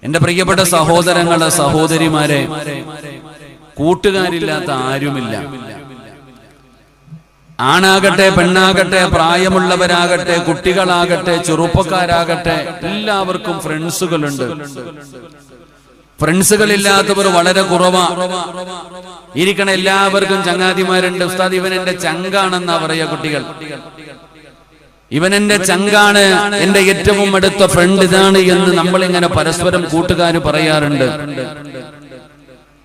എന്റെ പ്രിയപ്പെട്ട സഹോദരങ്ങളെ, സഹോദരിമാരെ, കൂട്ടുകാരില്ലാത്ത ആരുമില്ല. ആണാകട്ടെ, പെണ്ണാകട്ടെ, പ്രായമുള്ളവരാകട്ടെ, കുട്ടികളാകട്ടെ, ചെറുപ്പക്കാരാകട്ടെ, എല്ലാവർക്കും ഫ്രണ്ട്സുകളുണ്ട്. ഫ്രണ്ട്സുകളില്ലാത്തവർ വളരെ കുറവാ. ഇരിക്കണ എല്ലാവർക്കും ചങ്ങാതിമാരുണ്ട്. ഉസ്താദ്, ഇവൻ എന്റെ ചങ്കാണെന്നാ പറയാ കുട്ടികൾ. ഇവൻ എന്റെ ചങ്കാണ്, എന്റെ ഏറ്റവും അടുത്ത ഫ്രണ്ട് ഇതാണ് എന്ന് നമ്മളിങ്ങനെ പരസ്പരം കൂട്ടുകാർ പറയാറുണ്ട്.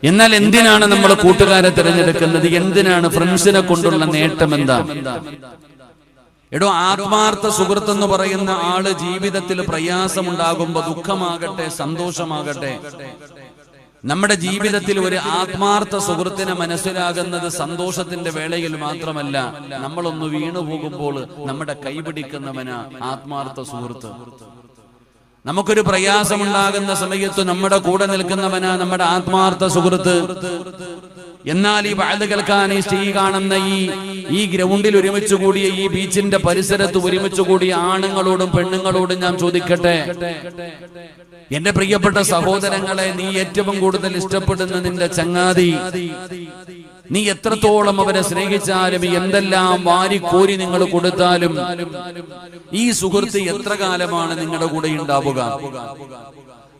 എന്നാൽ എന്തിനാണ് നമ്മൾ കൂട്ടുകാരെ തിരഞ്ഞെടുക്കുന്നത്? എന്തിനാണ്? ഫ്രണ്ട്സിനെ കൊണ്ടുള്ള നേട്ടം എന്താ? എടോ, ആത്മാർത്ഥ സുഹൃത്ത് എന്ന് പറയുന്ന ആള് ജീവിതത്തിൽ പ്രയാസമുണ്ടാകുമ്പോ, ദുഃഖമാകട്ടെ സന്തോഷമാകട്ടെ, നമ്മുടെ ജീവിതത്തിൽ ഒരു ആത്മാർത്ഥ സുഹൃത്തിനെ മനസ്സിലാകുന്നത് സന്തോഷത്തിന്റെ വേളയിൽ മാത്രമല്ല, നമ്മളൊന്ന് വീണു പോകുമ്പോൾ നമ്മുടെ കൈപിടിക്കുന്നവനാ ആത്മാർത്ഥ സുഹൃത്ത്. നമുക്കൊരു പ്രയാസമുണ്ടാകുന്ന സമയത്ത് നമ്മുടെ കൂടെ നിൽക്കുന്നവനാ നമ്മുടെ ആത്മാർത്ഥ സുഹൃത്ത്. എന്നാൽ ഈ വാഴ കേൾക്കാൻ ഈ കാണുന്ന ഈ ഗ്രൗണ്ടിൽ ഒരുമിച്ച് കൂടിയ, ഈ ബീച്ചിന്റെ പരിസരത്ത് ഒരുമിച്ച് കൂടിയ ആണുങ്ങളോടും പെണ്ണുങ്ങളോടും ഞാൻ ചോദിക്കട്ടെ, എന്റെ പ്രിയപ്പെട്ട സഹോദരങ്ങളെ, നീ ഏറ്റവും കൂടുതൽ ഇഷ്ടപ്പെടുന്ന നിന്റെ ചങ്ങാതി, നീ എത്രത്തോളം അവരെ സ്നേഹിച്ചാലും, എന്തെല്ലാം വാരിക്കോരി നിങ്ങൾ കൊടുത്താലും, ഈ സുഹൃത്ത് എത്ര കാലമാണ് നിങ്ങളുടെ കൂടെ ഉണ്ടാവുക?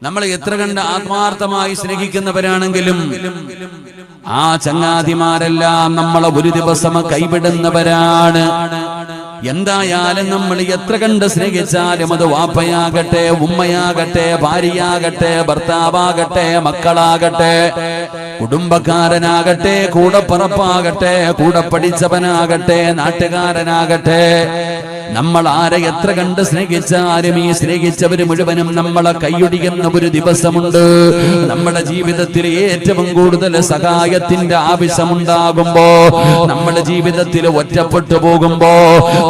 നമ്മൾ എത്ര കണ്ട് ആത്മാർത്ഥമായി സ്നേഹിക്കുന്നവരാണെങ്കിലും ആ ചങ്ങാതിമാരെല്ലാം നമ്മളെ ഒരു ദിവസം കൈവിടുന്നവരാണ്. എന്തായാലും നമ്മൾ എത്ര കണ്ട് സ്നേഹിച്ചാലും, അത് വാപ്പയാകട്ടെ, ഉമ്മയാകട്ടെ, ഭാര്യയാകട്ടെ, ഭർത്താവാകട്ടെ, മക്കളാകട്ടെ, കുടുംബക്കാരനാകട്ടെ, കൂടപ്പറപ്പാകട്ടെ, കൂടെ പഠിച്ചവനാകട്ടെ, നാട്ടുകാരനാകട്ടെ, നമ്മൾ ആരെ എത്ര കണ്ട് സ്നേഹിച്ചാലും ഈ സ്നേഹിച്ചവര് മുഴുവനും നമ്മളെ കൈയൊടിയുന്ന ഒരു ദിവസമുണ്ട്. നമ്മുടെ ജീവിതത്തിൽ ഏറ്റവും കൂടുതൽ സഹായത്തിന്റെ ആവശ്യമുണ്ടാകുമ്പോ, നമ്മുടെ ജീവിതത്തിൽ ഒറ്റപ്പെട്ടു പോകുമ്പോ,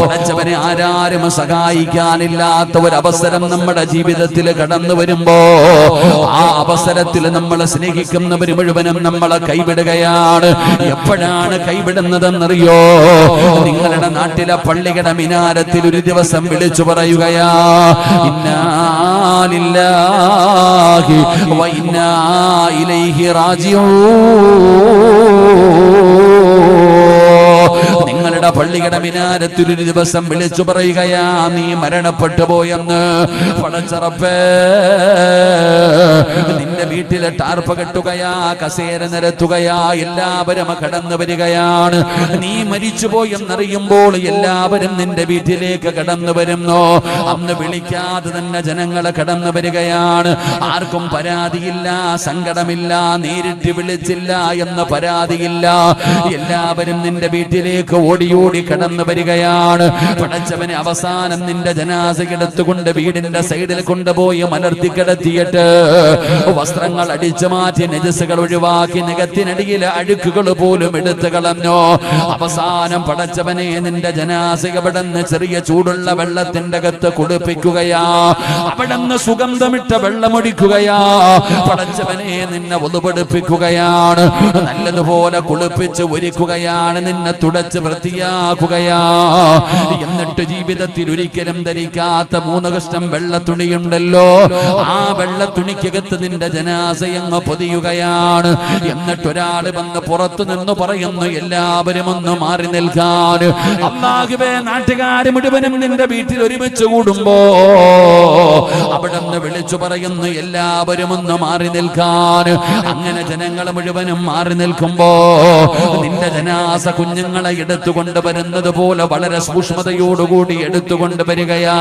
പഠിച്ചവനെ ആരാരും സഹായിക്കാനില്ലാത്ത ഒരവസരം നമ്മുടെ ജീവിതത്തിൽ കടന്നു വരുമ്പോ, ആ അവസരത്തിൽ നമ്മൾ സ്നേഹിക്കുന്നവര് മുഴുവനും നമ്മളെ കൈവിടുകയാണ്. എപ്പോഴാണ് കൈവിടുന്നതെന്നറിയോ? നിങ്ങളുടെ നാട്ടിലെ പള്ളിയുടെ മിനാരത്തിൽ ഒരു ദിവസം വിളിച്ചു പറയുകയാ, ഇന്നാ ലില്ലാഹി വ ഇന്നാ ഇലൈഹി റാജിഊൻ. നിങ്ങളുടെ പള്ളിയുടെ മിനാരത്തിൽ ഒരു ദിവസം വിളിച്ചു പറയുകയാ, നീ മരണപ്പെട്ടു പോയെന്ന്. പടച്ചറപ്പേ, നിന്റെ വീട്ടിലെ ടാർപ്പ കെട്ടുകയാ, കസേര നിരത്തുകയാ, എല്ലാവരും കടന്നു വരികയാണ്. നീ മരിച്ചുപോയെന്നറിയുമ്പോൾ എല്ലാവരും നിന്റെ വീട്ടിലേക്ക് കടന്നു വരുന്നു. അന്ന് വിളിക്കാതെ തന്നെ ജനങ്ങളെ കടന്നു വരികയാണ്. ആർക്കും പരാതിയില്ല, സങ്കടമില്ല, നേരിട്ട് വിളിച്ചില്ല എന്ന പരാതിയില്ല. എല്ലാവരും നിന്റെ വീട്ടിലേക്ക് ഓടി കടന്നു വരികയാണ്. പടച്ചവനെ, അവസാനം നിന്റെ ജനാസ എടുത്തുകൊണ്ട് വീടിന്റെ സൈഡിൽ കൊണ്ടുപോയി മലർത്തി കിടത്തിയിട്ട് വസ്ത്രങ്ങൾ അടിച്ചു മാറ്റി, നജസുകൾ ഒഴിവാക്കി, നഖത്തിനടിയിലെ അഴുക്കുകൾ പോലും എടുത്തു കളഞ്ഞു. അവസാനം പടച്ചവനെ, നിന്റെ ജനാസ അവിടുന്ന് ചെറിയ ചൂടുള്ള വെള്ളത്തിന്റെ അകത്ത് കുളിപ്പിക്കുകയാ, അവിടുന്ന് സുഗന്ധമിട്ട വെള്ളമൊഴിക്കുകയാ. പടച്ചവനെ, നിന്നെ ഒതുപടിപ്പിക്കുകയാണ്, നല്ലതുപോലെ കുളിപ്പിച്ച് ഒരുക്കുകയാണ്, നിന്നെ തുടച്ച് വൃത്തിയാക്കുകയാ. എന്നിട്ട് ജീവിതത്തിൽ ഒരിക്കലും ധരിക്കാത്ത 3 കഷ്ണം വെള്ളത്തുണിയുണ്ടല്ലോ, ആ വെള്ളത്തുണിക്കകത്ത് നിന്റെ ജനാസയങ്ങ് പൊതിയുകയാണ്. എന്നിട്ട് ഒരാൾ വന്ന് പുറത്തു നിന്ന് പറയുന്നു, എല്ലാവരും ഒന്ന് മാറി നിൽക്കാൻ. അല്ലാഹുവേ, നാട്ടുകാര് മുഴുവനും നിന്റെ വീട്ടിൽ ഒരുമിച്ച് കൂടുമ്പോ അവിടെ നിന്ന് വിളിച്ചു പറയുന്നു, എല്ലാവരും ഒന്ന് മാറി നിൽക്കാൻ. അങ്ങനെ ജനങ്ങൾ മുഴുവനും മാറി നിൽക്കുമ്പോ നിന്റെ ജനാസ കുഞ്ഞുങ്ങളെ എടുത്തുകൊണ്ട് വരുന്നത് പോലെ വളരെ സൂക്ഷ്മതയോടുകൂടി എടുത്തുകൊണ്ട് വരികയാ.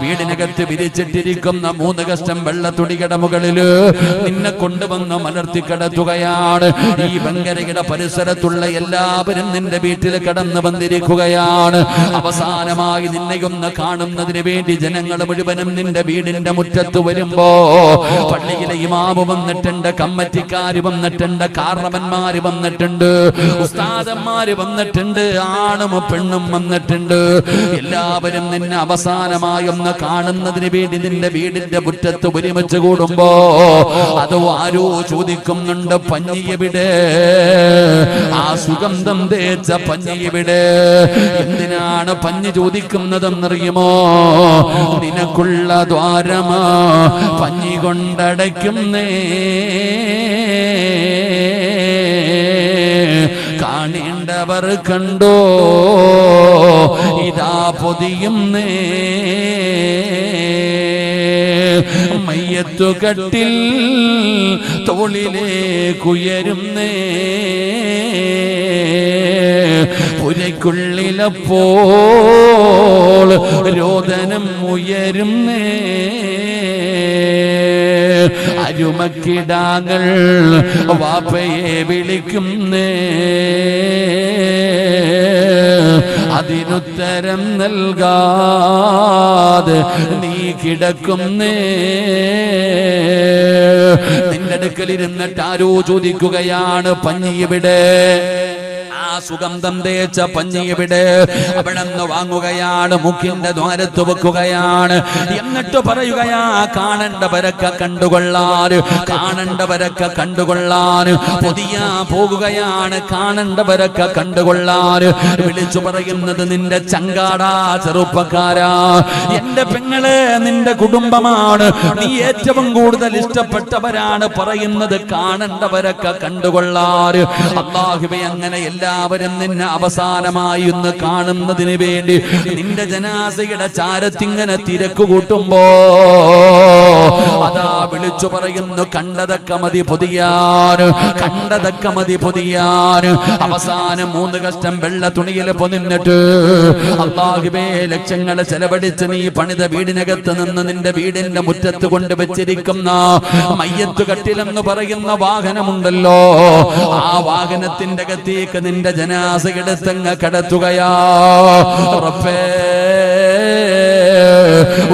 വീടിനകത്ത് വിരിച്ചിട്ടിരിക്കുന്ന 3 കഷ്ണം വെള്ളത്തുണിയുടെ മുകളില് നിന്നെ കൊണ്ടുവന്ന് മലർത്തി കിടത്തുകയാണ്. ഈ ബങ്കരയുടെ പരിസരത്തുള്ള എല്ലാവരും നിന്റെ വീട്ടിൽ കടന്നു വന്നിരിക്കുകയാണ്. അവസാനമായി നിന്നെയൊന്ന് കാണുന്നതിന് വേണ്ടി ജനങ്ങൾ മുഴുവനും നിന്റെ വീടിന്റെ മുറ്റത്ത് വരുമ്പോ പള്ളിയിലെ ഇമാമ് വന്നിട്ടുണ്ട്, കമ്മറ്റിക്കാര് വന്നിട്ടുണ്ട്, കാരണവന്മാര് വന്നിട്ടുണ്ട്, ഉസ്താദന്മാര് വന്നിട്ടുണ്ട്, ആണും പെണ്ണും വന്നിട്ടുണ്ട്. എല്ലാവരും നിന്നെ അവസാനമായി ഒന്ന് കാണുന്നതിന് വേണ്ടി നിന്റെ വീടിന്റെ മുറ്റത്ത് ഒരുമിച്ച് കൂടുമ്പോ ചോദിക്കുമ്പോ അത് ആരോ ചോദിക്കുന്നുണ്ട്, പഞ്ഞിയെവിടെ? ആ സുഗന്ധം തേച്ച പഞ്ഞിയെവിടെ? എന്തിനാണ് പഞ്ഞി ചോദിക്കുന്നതെന്നറിയുമോ? നിനക്കുള്ള ദ്വാരമാ പഞ്ഞി കൊണ്ടടയ്ക്കുന്നേ, കാണേണ്ടവർ കണ്ടോ ഇതാ പൊതിയുന്നേ. മയ്യത്തുകട്ടിൽ തോളിലേക്കുയരുന്നേ, പുരയ്ക്കുള്ളിലപ്പോൾ രോദനം ഉയരുന്നേ. അരുമക്കിടാങ്ങൾ വാപ്പയെ വിളിക്കുന്നേ, അതിനുത്തരം നൽകാതെ നീ കിടക്കുന്നേ. നിന്റെ അടുക്കലിരുന്നിട്ട് ആരോ ചോദിക്കുകയാണ്, പഞ്ഞിയെവിടെ? ആ സുഗന്ധം തേച്ച പഞ്ഞിയെവിടെ? അവിടെ നിന്ന് വാങ്ങുകയാണ്, മുക്കിന്റെ ദ്വാരത്ത് വെക്കുകയാണ്. എന്നിട്ട് പറയുകയാ, കാണേണ്ടവരൊക്കെ കണ്ടുകൊള്ളാൻ, കാണേണ്ടവരൊക്കെ കണ്ടുകൊള്ളാൻ. പൊതിയാ പോകുകയാണ്, കാണേണ്ടവരൊക്കെ കണ്ടുകൊള്ളാൻ. വിളിച്ചു പറയുന്നത് നിന്റെ ചങ്കാടാ, ചെറുപ്പക്കാരാ, എന്റെ പെങ്ങളെ, നിന്റെ കുടുംബമാണ്, നീ ഏറ്റവും കൂടുതൽ ഇഷ്ടപ്പെട്ടവരാണ് പറയുന്നത്, കാണേണ്ടവരൊക്കെ കണ്ടുകൊള്ളാൻ. അല്ലാഹുവേ, അങ്ങനെ എല്ലാവരും നിന്നെ അവസാനമായി ഒന്ന് കാണുന്നതിന് വേണ്ടി നിന്റെ ജനാസയുടെ ചാരത്തിങ്ങനെ തിരക്ക് കൂട്ടുമ്പോ അതാ വിളിച്ചു പറയുന്നു, കണ്ടതൊക്കെ മതി പൊതിയാൻ, കണ്ടതൊക്കെ മതി പൊതിയാൻ. അവസാനം 3 കഷ്ടം വെള്ള തുണിയിൽ പൊതിഞ്ഞിട്ട് അല്ലാഹുവേ, ലക്ഷങ്ങൾ ചെലവഴിച്ച് നീ പണിത വീടിനകത്ത് നിന്ന് നിന്റെ വീടിന്റെ മുറ്റത്ത് കൊണ്ട് വെച്ചിരിക്കുന്ന മയ്യത്ത് കട്ടിലെന്ന് പറയുന്ന വാഹനമുണ്ടല്ലോ, ആ വാഹനത്തിന്റെ അകത്തേക്ക് നിന്റെ ജനാസ എടുത്തങ്ങ് കടത്തുകയാ. റബ്ബേ,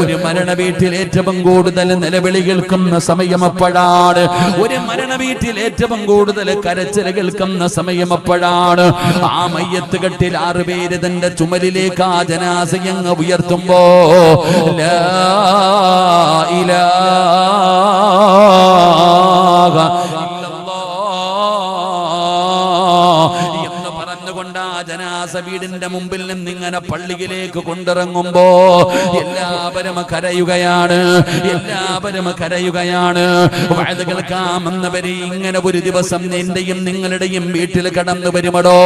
ഒരു മരണ വീട്ടിൽ ഏറ്റവും കൂടുതൽ നിലവിളി കേൾക്കുന്ന സമയം അപ്പോഴാണ്. ഒരു മരണ വീട്ടിൽ ഏറ്റവും കൂടുതൽ കരച്ചിൽ കേൾക്കുന്ന സമയം അപ്പോഴാണ്. ആ മയ്യത്ത് കെട്ടിൽ 6 പേര് തന്റെ ചുമലിലേക്ക് ആ ജനാസയങ്ങ് ഉയർത്തുമ്പോ ലാ ഇലാഹ ജനാസ വീടിന്റെ മുമ്പിൽ നിന്ന് ഇങ്ങനെ പള്ളിയിലേക്ക് കൊണ്ടിറങ്ങുമ്പോ എല്ലാവരും കരയുകയാണ്, എല്ലാവരും കരയുകയാണ്. വഅദ് കേൾക്കാമെന്നവരെ ഇങ്ങനെ ഒരു ദിവസം എന്റെയും നിങ്ങളുടെയും വീട്ടിൽ കടന്നു വരുമടോ?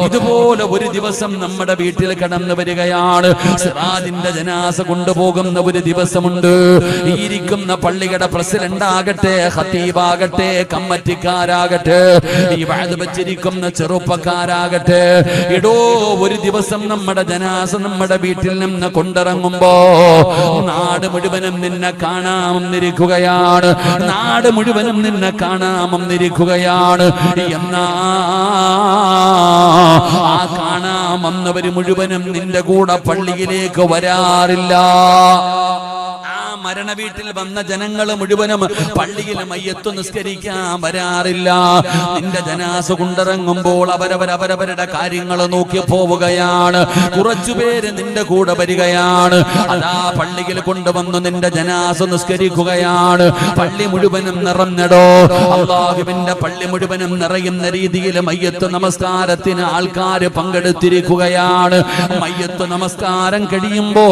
ഇതുപോലെ ഒരു ദിവസം നമ്മുടെ വീട്ടിൽ കടന്നു വരികയാണ്. സിറാജിന്റെ ജനാസ കൊണ്ടുപോകുന്ന ഒരു ദിവസമുണ്ട്. ഇരിക്കുന്ന പള്ളിയുടെ പ്രസിഡന്റ് ആകട്ടെ, ഖതീബാകട്ടെ, കമ്മിറ്റിക്കാരാകട്ടെ, ഈ വഅദ് വെച്ചിരിക്കുന്ന ചെറുപ്പക്കാരാകട്ടെ, എടോ ഒരു ദിവസം നമ്മുടെ ജനാസ നമ്മുടെ വീട്ടിൽ നിന്ന് കൊണ്ടിറങ്ങുമ്പോ നാട് മുഴുവനും നിന്നെ കാണാമെന്നിരിക്കുകയാണ്, നാട് മുഴുവനും നിന്നെ കാണാമെന്നിരിക്കുകയാണ്. എന്നാ ആ കാണാമെന്നവര് മുഴുവനും നിന്റെ കൂടെ പള്ളിയിലേക്ക് വരാറില്ല. മരണ വീട്ടിൽ വന്ന ജനങ്ങൾ മുഴുവനും പള്ളിയിൽ മയ്യത്ത് നിസ്കരിക്കാൻ വരാറില്ല. നിന്റെ ജനാസ കൊണ്ടിറങ്ങുമ്പോൾ അവരവരുടെ കാര്യങ്ങൾ നോക്കി പോവുകയാണ്. കുറച്ചുപേര് നിന്റെ കൂടെ വരികയാണ്. അതാ പള്ളിയിൽ കൊണ്ടുവന്നു നിന്റെ ജനാസ നിസ്കരിക്കുകയാണ്. പള്ളി മുഴുവനും നിറഞ്ഞടോ. അല്ലാഹുവിന്റെ പള്ളി മുഴുവനും നിറയുന്ന രീതിയിൽ മയ്യത്ത് നമസ്കാരത്തിന് ആൾക്കാർ പങ്കെടുത്തിരിക്കുകയാണ്. മയ്യത്ത് നമസ്കാരം കഴിയുമ്പോ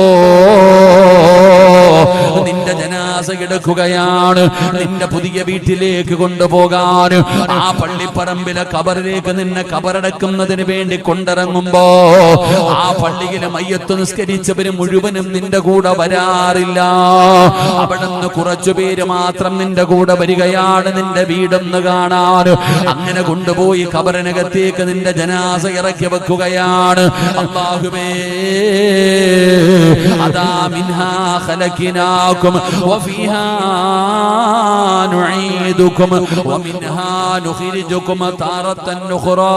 നിന്റെ ജനാസ എടുക്കുകയാണ്, നിന്റെ പുതിയ വീട്ടിലേക്ക് കൊണ്ടുപോകാൻ. ആ പള്ളിപ്പറമ്പിലെ കബറിലേക്ക് നിന്നെ കബറടക്കുന്നതിന് വേണ്ടി കൊണ്ടിറങ്ങുമ്പോ ആ പള്ളിയിലെ മയ്യത്ത് നിസ്കരിച്ചവര് മുഴുവനും നിന്റെ കൂടെ വരാറില്ല. അവിടുന്ന് കുറച്ചുപേര് മാത്രം നിന്റെ കൂടെ വരികയാണ്, നിന്റെ വീടൊന്ന് കാണാൻ. അങ്ങനെ കൊണ്ടുപോയി കബറിനകത്തേക്ക് നിന്റെ ജനാസ ഇറക്കി വെക്കുകയാണ്. അല്ലാഹുവേ, അതാ മിൻഹാ ഖലഖനാകും വഫീഹാ നുഈദുക്കും നുഈദുകും വമിൻഹാ നുഖ്രിജുകും താറത്തൻ ഉഖ്റാ.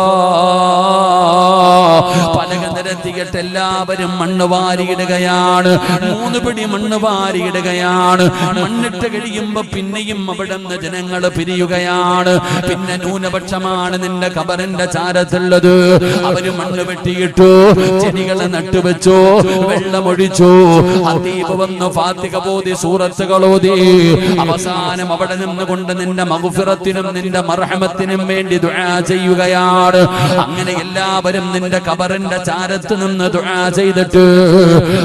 പലക നിരത്തിയിട്ട് എല്ലാവരും മണ്ണ് വാരിയിടുകയാണ്. 3 പിടി മണ്ണ് വാരിയിടുകയാണ്. മണ്ണിട്ട് കഴിയുമ്പോ പിന്നെയും അവിടെ നിന്ന് ജനങ്ങൾ പിരിയുകയാണ്. പിന്നെ ന്യൂനപക്ഷമാണ് നിന്റെ ഖബറിന്റെ ചാരത്തുള്ളത്. അവര് മണ്ണ് വെട്ടിയിട്ടു, ചെടികളെ നട്ടുവെച്ചു, വെള്ളമൊഴിച്ചു, ഹതീബ് വന്നു ഫാത്തിഹ ഓതി, സൂറത്തുകൾ ഓതി. അവസാനം അവിടെ നിന്നുകൊണ്ട് നിന്റെ മഗ്ഫിറത്തിനും നിന്റെ മർഹമത്തിനും വേണ്ടി ദുആ ചെയ്യുകയാണ്. അങ്ങനെ എല്ലാവരും നിന്റെ ഖബറിന്റെ ചാരത്ത് നിന്ന് ദുആ ചെയ്തിട്ട്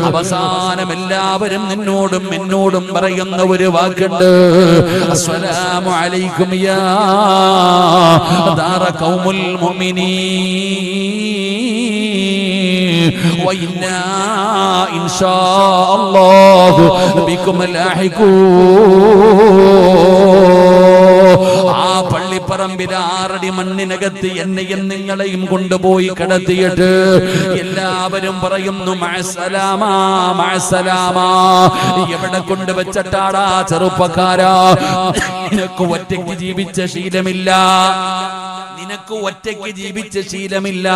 അവസാനം എല്ലാവരും നിന്നോടും എന്നോടും പറയുന്ന ഒരു വാക്കുണ്ട്, അസ്സലാമു അലൈക്കും യാ ദാറ ഖൗമുൽ മുഅ്മിനീൻ വഇന്നാ ഇൻഷാ അല്ലാഹു ബികും ലാഹിഖൂൻ. ആ പള്ളിപ്പറമ്പിൽ 6 അടി മണ്ണിനകത്ത് എന്നെയും നിങ്ങളെയും കൊണ്ടുപോയി കിടത്തിയിട്ട് എല്ലാവരും പറയുന്നു മഅസ്സലാമാ മഅസ്സലാമാ. എവിടെ കൊണ്ടുവച്ചിട്ടാടാ ചെറുപ്പക്കാരാ? നിനക്ക് ഒറ്റയ്ക്ക് ജീവിച്ച ശീലമില്ല, നിനക്ക് ഒറ്റയ്ക്ക് ജീവിച്ച ശീലമില്ല.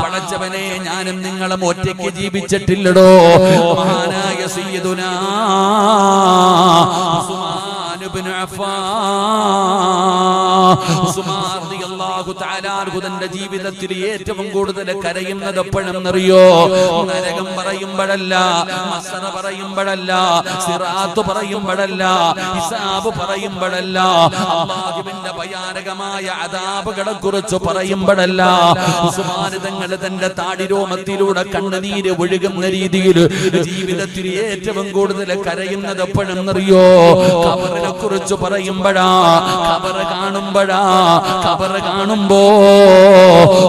പടച്ചവനെ, ഞാനും നിങ്ങളും ഒറ്റയ്ക്ക് ജീവിച്ചിട്ടില്ലടോ. മഹാനായ സയ്യിദുനാ ഉസ്മാൻ ഇബ്നു അഫ്ഫാൻ റളിയല്ലാഹു തആല അൻഹു തന്റെ ജീവിതത്തിൽ ഏറ്റവും കൂടുതൽ കരയുന്നത് എപ്പോഴെന്നറിയോ? നരകം പറയുമ്പോഴല്ല, മസ്റ പറയുമ്പോഴല്ല, സിറാത്ത് പറയുമ്പോഴല്ല, ഹിസാബ് പറയുമ്പോഴല്ല, അല്ലാഹുവിന്റെ ഭയാനകമായ അദാബുകളെ കുറിച്ച് പറയുമ്പോഴല്ല. ഉസ്മാൻ തങ്ങൾ തന്റെ താടിരോമത്തിലൂടെ കണ്ണുനീര് ഒഴുകുന്ന രീതിയിൽ ജീവിതത്തിൽ ഏറ്റവും കൂടുതൽ കരയുന്നത് എപ്പോഴെന്നറിയോ? ഖബറിനെ കുറിച്ച് പറയുമ്പോഴാ, ഖബർ കാണുമ്പോഴാ. ഖബർ കാണുമ്പോ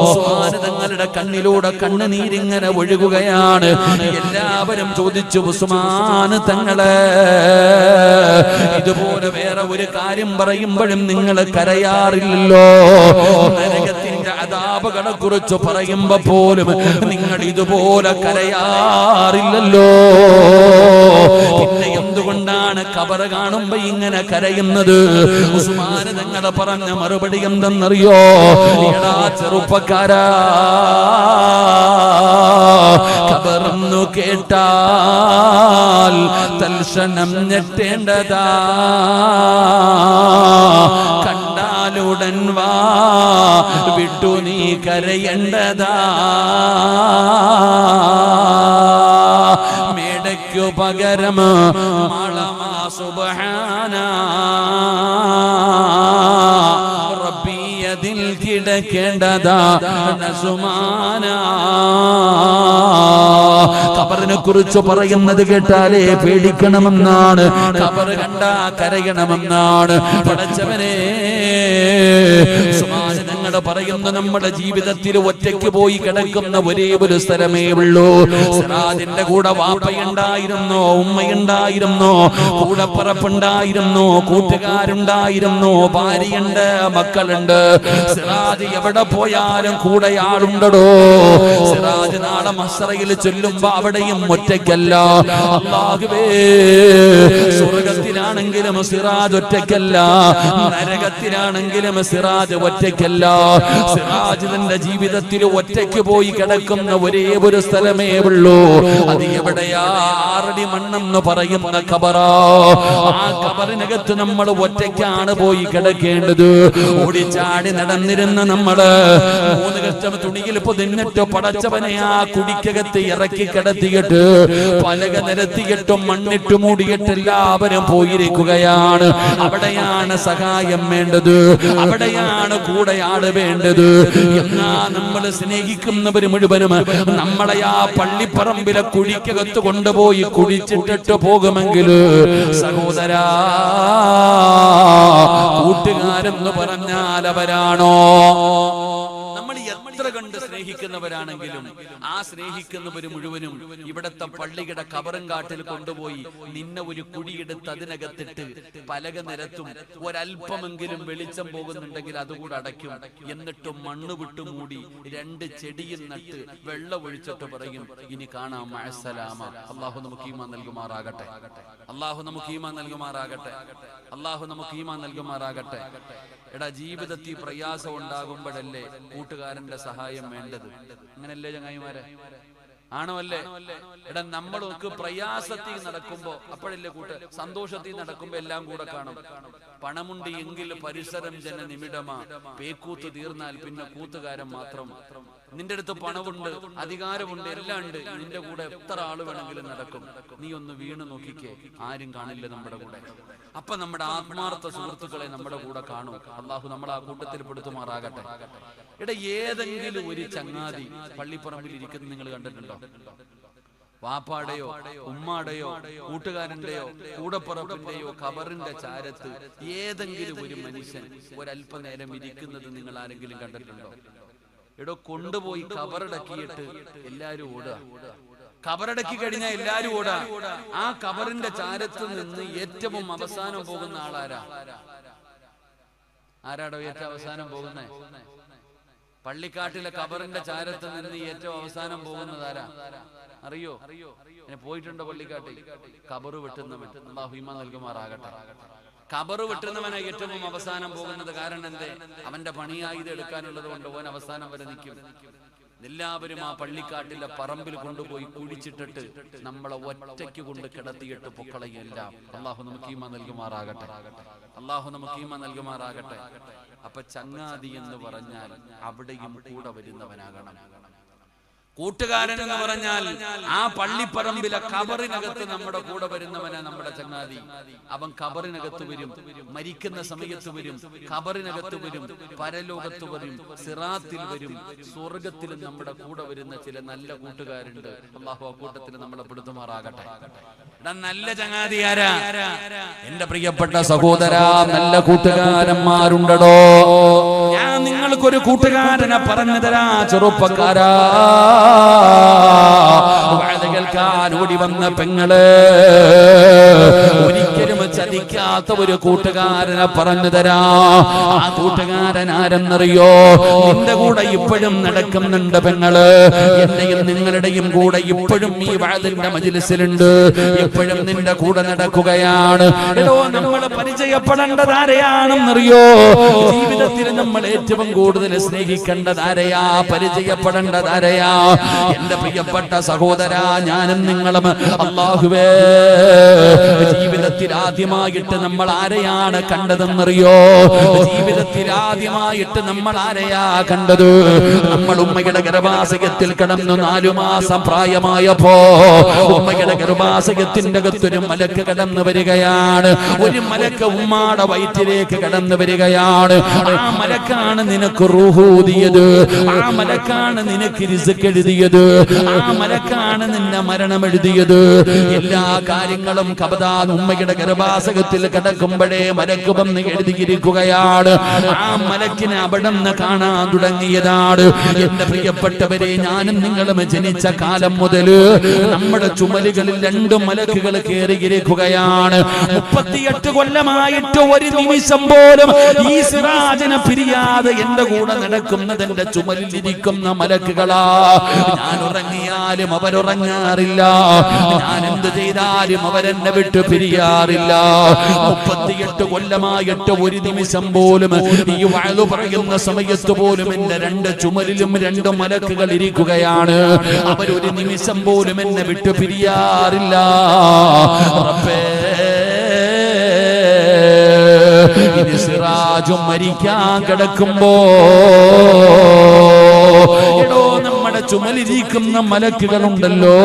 ഉസ്മാൻ തങ്ങളുടെ കണ്ണിലൂടെ കണ്ണുനീരിങ്ങനെ ഒഴുകുകയാണ്. എല്ലാവരും ചോദിച്ചു, ഉസ്മാൻ തങ്ങളെ ഇതുപോലെ വേറെ ഒരു കാര്യം പറയുമ്പോഴും നിങ്ങൾ കരയാറില്ലല്ലോ. നരകത്തിന്റെ അദാബുകളെ കുറിച്ച് പറയുമ്പോ പോലും നിങ്ങൾ ഇതുപോലെ കരയാറില്ലല്ലോ. പിന്നെ എന്തുകൊണ്ടാണ് ഖബർ കാണുമ്പോ ഇങ്ങനെ കരയുന്നത്? ഉസ്മാൻ തങ്ങൾ പറഞ്ഞ മറുപടി എന്തെന്നറിയോ? എടാ ചെറുപ്പക്കാരാ, ഖബറെന്നു കേട്ടാൽ തൽക്ഷണം ഞെട്ടേണ്ടതാ, കണ്ടാലുടൻ വാ വിട്ടു നീ കരയേണ്ടതാ. മേടയ്ക്കു പകരം മാളമാ സുബ്ഹാനാ റബ്ബിയതിൽ കിടക്കേണ്ടതാ നസുമാനാ. ഖബറിനെ കുറിച്ച് പറയുന്നത് കേട്ടാലേ പേടിക്കണമെന്നാണ്, ഖബർ കണ്ടാ കരയണമെന്നാണ്. പടച്ചവനെ, ഞങ്ങളുടെ പറയുന്ന നമ്മുടെ ജീവിതത്തിൽ ഒറ്റയ്ക്ക് പോയി കിടക്കുന്ന ഒരേ ഒരു സ്ഥലമേ ഉള്ളൂ. സിറാജിന്റെ കൂടെ വാപ്പയുണ്ടായിരുന്നോ, ഉമ്മയുണ്ടായിരുന്നോ, കൂടപ്പറപ്പുണ്ടായിരുന്നോ, കൂട്ടുകാരുണ്ടായിരുന്നോ, ഭാര്യയുണ്ട്, മക്കളുണ്ട്. സിറാജ് എവിടെ പോയാലും കൂടെ ആളുണ്ടോ. സിറാജ് നാളെ മസ്റയിൽ ചൊല്ലുമ്പോ അവിടെയും ഒറ്റയ്ക്കല്ല. അല്ലാഹുവേ, സ്വർഗത്തിലാണെങ്കിലും സിറാജ് ഒറ്റയ്ക്കല്ല, നരകത്തിലാണെങ്കിലും സിറാജ് ഒറ്റയ്ക്കല്ല. സിറാജ് തന്റെ ജീവിതത്തിൽ ഒറ്റയ്ക്ക് പോയി കിടക്കുന്ന ഒരേ ഒരു സ്ഥലമേ ഉള്ളൂ. അത് എവിടെയാ? 6 അടി മണ്ണെന്ന് പറയുന്ന ഖബറാ. ആ ഖബറിനകത്ത് നമ്മൾ ഒറ്റയ്ക്കാണ് പോയി കിടക്കേണ്ടത്. ഓടിച്ചാടി നടന്നിരുന്ന നമ്മള് 3 കഷ്ടം തുണിയിൽ പൊതിഞ്ഞിട്ട് പടച്ചവനെ ആ കുടിക്കകത്ത് ഇറക്കി കിടത്തിയിട്ട് പലക നിരത്തിയിട്ടും മണ്ണിട്ട് മൂടിയിട്ട് എല്ലാവരും പോയിരിക്കുകയാണ്. അവിടെയാണ് സഹായം വേണ്ടത്, അവിടെയാണ് കൂടെയാണ് വേണ്ടത്. എന്നാ നമ്മൾ സ്നേഹിക്കുന്നവര് മുഴുവനും നമ്മളെ ആ പള്ളിപ്പറമ്പിലെ കുഴിക്കകത്ത് കൊണ്ടുപോയി കുഴിച്ചിട്ടിട്ട് പോകുമെങ്കിൽ സഹോദരാ, കൂട്ടുകാരെന്ന് പറഞ്ഞാൽ അവരാണോ? നമ്മൾ എത്ര കണ്ട് സ്നേഹിക്കുന്നവരാണെങ്കിലും ആ സ്നേഹിക്കുന്നവർ മുഴുവനും ഇവിടത്തെ പള്ളിയുടെ കബറും കാട്ടിൽ കൊണ്ടുപോയി നിന്നെ ഒരു കുഴിയെടുത്ത് അതിനകത്തിട്ട് പലക നിരത്തും, ഒരല്പമെങ്കിലും വെളിച്ചം പോകുന്നുണ്ടെങ്കിൽ അതുകൂടെ അടയ്ക്കും. എന്നിട്ട് മണ്ണ് വിട്ടു മൂടി 2 ചെടിയും നട്ട് വെള്ളം ഒഴിച്ചിട്ട് പറയും ഇനി കാണാം മഅസ്സലാമ. അല്ലാഹു നമുക്ക് ഈമാൻ നൽകുമാറാകട്ടെ. അല്ലാഹു നമുക്ക് ഈമാൻ നൽകുമാറാകട്ടെ. അല്ലാഹു നമുക്ക് ഈമാൻ നൽകുമാറാകട്ടെ. എടാ, ജീവിതത്തിൽ പ്രയാസം ഉണ്ടാകുമ്പോഴല്ലേ കൂട്ടുകാരന്റെ സഹായം വേണ്ടത്? അങ്ങനല്ലേ ചങ്ങായിമാരെ? ആണോ അല്ലേ? എടാ, നമ്മൾക്ക് പ്രയാസത്തിൽ നടക്കുമ്പോ അപ്പോഴല്ലേ സന്തോഷത്തിൽ നടക്കുമ്പോ എല്ലാം കൂടെ കാണും. പണമുണ്ട് എങ്കിൽ പരിസരം ജന നിമിടമാ, പേക്കൂത്ത് തീർന്നാൽ പിന്നെ കൂത്തുകാരൻ മാത്രം. നിന്റെ അടുത്ത് പണമുണ്ട്, അധികാരമുണ്ട്, എല്ലാം ഉണ്ട്, നിന്റെ കൂടെ എത്ര ആള് വേണമെങ്കിലും നടക്കും. നീ ഒന്ന് വീണ് നോക്കിക്കേ, ആരും കാണില്ല നമ്മുടെ കൂടെ. അപ്പൊ നമ്മുടെ ആത്മാർത്ഥ സുഹൃത്തുക്കളെ നമ്മുടെ കൂടെ കാണും. അള്ളാഹു നമ്മളെ ആ കൂട്ടത്തിൽ പെടുത്തുമാറാകട്ടെ. എടാ, ഏതെങ്കിലും ഒരു ചങ്ങാതി പള്ളിപ്പറമ്പിൽ ഇരിക്കുന്നത് നിങ്ങൾ കണ്ടിട്ടുണ്ടോ? വാപ്പാടെയോ ഉമ്മാടെയോ കൂട്ടുകാരന്റെയോ കൂടപ്പുറപ്പിന്റെയോ ഖബറിന്റെ ചാരത്ത് ഏതെങ്കിലും ഒരു മനുഷ്യൻ ഒരല്പനേരം ഇരിക്കുന്നത് നിങ്ങൾ ആരെങ്കിലും കണ്ടിട്ടുണ്ടോ? എടോ, കൊണ്ടുപോയി ഖബറടക്കിയിട്ട് എല്ലാരും ഓടുക. ഖബറടക്കി കഴിഞ്ഞാൽ എല്ലാരും ഓടാ. ആ ഖബറിന്റെ ചാരത്ത് നിന്ന് ഏറ്റവും അവസാനം പോകുന്ന ആളാരാ? ആരാടോ ഏറ്റവും അവസാനം പോകുന്നേ? പള്ളിക്കാട്ടിലെ ഖബറിന്റെ ചാരത്ത് നിന്ന് ഏറ്റവും അവസാനം പോകുന്നത് ആരാ അറിയോ? പോയിട്ടുണ്ടോ പള്ളിക്കാട്ടിൽ? ഖബറ് വെട്ടുന്നവൻ. അല്ലാഹു ഈമാൻ നൽകുമാറാകട്ടെ. ഖബറ് വെട്ടുന്നവനെ ഏറ്റവും അവസാനം പോകുന്നത്. കാരണം എന്തേ? അവന്റെ പണിയായുധം എടുക്കാനുള്ളത് കൊണ്ട് ഓൻ അവസാനം വരെ നിൽക്കും. എല്ലാവരും ആ പള്ളിക്കാട്ടിലെ പറമ്പിൽ കൊണ്ടുപോയി കുഴിച്ചിട്ടിട്ട് നമ്മളെ ഒറ്റയ്ക്ക് കൊണ്ട് കിടത്തിയിട്ട് പൊക്കളയെല്ലാം. അല്ലാഹു നമുക്ക് ഈമാൻ നൽകുമാറാകട്ടെ. അല്ലാഹു നമുക്ക് ഈമാൻ നൽകുമാറാകട്ടെ. അപ്പൊ ചങ്ങാതി എന്ന് പറഞ്ഞാൽ അവിടെയും കൂടെ വരുന്നവനാകണം. കൂട്ടുകാരൻ എന്ന് പറഞ്ഞാൽ ആ പള്ളിപ്പറമ്പിലെ ഖബറിനകത്ത് നമ്മുടെ കൂടെ വരുന്നവനാ നമ്മുടെ ചങ്ങാതി. അവൻ ഖബറിനകത്ത് വരും, മരിക്കുന്ന സമയത്ത് വരും, ഖബറിനകത്ത് വരും, പരലോകത്ത് വരും, സിറാത്തിൽ വരും, സ്വർഗത്തിലും നമ്മുടെ കൂടെ വരുന്ന ചില നല്ല കൂട്ടുകാരുണ്ട്. അല്ലാഹു ആ കൂട്ടത്തിൽ നമ്മളെ പെടുത്തുമാറാകട്ടെ. നല്ല ചങ്ങാതി ആരാ? എന്റെ പ്രിയപ്പെട്ട സഹോദരാ, നല്ല കൂട്ടുകാരന്മാരുണ്ടോ? ഞാൻ നിങ്ങൾക്കൊരു കൂട്ടുകാരനെ പറഞ്ഞു തരാ. ചെറുപ്പക്കാരാ, കേൾക്കാൻ ഓടി വന്ന പെങ്ങള്, ഒരിക്കലും ചതിക്കാത്ത ഒരു കൂട്ടുകാരനെ പറഞ്ഞു തരാ. ആ കൂട്ടുകാരൻ ആരെന്നറിയോ? നിന്റെ കൂടെ ഇപ്പോഴും നടക്കുന്നുണ്ട് പെങ്ങള്. എന്റെയും നിങ്ങളുടെയും കൂടെ ഇപ്പോഴും ഈ വഅദിന്റെ മജ്‌ലിസിലുണ്ട്. ഇപ്പോഴും നിന്റെ കൂടെ നടക്കുകയാണ്. നമ്മൾ പരിചയപ്പെടേണ്ടത് ആരെയാണെന്നറിയോ? ജീവിതത്തിൽ നമ്മൾ ഏറ്റവും കൂടുതൽ സ്നേഹിക്കേണ്ടത് ആരെയാ? പരിചയപ്പെടേണ്ടത് ആരെയാ? എന്റെ പ്രിയപ്പെട്ട സഹോദരാ, ഞാനും നിങ്ങളും അല്ലാഹുവേ ജീവിതത്തിൽ ആദ്യമായിട്ട് നമ്മൾ ആരെയാണ് കണ്ടതെന്നറിയോ? ജീവിതത്തിൽ ആദ്യമായിട്ട് നമ്മൾ ആരെയാ കണ്ടത്? നമ്മൾ ഉമ്മയുടെ ഗർഭാശയത്തിൽ കിടന്നു 4 മാസം പ്രായമായപ്പോ ഉമ്മയുടെ ഗർഭാശയത്തിന്റെ അകത്തൊരു മലക്ക് കടന്നു വരികയാണ്. ഒരു മലക്ക് ഉമ്മാടെ വയറ്റിലേക്ക് കടന്നു വരികയാണ്. ആ മലക്കാണ് നിനക്ക് റൂഹ് ഊതിയത്. ആ മലക്കാണ് നിനക്ക് റിസ്ക് എഴുതിയത്. ആ മലക്കാണ് നിന്നെ മരണം എഴുതിയത്. എല്ലാ കാര്യങ്ങളും കബദാൻ ഉമ്മയുടെ ഗർഭാശയത്തിൽ കിടക്കുമ്പോഴേ മലക്ക് വന്ന് എഴുതിയിരിക്കുകയാണ്. ആ മലക്കിനെ അവിടെ നിന്ന് കാണാൻ തുടങ്ങിയതാണ്. എന്റെ പ്രിയപ്പെട്ടവരെ, ഞാനും നിങ്ങളും ജനിച്ച കാലം മുതൽ നമ്മുടെ ചുമലുകളിൽ 2 മലക്കുകൾ കയറിയിരിക്കുകയാണ്. 38 കൊല്ലമായിട്ട് ഒരു നിമിഷം പോലും ഈ സിറാജിനെ പിരിയാതെ എന്റെ കൂടെ നടക്കുന്നത് എന്റെ ചുമലിൽ ഇരിക്കുന്ന മലക്കുകളാ. ഞാൻ ഉറങ്ങിയാലും അവരുറങ്ങാറില്ല. ഞാൻ എന്ത് ചെയ്താലും അവരെന്നെ വിട്ടു പിരിയാറില്ല. 38 കൊല്ലമായിട്ട് ഒരു നിമിഷം പോലും ഈ വഅദ് പറയുന്ന സമയത്ത് പോലും എന്റെ 2 ചുമലിലും 2 മലക്കുകൾ ഇരിക്കുകയാണ്. അവരൊരു നിമിഷം പോലും എന്നെ വിട്ടു പിരിയാറില്ല. റബ്ബേ, ഇനി സിറാജും മരിക്കാൻ കിടക്കുമ്പോ എടോ നമ്മുടെ ചുമലിരിക്കുന്ന മലക്കുകളുണ്ടല്ലോ,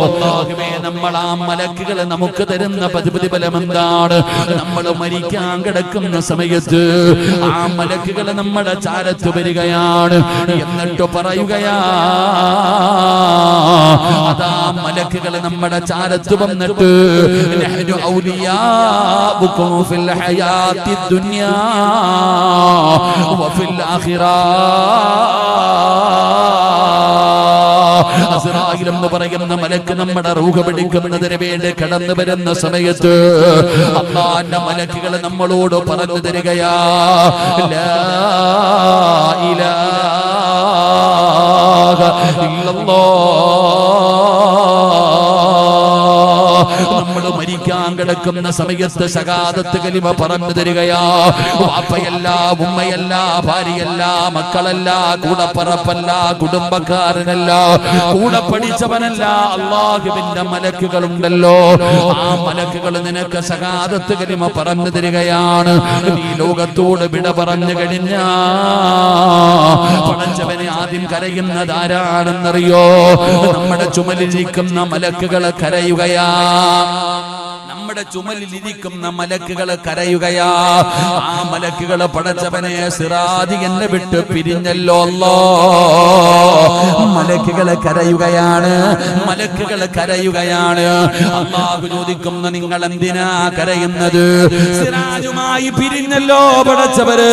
അല്ലാഹുവേ നമ്മൾ ആ മലക്കുകളെ നമുക്ക് തരുന്ന പ്രതിഫലം എന്താണ്? നമ്മൾ മരിക്കാൻ കിടക്കുന്ന സമയത്ത് ആ മലക്കുകൾ നമ്മുടെ ചാരത്ത് വരികയാണ്, എന്നിട്ട് പറയുകയാ, അതാ മലക്കുകൾ നമ്മുടെ ചാരത്ത് വന്നിട്ട് നഹ്നു ഔലിയാഉകും ഫിൽ ഹയാത്തി ദുനിയാ വഫിൽ ആഖിറ. അസ്റായിൽ എന്ന് പറയുന്ന മലക്ക് നമ്മുടെ റൂഹ് പിടിക്കുന്നതിന് വേണ്ടി കടന്നു വരുന്ന സമയത്ത് അല്ലാഹുവിന്റെ മലക്കുകൾ നമ്മളോട് പറഞ്ഞു തരികയാ, ലാ ഇലാഹ നമ്മൾ മരിക്കാൻ കിടക്കുന്ന സമയത്ത് ശഹാദത്ത് കലിമ പറഞ്ഞു തരികയാ. വാപ്പയല്ല, ഉമ്മയല്ല, ഭാര്യയല്ല, മക്കളല്ല, കൂടപ്പറപ്പല്ല, കുടുംബക്കാരനല്ല, കൂടെ പഠിച്ചവനല്ല, അല്ലാഹുവിന്റെ മലക്കുകളുണ്ടല്ലോ. ആ മലക്കുകൾ നിനക്ക് ശഹാദത്ത് കലിമ പറഞ്ഞു തരികയാണ്. നീ ലോകത്തോട് വിട പറഞ്ഞു കഴിഞ്ഞാ പടച്ചവനെ ആദ്യം കരയുന്നത് ആരാണെന്നറിയോ? നമ്മുടെ ചുമലിരിക്കുന്ന മലക്കുകൾ കരയുകയാ. നമ്മുടെ ചുമലിലിരിക്കുന്ന മലക്കുകൾ കരയുകയാ. ആ മലക്കുകൾ പടച്ചവനെ സിറാജ് എന്നെ വിട്ട് പിരിഞ്ഞല്ലോ അല്ലാ. മലക്കുകൾ കരയുകയാണ്, മലക്കുകൾ കരയുകയാണ്. അല്ലാഹു ചോദിക്കുന്നു, നിങ്ങൾ എന്തിനാ കരയുന്നത്? സിറാജുമായി പിരിഞ്ഞല്ലോ പടച്ചവര്.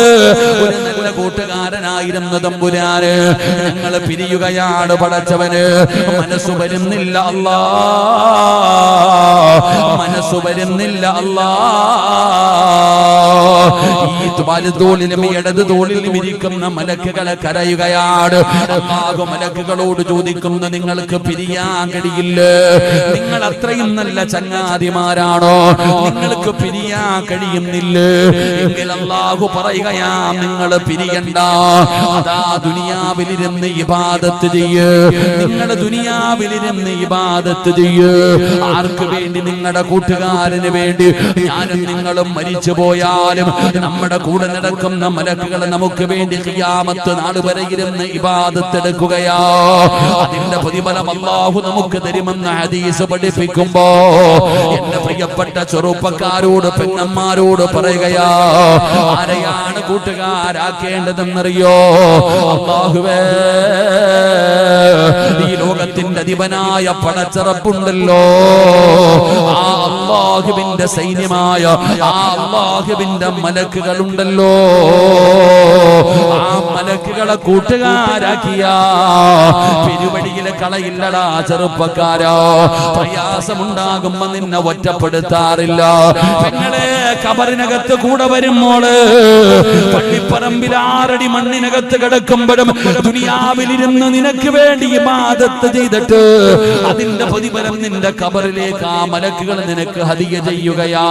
ഒരു നല്ല കൂട്ടുകാരനായിരുന്നു തമ്പുരാന്, ഞങ്ങൾ പിരിയുകയാണ് പടച്ചവന്. മനസ്സു വരുന്നില്ല അല്ലാ, മനസ്സു വരുന്നില്ല അല്ലാ. ഈ വലത്തോളിലും ഇടത് തോളിലും ഇരിക്കുന്ന മലക്കുകളെ കരയുകയാണ്. അല്ലാഹു മലക്കുകളോട് ചോദിക്കുന്നു, നിങ്ങൾക്ക് പിരിയാൻ കഴിയില്ല? നിങ്ങൾ അത്രയും നല്ല ചങ്ങാതിമാരാണോ? നിങ്ങൾക്ക് പിരിയാൻ കഴിയുന്നില്ല എങ്കിൽ അല്ലാഹു പറയുകയാ, നിങ്ങൾ പിരിയണ്ട. അതാ ദുനിയാവിലിരുന്ന് ഇബാദത്ത് ചെയ്യ്, നിങ്ങൾ ദുനിയാവിലിരുന്ന് ഇബാദത്ത് ചെയ്യ്. ആർക്ക് വേണ്ടി? നിങ്ങളുടെ കൂട്ടുകാരന് വേണ്ടി. ഞാനും നിങ്ങളും മരിച്ചു പോയാലും നമ്മുടെ കൂടെ നടക്കുന്ന മലക്കുകൾ നമുക്ക് വേണ്ടി ഖിയാമത്ത് നാൾ വരെ ഇരുന്ന് ഇബാദത്ത് എടുക്കുകയാ. അതിന്റെ പ്രതിഫലം അല്ലാഹു നമുക്ക് തരുമെന്ന് ഹദീസ് പഠിപ്പിക്കുമ്പോ എന്റെ പ്രിയപ്പെട്ട ചെറുപ്പക്കാരോട്, പെങ്ങന്മാരോട് പറയുകയാ, ആരെയാണ് കൂട്ടുകാരാക്കേണ്ടതെന്നറിയോ? അല്ലാഹുവേ, ഈ ലോകത്തിന്റെ അധിപനായ പടച്ചറപ്പുണ്ടല്ലോ, ആ അല്ലാഹുവിന്റെ സൈന്യമായ ആ അല്ലാഹുവിന്റെ മലക്കുകളുണ്ടല്ലോ, ആ മലക്കുകളെ കൂട്ടുകാരാക്കിയ പെരുവഴിയിലെ കളയില്ലടാ ചെറുപ്പക്കാരാ. പ്രയാസമുണ്ടാകുമ്പോ നിന്നെ ഒറ്റപ്പെടുത്താറില്ല. പെങ്ങളെ, കബറിനകത്ത് കൂടെ വരുമ്പോള്, പള്ളിപ്പറമ്പിൽ 6 അടി മണ്ണിനകത്ത് കിടക്കുമ്പോഴും ദുനിയാവിലിരുന്ന് നിനക്ക് വേണ്ടി ഇബാദത്ത് ചെയ്തിട്ട് അതിന്റെ പ്രതിഫലം നിന്റെ കബറിലേക്ക് ആ മലക്കുകൾ നിനക്ക് ഹദിയ ചെയ്യുകയാ.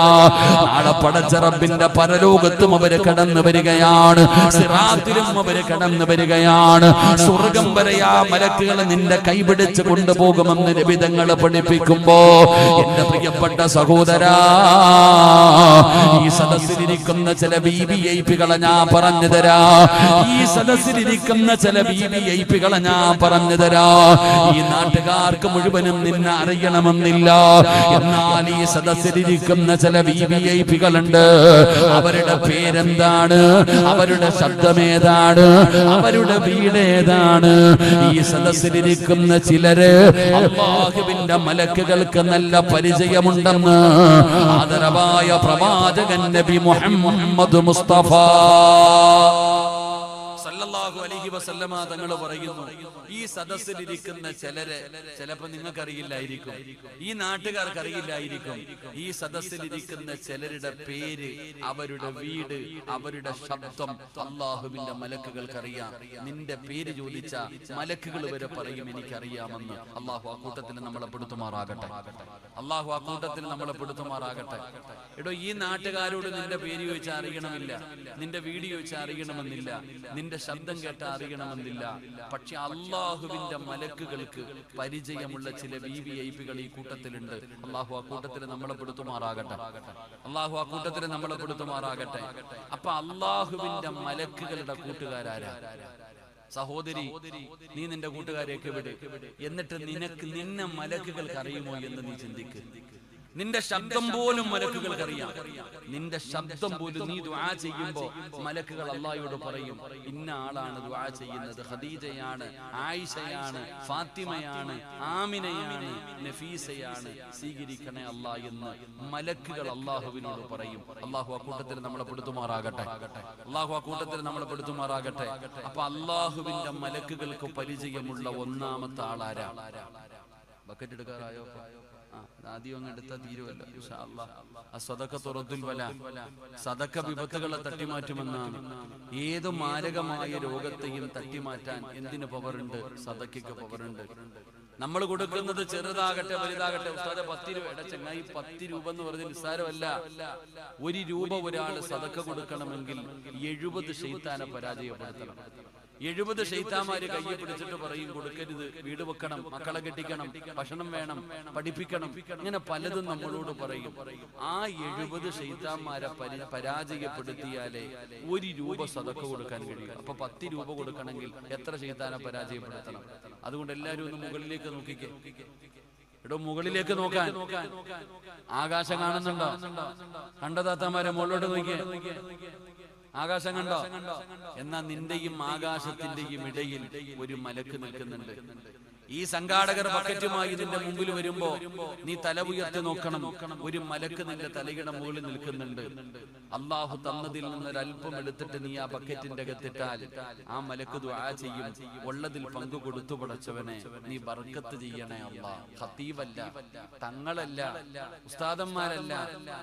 നാളെ പടച്ച റബ്ബിന്റെ പരലോകത്തും അവര് കടന്നു വരികയാണ്, സിറാത്തിലും അവര് കടന്നു വരികയാണ്. സ്വർഗം വരെ ആ മലക്കുകൾ നിന്റെ കൈപിടിച്ച് കൊണ്ടുപോകുമെന്ന് നബിതങ്ങൾ പഠിപ്പിക്കുമ്പോ എന്റെ പ്രിയപ്പെട്ട സഹോദരാ, ഈ സദസ്സിലിരിക്കുന്ന ചില വിവിഐപികളെ ഞാൻ പറഞ്ഞു തരാ. ഈ സദസ്സിലിരിക്കുന്ന ചില വിവിഐപികളെ ഞാൻ പറഞ്ഞു തരാ. ഈ നാട്ടുകാർക്ക് മുഴുവനും നിന്നെ അറിയണമെന്നില്ല. എന്നാൽ ഈ സദസ്സിലിരിക്കുന്ന ചില വിവിഐപികളുണ്ട്. അവരുടെ പേരെന്താണ്? അവരുടെ ശബ്ദമേതാണ്? അവരുടെ വീടേതാണ്? ഈ സദസ്സിലിരിക്കുന്ന ചിലര് അല്ലാഹുവിന്റെ മലക്കുകൾക്ക് നല്ല പരിചയമുണ്ടെന്ന് ആദരവായ പ്രവാചകൻ നബി മുഹമ്മദ് മുസ്തഫ സല്ലല്ലാഹു അലൈഹി വസല്ലമ തങ്ങൾ പറയുന്നു, ഈ സദസ്സിലിരിക്കുന്ന ചിലരെ ചിലപ്പോ നിങ്ങൾക്കറിയില്ലായിരിക്കും, ഈ നാട്ടുകാർക്ക് അറിയില്ലായിരിക്കും. ഈ സദസ്സിലിരിക്കുന്ന ചിലരുടെ പേര്, അവരുടെ വീട്, അവരുടെ ശബ്ദം അല്ലാഹുവിന്റെ മലക്കുകൾക്ക് അറിയാം. നിന്റെ പേര് ചോദിച്ച മലക്കുകൾ വരെ പറയും എനിക്കറിയാമെന്ന്. അല്ലാഹു ആ കൂട്ടത്തിൽ നമ്മളെ പെടുത്തുമാറാകട്ടെ. അല്ലാഹു ആ കൂട്ടത്തിൽ നമ്മളെ പെടുത്തുമാറാകട്ടെ. എടോ, ഈ നാട്ടുകാരോട് നിന്റെ പേര് ചോദിച്ചാൽ അറിയണമെന്നില്ല, നിന്റെ വീട് ചോദിച്ചാൽ അറിയണമെന്നില്ല, നിന്റെ ശബ്ദം കേട്ടാൽ അറിയണമെന്നില്ല. പക്ഷെ അല്ലാഹുവിന്റെ മലക്കുകൾക്ക് പരിചയമുള്ള ചില വിവിഐപികൾ ഈ കൂട്ടത്തിലുണ്ട്. അല്ലാഹു ആ കൂട്ടത്തിൽ നമ്മളെ പെടുത്തുമാറാകട്ടെ. അല്ലാഹു ആ കൂട്ടത്തിൽ നമ്മളെ പെടുത്തുമാറാകട്ടെ. അപ്പൊ അല്ലാഹുവിന്റെ മലക്കുകളുടെ കൂട്ടുകാരാരാ? സഹോദരി, നീ നിന്റെ കൂട്ടുകാരെയൊക്കെ വിട്. എന്നിട്ട് നിന്നെ മലക്കുകൾക്ക് അറിയുമോ എന്ന് നീ ചിന്തിക്ക്. നിന്റെ ശബ്ദം പോലും മലക്കുകൾക്ക് അറിയാം. നിന്റെ ശബ്ദം പോലും നീ ദുആ ചെയ്യുമ്പോ മലക്കുകൾ അല്ലാഹുവോട് പറയും, ഇന്ന ആളാണ് ദുആ ചെയ്യുന്നത്, ഖദീജയാണ്, ആയിഷയാണ്, ഫാത്തിമയാണ്, ആമിനയാണ്, നഫീസയാണ്, സ്വീകരിക്കണേ അല്ലാഹ് എന്ന് മലക്കുകൾ അല്ലാഹുവിനോട് പറയും. അല്ലാഹു ആ കൂട്ടത്തിൽ നമ്മളെ പെടുത്തുമാറാകട്ടെ. അല്ലാഹു ആ കൂട്ടത്തിൽ നമ്മളെ പെടുത്തുമാറാകട്ടെ. അപ്പൊ അല്ലാഹുവിന്റെ മലക്കുകൾക്ക് പരിചയമുള്ള ഒന്നാമത്തെ ആളാരാ? ബക്കറ്റ് എടുക്കാറായോ? ആദ്യം അങ്ങ് എടുത്താൽ തീരുവല്ലോ. ഇൻഷാ അല്ലാഹ്. സദഖത്തു റദ്ദുൽ ബലാ, സദഖ വിപത്തുകളെ തട്ടിമാറ്റുമെന്നാണ്. ഏത് മാരകമായ രോഗത്തെയും തട്ടിമാറ്റാൻ എന്തിന് പവറുണ്ട്? സദഖയ്ക്ക് പവറുണ്ട്. നമ്മൾ കൊടുക്കുന്നത് ചെറുതാകട്ടെ വലുതാകട്ടെ. ഉസ്താദെ 10 രൂപ, ചങ്ങായി 10 രൂപ എന്ന് പറഞ്ഞ നിസ്സാരമല്ല. 1 രൂപ ഒരാൾ സദഖ കൊടുക്കണമെങ്കിൽ 70 ശൈത്താനെ പരാജയപ്പെടുത്തണം. 70 ശൈത്താന്മാര് കയ്യെ പിടിച്ചിട്ട് പറയും കൊടുക്കരുത്, വീട് വെക്കണം, മക്കളെ കെട്ടിക്കണം, ഭക്ഷണം വേണം, പഠിപ്പിക്കണം, ഇങ്ങനെ പലതും നമ്മളോട് പറയും. ആ 70 ശൈത്താന്മാരെ പരാജയപ്പെടുത്തിയാലേ 1 രൂപ സദഖ കൊടുക്കാൻ കഴിയും. അപ്പൊ 10 രൂപ കൊടുക്കണമെങ്കിൽ എത്ര ശൈത്താനെ പരാജയപ്പെടുത്തണം? അതുകൊണ്ട് എല്ലാവരും ഒന്ന് മുകളിലേക്ക് നോക്കിക്കേ. എടോ, മുകളിലേക്ക് നോക്കാൻ. ആകാശം കാണുന്നുണ്ടോ? കണ്ടതാത്തമാരെ മുകളിലോട്ട് നോക്കിയേ. ആകാശം കണ്ടോ? എന്നാ നിന്റെയും ആകാശത്തിന്റെയും ഇടയിൽ ഒരു മലക്ക് നിൽക്കുന്നുണ്ട്. ഈ സംഘാടകർ ബക്കറ്റുമായി നിന്റെ മുമ്പിൽ വരുമ്പോ നീ തല ഉയർത്തി നോക്കണം. ഒരു മലക്ക് നിന്റെ തലയുടെ മുകളിൽ നിൽക്കുന്നുണ്ട്. അള്ളാഹു തന്നതിൽ നിന്നൊരൽപ്പം എടുത്തിട്ട് നീ ആ ബക്കറ്റിന്റെ അകത്തിട്ടാൽ ആ മലക്ക് ദുആ ചെയ്യും, ഉള്ളതിൽ പങ്കു കൊടുത്തു പടച്ചവനെ നീ ബർക്കത്ത് ചെയ്യണേ അല്ലാഹ്. ഖതീബല്ല, തങ്ങളല്ല, ഉസ്താദന്മാരല്ല,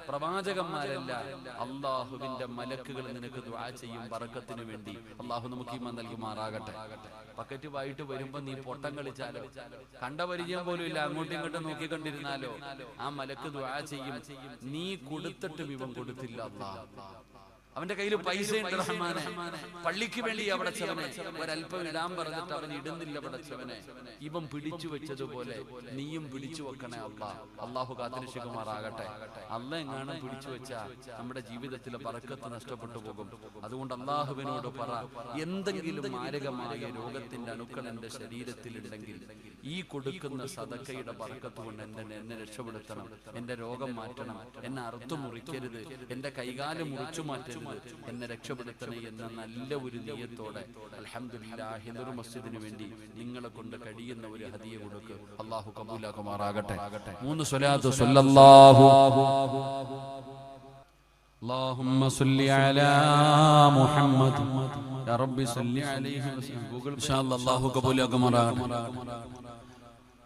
പ്രവാചകന്മാരല്ല, അള്ളാഹുവിന്റെ മലക്കുകൾ നിനക്ക് ദുആ ചെയ്യും ബർക്കത്തിന് വേണ്ടി. അള്ളാഹു നമുക്ക് ഈമാൻ നൽകുമാറാകട്ടെ. ബക്കറ്റ് വായിട്ട് വരുമ്പോ നീ പൊട്ടം കളിച്ചാലോ, കണ്ട പരിചയം പോലും ഇല്ല, അങ്ങോട്ടും ഇങ്ങോട്ടും നോക്കിക്കൊണ്ടിരുന്നാലോ ആ മലക്ക് ദുആ ചെയ്യും, നീ കൊടുത്തിട്ടും ഇവൻ കൊടുത്തില്ല അല്ലാഹ്. അവന്റെ കയ്യിൽ പൈസ ഉണ്ട് റഹ്മാനെ, പള്ളിക്ക് വേണ്ടി പടച്ചവനെ ഒരൽപ്പം ഇടാൻ പറഞ്ഞിട്ട് അവൻ ഇടുന്നില്ല പടച്ചവനെ. ഇവൻ പിടിച്ചു വെച്ചതുപോലെ നീയും പിടിച്ചു വെക്കണേ അല്ലാഹ്. അല്ലാഹു കാത്തിരക്ഷിക്കുമാറാകട്ടെ. അല്ലാഹ് എങ്ങാനും പിടിച്ചു വെച്ചാ നമ്മുടെ ജീവിതത്തിലെ ബർക്കത്ത് നഷ്ടപ്പെട്ടു പോകും. അതുകൊണ്ട് അല്ലാഹുവിനോട് പറ, എന്തെങ്കിലും മാരകമായ രോഗത്തിന്റെ അണുക്കൾ എന്റെ ശരീരത്തിലുണ്ടെങ്കിൽ ഈ കൊടുക്കുന്ന സദഖയുടെ ബർക്കത്ത് കൊണ്ട് എന്നെ രക്ഷപ്പെടുത്തണം, എന്റെ രോഗം മാറ്റണം, എന്നെ അറുത്തു മുറിക്കരുത്, എന്റെ കൈകാല് മുറിച്ചു മാറ്റരുത്, എന്നെ രക്ഷപ്പെടുത്തണേ എന്ന നല്ല ഒരു നിയത്തോടെ അൽഹംദുലില്ലാഹ് ഹിന്ദു മസ്ജിദിന് വേണ്ടി നിങ്ങളെ കൊണ്ട് കഴിയുന്ന ഒരു ഹദിയ കൊടുക്ക്. അല്ലാഹു കബൂലാക്കുമാറാകട്ടെ. 3 സ്വലാത്ത് സല്ലല്ലാഹു اللهم صل على محمد يا رب صل عليه وسلم ان شاء الله. അല്ലാഹു കബൂലാക്കുമാറാകട്ടെ.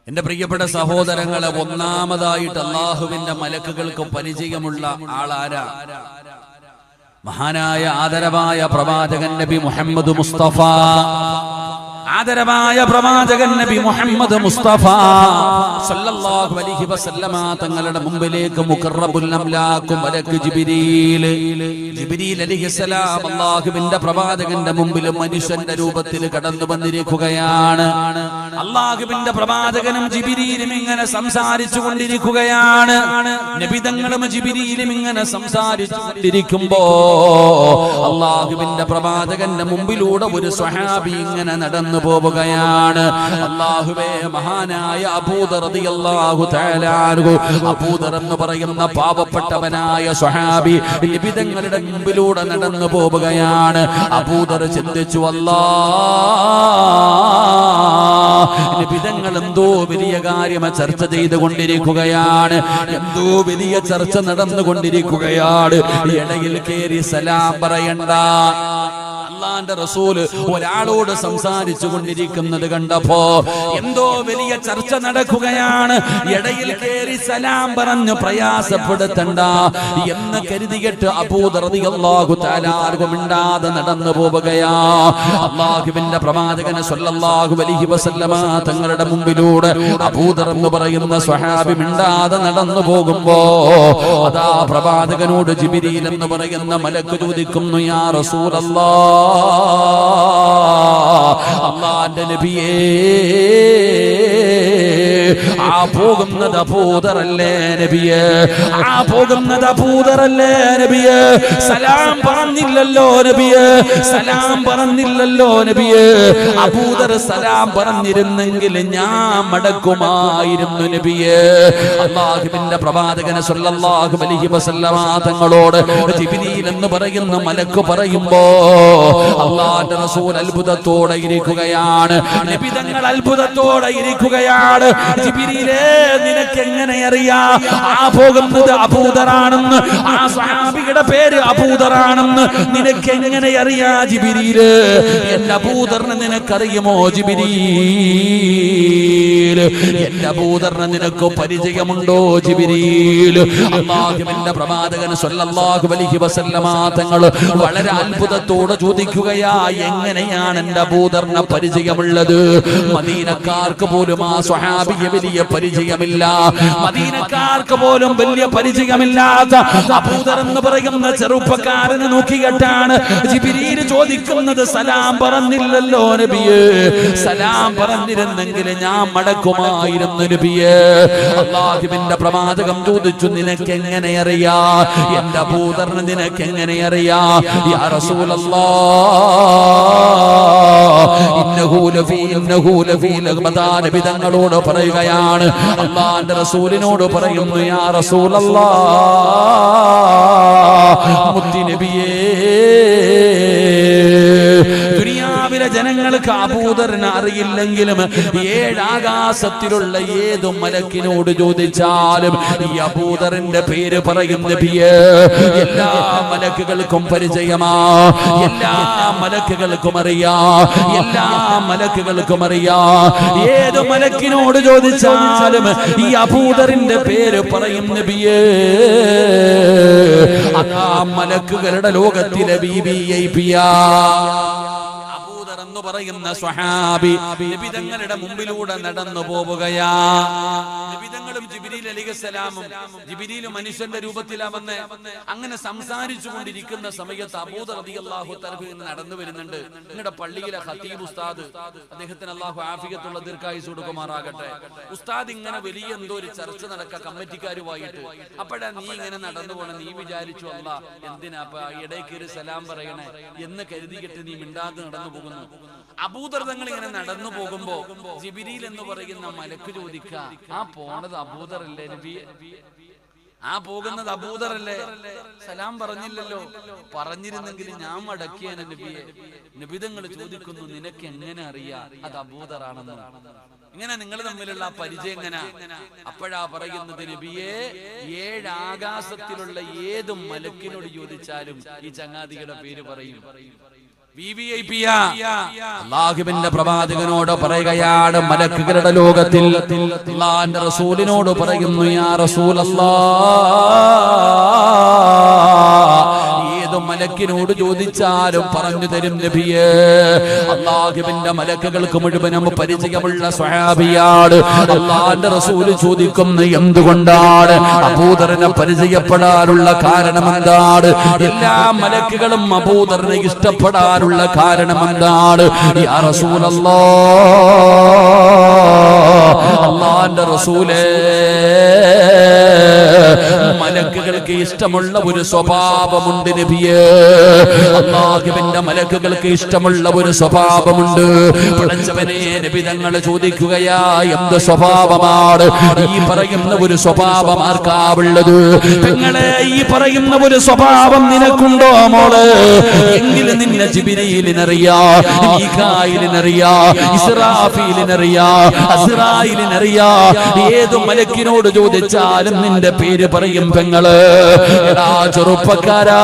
എന്റെ പ്രിയപ്പെട്ട സഹോദരങ്ങളെ, ഒന്നാമതായിട്ട് അല്ലാഹുവിന്റെ മലക്കുകൾക്ക് പരിചയമുള്ള ആളാരാ? മഹാനായ ആദരവായ പ്രവാചകൻ നബി മുഹമ്മദ് മുസ്തഫ. ആദരവായ പ്രവാചകൻ നബി മുഹമ്മദ് മുസ്തഫ സല്ലല്ലാഹു അലൈഹി വസല്ലമ തങ്ങളുടെ മുമ്പിലേക്ക് മുഖറബുൽ അംലാഖ് മലക്ക് ജിബ്രീൽ അലൈഹിസ്സലാം അല്ലാഹുവിന്റെ പ്രവാചകന്റെ മുമ്പിൽ മനുഷ്യന്റെ രൂപത്തിൽ കടന്നു വന്നിരിക്കുകയാണ്. അല്ലാഹുവിന്റെ പ്രവാചകനും ജിബ്രീലും ഇങ്ങനെ സംസാരിച്ചു കൊണ്ടിരിക്കുകയാണ്. നബി തങ്ങളും ജിബ്രീലും ഇങ്ങനെ സംസാരിച്ചു കൊണ്ടിരിക്കുമ്പോ അല്ലാഹുവിന്റെ പ്രവാചകന്റെ മുമ്പിലൂടെ ഒരു സ്വഹാബി ഇങ്ങനെ നടന്നു പോവുകയാണ്. അല്ലാഹുവേ, മഹാനായ അബൂദർ റളിയല്ലാഹു തആല അൻഹു, അബൂദർ എന്ന് പറയുന്ന പാവപ്പെട്ടവനായ സ്വഹാബി നബി തങ്ങളുടെ മുമ്പിലൂടെ നടന്നു പോവുകയാണ്. അബൂദർ ചിന്തിച്ചു, അല്ലാഹ്, നബി തങ്ങൾ എന്തോ വലിയ കാര്യം ചർച്ച ചെയ്തുകൊണ്ടിരിക്കുകയാണ്, എന്തോ വലിയ ചർച്ച നടന്നുകൊണ്ടിരിക്കുകയാണ്. ഇടയിൽ കയറി സലാം പറയണ്ട. അല്ലാഹുവിന്റെ റസൂല് ഒരാളോട് സംസാരിച്ചു കൊണ്ടിരിക്കുന്നത് കണ്ടപ്പോ എന്തോ വലിയ ചർച്ച നടക്കുകയാണ്, ഇടയിൽ കയറി സലാം പറഞ്ഞു പ്രയാസപ്പെടുത്തണ്ട എന്ന് കരുതിയിട്ട് അബൂദർ റളിയല്ലാഹു തആല മിണ്ടാതെ നടന്നു പോവുകയാ. അല്ലാഹുവിന്റെ പ്രവാചകൻ സ്വല്ലല്ലാഹു അലൈഹി വസല്ലമ തങ്ങളുടെ മുമ്പിലൂടെ അബൂദർ എന്ന് പറയുന്ന സ്വഹാബി മിണ്ടാതെ നടന്നു പോകുമ്പോ അതാ പ്രവാചകനോട് ജിബ്രീൽ എന്ന് പറയുന്ന മലക്ക് ചോദിക്കുന്നു, യാ റസൂലല്ലാഹ്, അല്ലാഹുവിന്റെ നബിയേ, ആ പോകുന്നത് അബൂദറല്ലേ നബിയേ, ആ പോകുന്നത് അബൂദറല്ലേ നബിയേ, സലാം പറഞ്ഞില്ലല്ലോ നബിയേ, സലാം പറഞ്ഞില്ലല്ലോ നബിയേ. അബൂദർ സലാം പറഞ്ഞിരുന്നെങ്കിൽ ഞാൻ മടക്കുമായിരുന്നു നബിയേ. അല്ലാഹുവിന്റെ പ്രവാചകൻ സല്ലല്ലാഹു അലൈഹി വസല്ലമ തങ്ങളോട് ജിബ്രീൽ എന്ന് പറയുന്ന മലക്ക് പറയുമ്പോ അല്ലാഹുവിന്റെ റസൂൽ അത്ഭുതത്തോടെ ഇരിക്കുകയാണ്. നബി തങ്ങൾ അത്ഭുതത്തോടെ ഇരിക്കുകയാണ്. ജിബ്രീലേ, നിനക്ക് എങ്ങനെ അറിയാം ആ പോകുന്നത് അബൂദറാണെന്ന്, ആ സ്വഹാബിയുടെ പേര് അബൂദറാണെന്ന് നിനക്ക് എങ്ങനെ അറിയാ ജിബ്രീല്? എന്റെ അബൂദറിനെ നിനക്കറിയുമോ ജിബ്രീൽ? എന്റെ അബൂദറിനെ നിനക്ക് പരിചയമുണ്ടോ ജിബ്രീൽ? അല്ലാഹുവിന്റെ പ്രവാചകൻ സല്ലല്ലാഹു അലൈഹി വസല്ലമ തങ്ങൾ വളരെ അത്ഭുതത്തോടെ ചോദിക്കുകയാ, എങ്ങനെയാണ് എന്റെ അബൂദറിനെ പരിചയമുള്ളത്? മദീനക്കാർക്ക് പോലും ആ സ്വഹാബിയെ വലിയ പരിചയമില്ല. മദീനക്കാർക്ക് പോലും വലിയ പരിചയമില്ലാത്ത അബൂദർ എന്ന് പറയുന്ന ചെറുപ്പക്കാരനെ നോക്കിയിട്ടാണ് ജിബ്രീൽ ചോദിക്കുന്നത്, സലാം പറഞ്ഞില്ലല്ലോ നബിയേ, സലാം പറഞ്ഞിരുന്നെങ്കിൽ ഞാൻ മടക്കുമായിരുന്നു നബിയേ. അല്ലാഹുവിന്റെ പ്രവാചകൻ ചോദിച്ചു, നിനക്ക് എങ്ങനെ അറിയാ എന്റെ അബൂദറിനെ, നിനക്ക് എങ്ങനെ അറിയാ? യാ റസൂലല്ലാഹ് ഇന്നഹു ലഫീ നബി തങ്ങളോട് പറയുകയാണ്, അല്ലാഹുവിന്റെ റസൂലിനോട് പറയുന്നു, യാ റസൂലല്ലാഹ് മുത്തി നബിയേ, ദുനിയാവിലെ ജനങ്ങൾക്ക് അബൂദറിനെ അറിയില്ലെങ്കിലും ഏഴാകാശത്തിലുള്ള ഏതു മലക്കിനോട് ചോദിച്ചാലും ഈ അബൂദറിന്റെ പേര് പറയും നബിയേ. എല്ലാ മലക്കുകൾക്കും പരിചയമാ, എല്ലാ മലക്കുകൾക്കും അറിയാ, എല്ലാ മലക്കുകൾക്കും അറിയാ. ഏതു മലക്കിനോട് ചോദിച്ചാലും ഈ അബൂദറിന്റെ പേര് പറയും നബിയേ. ആ മലക്കുകളുടെ ലോകത്തിലെ വിവിഐപിയാ എന്ന് പറയുന്ന സ്വഹാബി നബി തങ്ങളുടെ മുമ്പിലൂടെ നടന്നു പോവുകയാ. നബി തങ്ങളും ജിബ്രീൽ അലൈഹിസ്സലാമും, ജിബ്രീൽ മനുഷ്യന്റെ രൂപത്തിലാവന്ന് അങ്ങനെ സംസാരിച്ചു കൊണ്ടിരിക്കുന്ന സമയത്ത് അബൂദർ റളിയല്ലാഹു തആല നടന്നു വരുന്നുണ്ട്. നിങ്ങളുടെ പള്ളിയിലെ ഖതീബ് ഉസ്താദ്, അദ്ദേഹത്തിന് അല്ലാഹു ആഫിയത്തുള്ള ദീർഘായുസ്സ് കൊടുക്കുമാറാകട്ടെ, ഉസ്താദ് ഇങ്ങനെ വലിയ എന്തോ ഒരു ചർച്ച നടക്ക കമ്മിറ്റിക്കാരുമായിട്ട്. അപ്പോഴാ നീ ഇങ്ങനെ നടന്നു പോണ, നീ വിചാരിച്ചു അല്ലാ എന്തിനാ അപ്പൊ ഇടയ്ക്ക് ഒരു സലാം പറയണേ എന്ന് കരുതിയിട്ട് നീ മിണ്ടാതെ നടന്നു പോകുന്നു. അബൂദർ തങ്ങൾ ഇങ്ങനെ നടന്നു പോകുമ്പോ ജിബ്രീൽ എന്ന് പറയുന്ന മലക്ക് ചോദിക്ക, ആ പോണത് അബൂദർ അല്ലേ നബിയെ? ആ പോകുന്നത് അബൂദർ അല്ലേ? സലാം പറഞ്ഞില്ലല്ലോ. പറഞ്ഞിരുന്നെങ്കിൽ ഞാൻ മടക്കിയാണ് നബിയെ. നബി തങ്ങൾ ചോദിക്കുന്നു, നിനക്ക് എങ്ങനെ അറിയാ അത് അബൂദറാണെന്ന്? ഇങ്ങനെ നിങ്ങൾ തമ്മിലുള്ള ആ പരിചയം എങ്ങനെ? അപ്പോഴാ പറയുന്നത്, നബിയെ, ഏഴാകാശത്തിലുള്ള ഏത് മലക്കിനോട് ചോദിച്ചാലും ഈ ചങ്ങാതിയുടെ പേര് പറയും. അല്ലാഹുവിന്റെ പ്രവാചകനോട് പറയുകയാണ്, മലക്കുകളുടെ ലോകത്തിൽ അല്ലാഹുവിന്റെ റസൂലിനോട് പറയുന്നു, യാ റസൂലല്ലാഹ് ഏത് മലക്കിനോട് ചോദിച്ചാലും പറഞ്ഞു തരും നബിയേ. അല്ലാഹുവിന്റെ മലക്കുകൾക്ക് മുഴുവനും പരിചയമുള്ള സ്വഹാബിയാണ്. അല്ലാഹുവിന്റെ റസൂല് ചോദിക്കുന്നു, എന്തുകൊണ്ടാണ് അബൂദറിനെ പരിചയപ്പെടാനുള്ള കാരണം എന്താണ്? എല്ലാ മലക്കുകളും അബൂദറിനെ ഇഷ്ടപ്പെടാനുള്ള കാരണം എന്താണ്? യാ റസൂലല്ലാഹ്, അല്ലാഹുവിന്റെ റസൂലേ, മലക്കുകൾക്ക് ഇഷ്ടമുള്ള ഒരു സ്വഭാവമുണ്ട് നബിയേ. അല്ലാഹുവിന്റെ മലക്കുകൾക്ക് ഇഷ്ടമുള്ള ഒരു സ്വഭാവമുണ്ട്. പടച്ചവനെ, നബി തങ്ങൾ ചോദിക്കുകയാ, എന്ത് സ്വഭാവമാണ് ഈ പറയുന്ന ഒരു സ്വഭാവം? ആർക്കാവുള്ളത്? പെങ്ങളെ, ഈ പറയുന്ന ഒരു സ്വഭാവം നിനക്കുണ്ടോ മോള്? എങ്കിലും നിന്നെ ജിബ്രീലിനറിയാ, മീകായിലിനറിയാ, ഇസ്രാഫീലിനറിയാ, അസ്റായിലിനറിയാ. ഏതു മലക്കിനോട് ചോദിച്ചാലും നിന്റെ പേര് പറയും പെങ്ങള്. എടാ ചെറുപ്പക്കാരാ,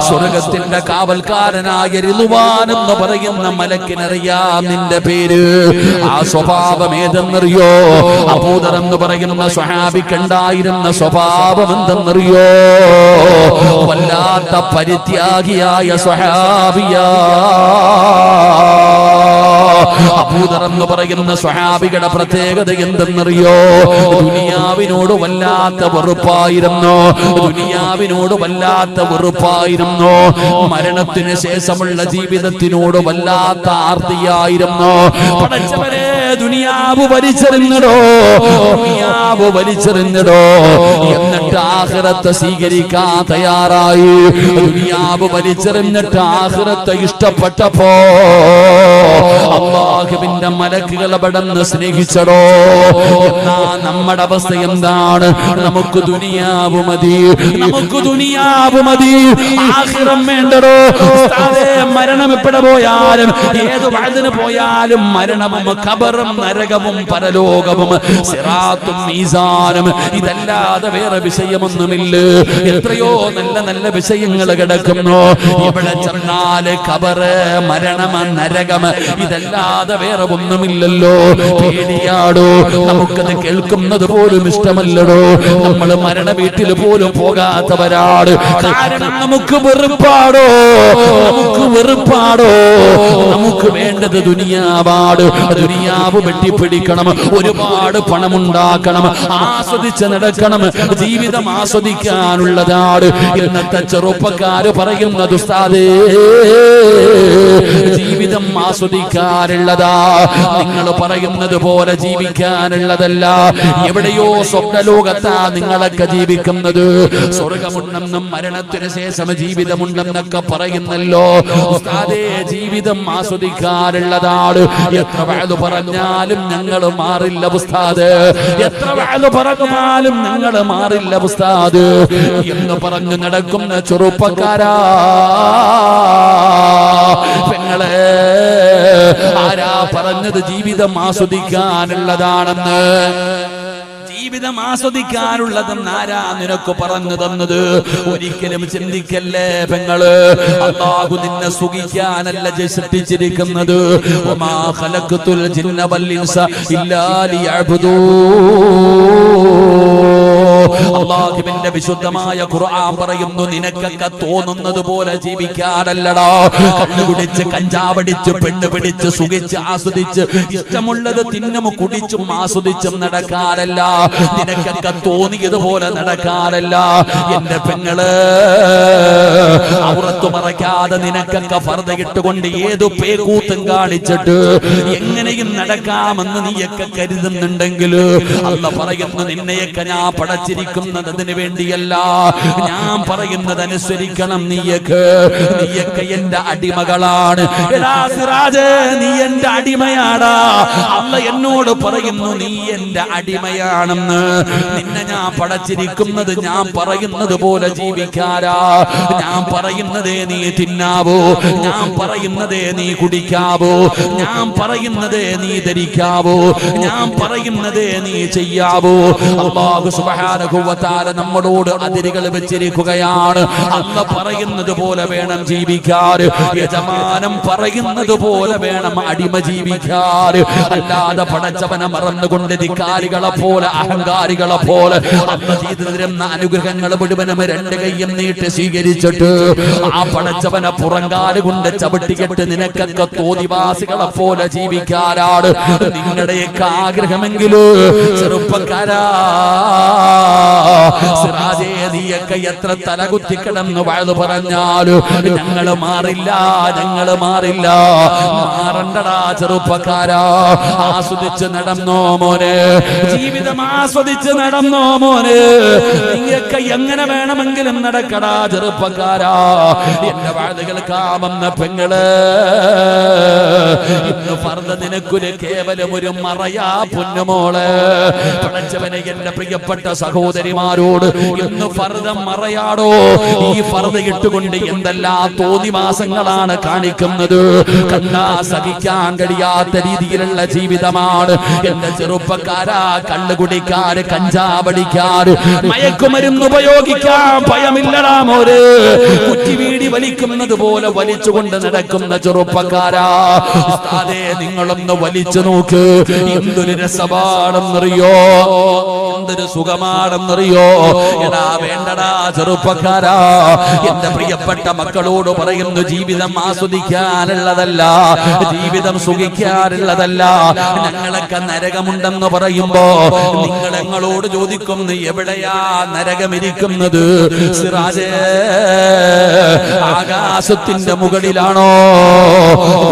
സ്വർഗത്തിന്റെ കാവൽക്കാരനായ റിദ്വാൻ എന്ന് പറയുന്ന മലക്കിനറിയാം നിന്റെ പേര്. ആ സ്വഭാവം ഏതെന്നറിയോ? അബൂദർ എന്ന് പറയുന്ന സ്വഹാബിക്ക് ഉണ്ടായിരുന്ന സ്വഭാവം എന്തെന്നറിയോ? വല്ലാ വല്ലാത്ത പരിത്യാഗിയായ സ്വഹാബിയാ അബൂദർ എന്ന് പറയുന്ന സ്വഹാബിയുടെ പ്രത്യേകത എന്തെന്നറിയോ? ദുനിയാവിനോട് വല്ലാത്ത വെറുപ്പായിരുന്നു. ദുനിയാവിനോട് വല്ലാത്ത വെറുപ്പായിരുന്നു. മരണത്തിന് ശേഷമുള്ള ജീവിതത്തിനോട് വല്ലാത്ത ആർത്തിയായിരുന്നു. പടച്ചവനെ, ദുനിയാവ് വലിച്ചെറിഞ്ഞടോ, ദുനിയാവ് വലിച്ചെറിഞ്ഞടോ. എന്നിട്ട് ആഖിറത്ത് സ്വീകരിക്കാൻ തയ്യാറായി. ദുനിയാവ് വലിച്ചെറിഞ്ഞിട്ട് ആഖിറത്ത് ഇഷ്ടപ്പെട്ടപ്പോ അല്ലാഹുവിന്റെ മലക്കുകളെ പെട്ടെന്ന് സ്നേഹിച്ചടോ. എന്നാ നമ്മുടെ അവസ്ഥ എന്താണ്? നമുക്ക് ദുനിയാവ് മതി, നമുക്ക് ദുനിയാവ് മതി, ആഖിറം വേണ്ടടോ. മരണം എവിടെ പോയാലും, ഏത് വഅദിന് പോയാലും മരണവും ഖബറും നരകവും പരലോകവും സിറാത്തും മീസാനും ഇതല്ലാതെ വേറെ വിഷയമൊന്നുമില്ല. എത്രയോ നല്ല നല്ല വിഷയങ്ങൾ കിടക്കുന്നു. ഇവിടെ ചെന്നാല് ഖബറ്, മരണം, നരകം ഇതല്ലാതെ വേറെ ഒന്നുമില്ലല്ലോ. പേടിയാടോ, നമുക്കത് കേൾക്കുന്നത് പോലും ഇഷ്ടമല്ലടോ. നമ്മൾ മരണ വീട്ടിൽ പോലും പോകാത്തവരാണ്. കാരണം നമുക്ക് വെറുപ്പാടോ, നമുക്ക് വെറുപ്പാടോ. നമുക്ക് വേണ്ടത് ദുനിയാവാട്. ദുനിയാവ് വെട്ടിപ്പിടിക്കണം, ഒരുപാട് പണമുണ്ടാക്കണം, ആസ്വദിച്ച് നടക്കണം, ജീവിതം ആസ്വദിക്കാനുള്ളതാണ്. ഇന്നത്തെ ചെറുപ്പക്കാര് പറയുന്നത് ഉസ്താദേ, ജീവിതം ആസ്വദിക്കാനുള്ളതാ, നിങ്ങൾ പറയുന്നത് പോലെ ജീവിക്കാനുള്ളതല്ല. എവിടെയോ സ്വപ്നലോകത്താ നിങ്ങളൊക്കെ ജീവിക്കുന്നത്. സ്വർഗമുണ്ടെന്നും മരണത്തിന് ശേഷം ജീവിതമുണ്ടെന്നൊക്കെ പറയുന്നല്ലോ ഉസ്താദേ. ജീവിതം ആസ്വദിക്കാനുള്ളതാണ്. എത്ര വഅദ് പറഞ്ഞാലും ഞങ്ങൾ മാറില്ല ഉസ്താദ്, എത്ര വഅദ് പറഞ്ഞാലും ഞങ്ങൾ മാറില്ല ഉസ്താദ് എന്ന് പറഞ്ഞു നടക്കുന്ന ചെറുപ്പക്കാരാ, പെങ്ങളെ, ആരാ പറഞ്ഞത് ജീവിതം ആസ്വദിക്കാനുള്ളതാണെന്ന്? ജീവിതം ആസ്വദിക്കാനുള്ളതെന്ന് ആരാ നിനക്ക് പറഞ്ഞു തന്നത്? ഒരിക്കലും ചിന്തിക്കല്ലേ പെങ്ങള്. അല്ലാഹു നിന്നെ സുഖിക്കാനല്ല സൃഷ്ടിച്ചിരിക്കുന്നത്. വമാ ഖലഖതുൽ ജിന്ന വൽ ഇൻസ ഇല്ലാ ലിയഅ്ബുദൂൻ. അല്ലാഹുവിന്റെ വിശുദ്ധമായ ഖുർആൻ പറയുന്നു, നിനക്കൊക്കെ തോന്നുന്നത് പോലെ ജീവിക്കാനല്ലടാ. കണ്ണുകുടിച്ച്, കഞ്ചാവടിച്ച്, പെണ്ണ് പിടിച്ച്, സുഖിച്ച്, ആസ്വദിച്ച്, ഇഷ്ടമുള്ളത് തിന്നും കുടിച്ചും ആസ്വദിച്ചും നടക്കാനല്ല. നിനക്കൊക്കെ തോന്നിയതുപോലെ നടക്കാനല്ല എന്റെ പെങ്ങള്. ഔറത്ത് മറയ്ക്കാതെ നിനക്കൊക്കെ ഫർദ ഇട്ടുകൊണ്ട് ഏതു പേക്കൂത്തും കാണിച്ചിട്ട് എങ്ങനെയും നടക്കാമെന്ന് നീയൊക്കെ കരുതുന്നുണ്ടെങ്കിൽ അല്ലാഹു പറയുന്നു, നിന്നെയൊക്കെ ഞാൻ പടച്ചിരിക്കുന്നത് അതിനു വേണ്ടിയല്ല. ഞാൻ പറയുന്നത് അനുസരിക്കണം. നീയൊക്കെ എന്റെ അടിമകളാണ്. എടാ സിറാജ്, നീ എന്റെ അടിമയാടാ. അല്ലാഹു എന്നോട് പറയുന്നു, നീ എന്റെ അടിമയാണെന്ന്. നിന്നെ ഞാൻ പടച്ചിരിക്കുന്നത് ഞാൻ പറയുന്നത് പോലെ ജീവിക്കാരാ. ഞാൻ പറയുന്നതേ നീ തിന്നാവോ, ഞാൻ പറയുന്നതേ നീ കുടിക്കാവോ, ഞാൻ പറയുന്നതേ നീ ധരിക്കാവോ, ഞാൻ പറയുന്നതേ നീ ചെയ്യാവോ. അല്ലാഹു സുബ്ഹാനഹു വ തആല നമ്മളോട് അതിരുകൾ വെച്ചിരിക്കുകയാണ്. അല്ലാഹു പറയുന്നത് പോലെ വേണം ജീവിക്കാൻ. യജമാനം പറയുന്നത് പോലെ വേണം അടിമ ജീവിക്കാൻ. അല്ലാതെ പടച്ചവനെ മറന്നുകൊണ്ട് ധിക്കാരികളെ പോലെ, അഹങ്കാരികളെ പോലെ അല്ലാഹു ചെയ്തിരുന്ന അനുഗ്രഹങ്ങൾ മുഴുവനും രണ്ട് കൈയും നീട്ടി സ്വീകരിച്ചിട്ട് ആ പടച്ചവനെ പുറങ്കാല് കൊണ്ട് ചവിട്ടിക്കെട്ട് നിനക്കൊക്കെ തോന്നിവാസികളെ പോലെ ജീവിക്കാനാണ് നിങ്ങളുടെയൊക്കെ ആഗ്രഹമെങ്കിലോ ചെറുപ്പക്കാരാ. സിറാജേ, നീയൊക്കെ എത്ര തലകുത്തി കിടന്ന് വഅദ് പറഞ്ഞാലും ഞങ്ങള് മാറില്ല, ഞങ്ങള് മാറില്ല. മാറണ്ടടാ ചെറുപ്പക്കാരാ. ആസ്വദിച്ച് നടന്നോ മോനെ, ജീവിതം ആസ്വദിച്ച് നടന്നോ മോനെ. നീയൊക്കെ എങ്ങനെ വേണമെങ്കിലും നടക്കടാ ചെറുപ്പക്കാരാ. എന്റെ വഅദ് കേൾക്കാമെന്ന പെങ്ങള്, ഇന്ന് ഫർദ നിനക്കൊരു കേവലം ഒരു മറയാ പൊന്നുമോള്. പടച്ചവനെ, എന്റെ പ്രിയപ്പെട്ട സഹോദരിമാരോട്, ഇന്ന് ഫർദ മറയാടോ. ഈ ഫർദ ഇട്ടുകൊണ്ട് എന്തെല്ലാം തോന്നിവാസങ്ങളാണ് കാണിക്കുന്നത്. കണ്ടാ സഹിക്കാൻ കഴിയാത്ത രീതിയിലുള്ള ജീവിതമാണ് എന്റെ ചെറുപ്പക്കാരാ. കള്ളുകുടിക്കാര്, കഞ്ചാവടിക്കാര്, മയക്കുമരുന്ന് ഉപയോഗിക്കാൻ ഭയമില്ലടാ മോര്. കുറ്റിവീടി വലിക്കുന്നത് പോലെ വലിച്ചുകൊണ്ട് നടക്കുന്ന ചെറുപ്പക്കാരാ. ഉസ്താദേ, നിങ്ങളൊന്ന് വലിച്ചു നോക്ക്. എന്തൊരു രസമാണെന്നറിയോ, എന്തൊരു സുഖമാണ്. എവിടെയാണെന്നറിയോ? എടാ വേണ്ടടാ ചെറുപ്പക്കാരാ, എന്റെ പ്രിയപ്പെട്ട മക്കളോട് പറയുന്നു, ജീവിതം ആസ്വദിക്കാനുള്ളതല്ല, ജീവിതം സുഖിക്കാനുള്ളതല്ല. ഞങ്ങളൊക്കെ നരകമുണ്ടെന്ന് പറയുമ്പോ നിങ്ങൾ ഞങ്ങളോട് ചോദിക്കുന്നു, എവിടെയാ നരകമിരിക്കുന്നത്? സിറാജേ, ആകാശത്തിന്റെ മുകളിലാണോ,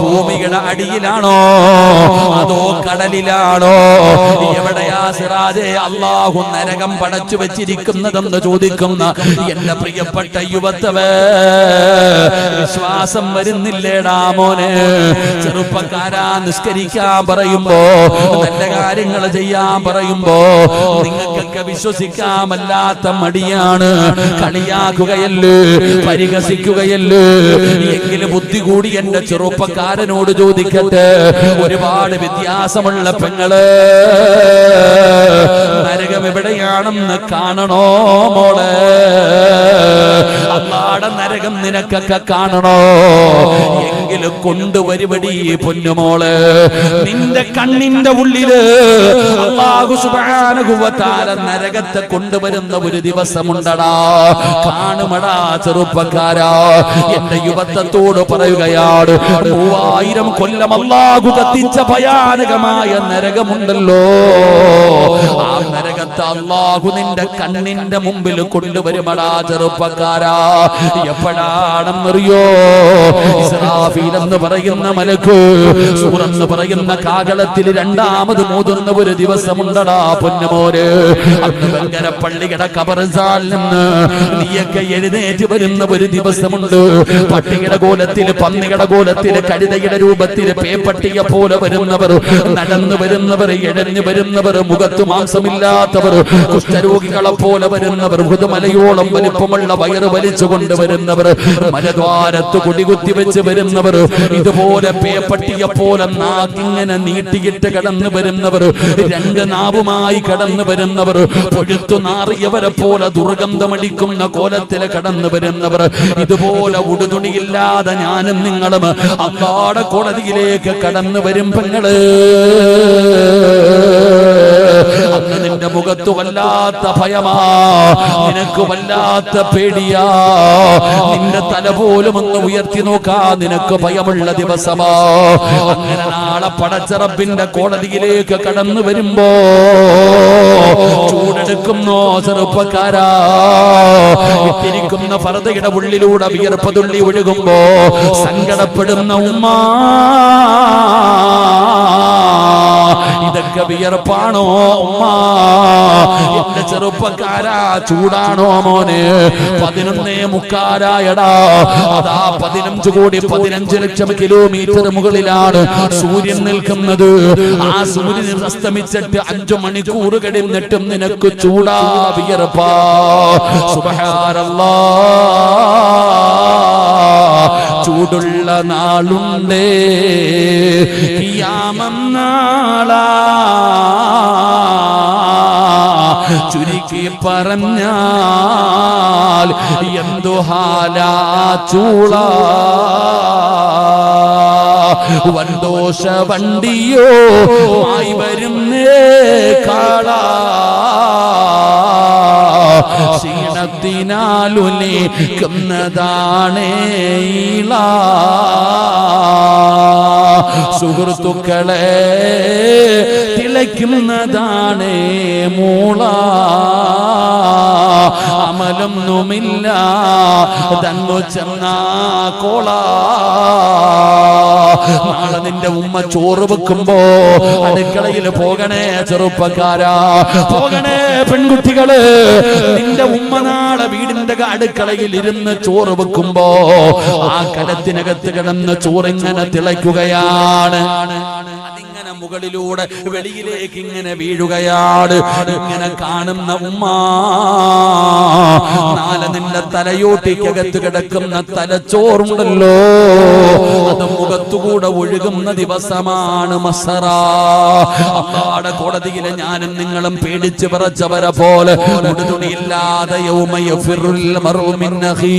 ഭൂമിയുടെ അടിയിലാണോ, അതോ കടലിലാണോ? എവിടെയാ സിറാജേ അല്ലാഹു നരകം പടച്ചു വെച്ചിരിക്കുന്നതെന്ന് ചോദിക്കുന്ന എന്റെ പ്രിയപ്പെട്ട യുവത്വേ, വിശ്വാസം വരുന്നില്ലേടാ മോനെ? ചെറുപ്പക്കാരാ, നിസ്കരിക്കാൻ പറയുമ്പോ, നല്ല കാര്യങ്ങൾ ചെയ്യാൻ പറയുമ്പോ നിങ്ങൾക്കൊക്കെ വിശ്വസിക്കാമല്ലാത്ത മടിയാണ്. കളിയാക്കുകയല്ലേ, പരിഹസിക്കുകയല്ലേ? എങ്കിലും ബുദ്ധി കൂടി എന്റെ ചെറുപ്പക്കാരനോട് ചോദിക്കട്ടെ, ഒരുപാട് വ്യത്യാസമുള്ള പെങ്ങള്, നരകം എവിടെയാണെന്ന് കാണണോ മോളെ? അല്ലാഹുവിന്റെ നരകം നിനക്കൊക്കെ കാണണോ? എങ്കിലും കൊണ്ടുവരുവടി പൊന്നുമോള്. നിന്റെ കണ്ണിന്റെ ഉള്ളില് അല്ലാഹു സുബ്ഹാനഹു വ തആല നരകത്തെ കൊണ്ടുവരുന്ന ഒരു ദിവസമുണ്ടടാ. കാണുമടാ ചെറുപ്പക്കാരാ, എന്റെ യുവത്വത്തോട് പറയുകയാണ്, 3000 കൊല്ലം അല്ലാഹു കത്തിച്ച ഭയാനകമായ നരകമുണ്ടല്ലോ. ആ നരകത്തെ അല്ലാഹു നിന്റെ കണ്ണിന്റെ മുമ്പിൽ കൊണ്ടുവരുമടാ ചെറുപ്പക്കാരാ. എപ്പോഴാണെന്നറിയോ? ഇസ്രാഫീൽ എന്ന് പറയുന്ന മലക്ക്, സൂർ എന്ന് പറയുന്ന കാഹളത്തിൽ രണ്ടാമത് മോതുന്ന ഒരു ദിവസമുണ്ടടാ പൊന്നുമോര്. അന്ന് ഭയങ്കര പള്ളിയുടെ ഖബർസ്ഥാനിൽ നിന്ന് നീയൊക്കെ എഴുന്നേറ്റ് വരുന്ന ഒരു ദിവസമുണ്ട്. പട്ടിയുടെ കോലത്തിൽ, പന്നിയുടെ കോലത്തിൽ, കഴുതയുടെ രൂപത്തിൽ, പേപ്പട്ടിയെ പോലെ വരുന്നവർ, നടന്നു വരുന്നവർ, എഴഞ്ഞു വരുന്നവർ, മുഖത്ത് മാംസമില്ലാത്തവർ, കുഷ്ഠരോഗികളെ പോലെ വരുന്നവർ, മൃദുമലയോളം വലിപ്പമുള്ള വയറ് വലിച്ചു കൊണ്ടുവരുന്നവർ, മലദ്വാരത്ത് കുടികുത്തി വെച്ച് വരുന്നവർ, ഇതുപോലെ പേപ്പട്ടിയെ പോലെ നാക്കിങ്ങനെ നീട്ടിയിട്ട് കടന്നു വരുന്നവർ, രണ്ട് നാവുമായി കടന്നു വരുന്നവർ, പൊഴുത്തു നാറിയവരെ പോലെ ദുർഗന്ധമടിക്കുന്ന കോലത്തിൽ കടന്നു വരുന്നവർ, ഇതുപോലെ ഉടുതുണിയില്ലാതെ ഞാനും നിങ്ങളും അല്ലാഹുവിന്റെ കോടതിയിലേക്ക് കടന്നു വരും പെങ്ങള്. അന്ന് നിന്റെ മുഖത്ത് വല്ലാത്ത ഭയമാ, നിനക്ക് വല്ലാത്ത പേടിയാ. നിന്റെ തല പോലും ഒന്ന് ഉയർത്തി നോക്കാൻ നിനക്ക് ഭയമുള്ള ദിവസമാ. അങ്ങനെ നാളെ പടച്ച റബ്ബിന്റെ കോടതിയിലേക്ക് കടന്നു വരുമ്പോ ചൂടെടുക്കുന്നോ ചെറുപ്പക്കാരാ? ഇട്ടിരിക്കുന്ന ഫർദയുടെ ഉള്ളിലൂടെ വിയർപ്പ് തുള്ളി ഒഴുകുമ്പോ സങ്കടപ്പെടുന്ന ഉമ്മ, ഇതൊക്കെ വിയർപ്പാണോ ഉമ്മ? എന്റെ ചെറുപ്പക്കാരാ, ചൂടാണോ മോനെ? 11:45 അതാ 15 കോടി 15 ലക്ഷം കിലോമീറ്റർ മുകളിലാണ് സൂര്യൻ നിൽക്കുന്നത്. ആ സൂര്യൻ അസ്തമിച്ചിട്ട് 5 മണിക്കൂർ കഴിഞ്ഞിട്ടും നിനക്ക് ചൂടാ, വിയർപ്പാ. സുബ്ഹാനല്ലാഹ്, ചൂടുള്ള നാളുണ്ടേ, ഖിയാമം നാളാ. ചുരുക്കി പറഞ്ഞാൽ എന്തു ഹാലാ ചൂളാ. വന്തോഷ വണ്ടിയോ ആയി വരുന്നേ കാളാ. ക്ഷീണത്തിനാലുലേക്കുന്നതാണേ ഈള. സുഹൃത്തുക്കളെ തിളയ്ക്കുന്നതാണേ മൂള. അമലൊന്നുമില്ല തന്നു ചെന്നാ കോള. നാളെ നിന്റെ ഉമ്മ ചോറ് വെക്കുമ്പോ അടുക്കളയിൽ പോകണേ ചെറുപ്പക്കാരാ, പോകണേ പെൺകുട്ടികള്. നിന്റെ ഉമ്മ നാളെ വീടിന്റെ അടുക്കളയിൽ ഇരുന്ന് ചോറ് വെക്കുമ്പോ ആ കലത്തിനകത്ത് കിടന്ന് ചോറിങ്ങനെ തിളയ്ക്കുകയാണ്. അതിങ്ങനെ മുകളിലൂടെ വെളിയിലേക്ക് ഇങ്ങനെ വീഴുകയാണ്. ഇങ്ങനെ കാണുന്ന ഉമ്മ നാളെ നിന്റെ തലയോട്ടിക്കകത്ത് കിടക്കുന്ന തലച്ചോറുണ്ടല്ലോ, അത് മുഖത്തുകൂടെ ഒഴുകുന്ന ദിവസമാണ് മസറ. അല്ലാഹുവിന്റെ കോടതിയിലെ ഞാനും നിങ്ങളും പേടിച്ച് വിറച്ചവരെ പോലെ ഉടുതുണിയില്ലാതെ യൗമ യഫിറുൽ മർഉ മിൻ അഖീ.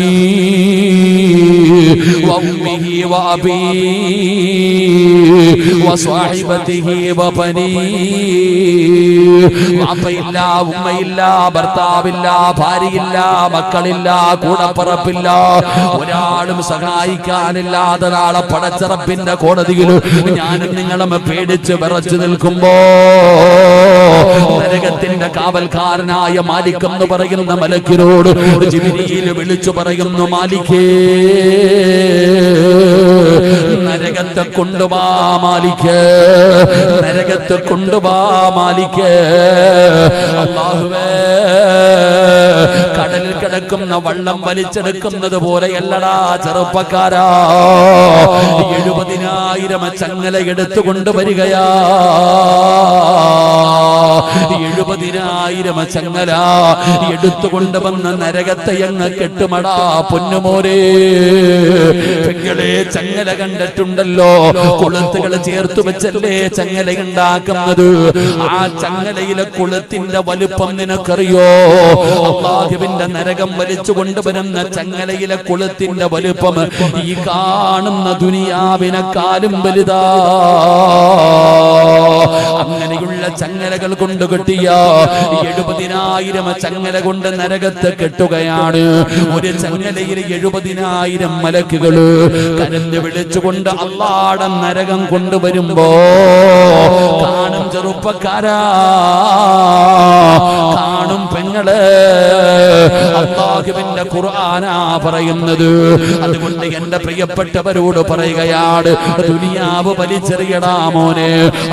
وأمه وأبيه وصاحبته وبنيه. വാപ്പയില്ല, ഉമ്മയില്ല, ഭർത്താവില്ല, ഭാര്യയില്ല, മക്കളില്ല, കൂടപ്പറപ്പില്ല, ഒരാളും സഹായിക്കാനില്ലാതെ നാളെ പടച്ച റബ്ബിന്റെ കോടതിയിൽ ഞാനും നിങ്ങളും പേടിച്ച് വിറച്ചു നിൽക്കുമ്പോ നരകത്തിന്റെ കാവൽക്കാരനായ മാലിക് എന്ന് പറയുന്ന മലക്കിനോട് ജിബ്രീൽ വിളിച്ചു പറയുന്നു, മാലിക്കേ, നരകത്തെ കൊണ്ടുവാ മാലിക്, നരകത്തെ കൊണ്ടുവാ മാലിക്. അല്ലാഹുവേ, കടലിൽ കിടക്കുന്ന വള്ളം വലിച്ചെടുക്കുന്നത് പോലെയല്ലടാ ചെറുപ്പക്കാരാ, 70,000 ചങ്ങല എടുത്തു കൊണ്ടുവരികയാ, 70,000 ചങ്ങല എടുത്തുകൊണ്ടുവന്ന നരകത്തെ അങ്ങ് കെട്ടുമടാ പൊന്നുമോരേ. പെങ്ങളെ, ചങ്ങല കണ്ടിട്ടുണ്ടല്ലോ, കൊളുത്തുകൾ ചേർത്ത് വെച്ചല്ലേ ചങ്ങല ഉണ്ടാക്കുന്നത്. ആ ചങ്ങലയിലെ കൊളുത്തിന്റെ വലുപ്പം നിനക്കറിയോ? അല്ലാഹുവിന്റെ നരകം വലിച്ചു കൊണ്ടുവരുന്ന ചങ്ങലയിലെ കൊളുത്തിന്റെ വലുപ്പം ഈ കാണുന്ന ദുനിയാവിനെക്കാളും വലുതാ. അങ്ങനെയുള്ള ചങ്ങലകൾ കൊണ്ട് കെട്ടിയ 70,000 ചങ്ങല കൊണ്ട് നരകത്തെ കെട്ടുകയാണ്. ഒരു ചങ്ങലയിൽ 70,000 മലക്കുകൾ കരഞ്ഞു വിളിച്ചുകൊണ്ട് അല്ലാഹുവിന്റെ നരകം കൊണ്ടുവരുമ്പോ കാണും ചെറുപ്പക്കാരാ, കാണും പെങ്ങള്, അല്ലാഹുവിന്റെ ഖുർആനാ പറയുന്നത്. അതുകൊണ്ട് എന്റെ പ്രിയപ്പെട്ടവരോട് പറയുകയാണ്, ദുനിയാവ് വലിച്ചെറിയടാ മോനെ,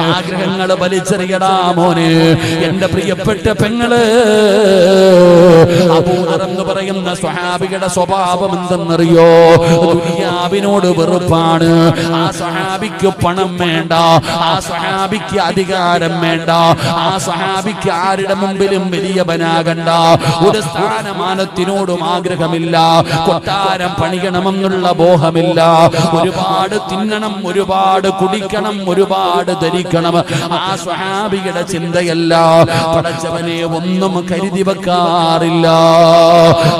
ആഗ്രഹങ്ങൾ വലിച്ചെറിയടാ മോനെ. എന്റെ പ്രിയപ്പെട്ട പെങ്ങള്, അബൂദർ എന്ന് പറയുന്ന സ്വഹാബിയുടെ സ്വഭാവം എന്തെന്നറിയോ? ദുനിയാവിനോട് വെറുപ്പാണ്. ആ സ്വഹാബിക്ക് പണം വേണ്ട, ആ സ്വഹാബിക്ക് അധികാരം വേണ്ട, ആ സ്വഹാബിക്ക് ആരുടെ മുമ്പിലും വലിയവനാകണ്ട, ഒരു സ്ഥാനമാനത്തിനോടും ആഗ്രഹമില്ല, കൊട്ടാരം പണിയണമെന്നുള്ള മോഹമില്ല, ഒരുപാട് തിന്നണം, ഒരുപാട് കുടിക്കണം, ഒരുപാട് ധരിക്കണം, ആ സ്വഹാബിയുടെ ചിന്തയല്ല. പടച്ചവനെ ഒന്നും കരുതി വെക്കാറില്ല.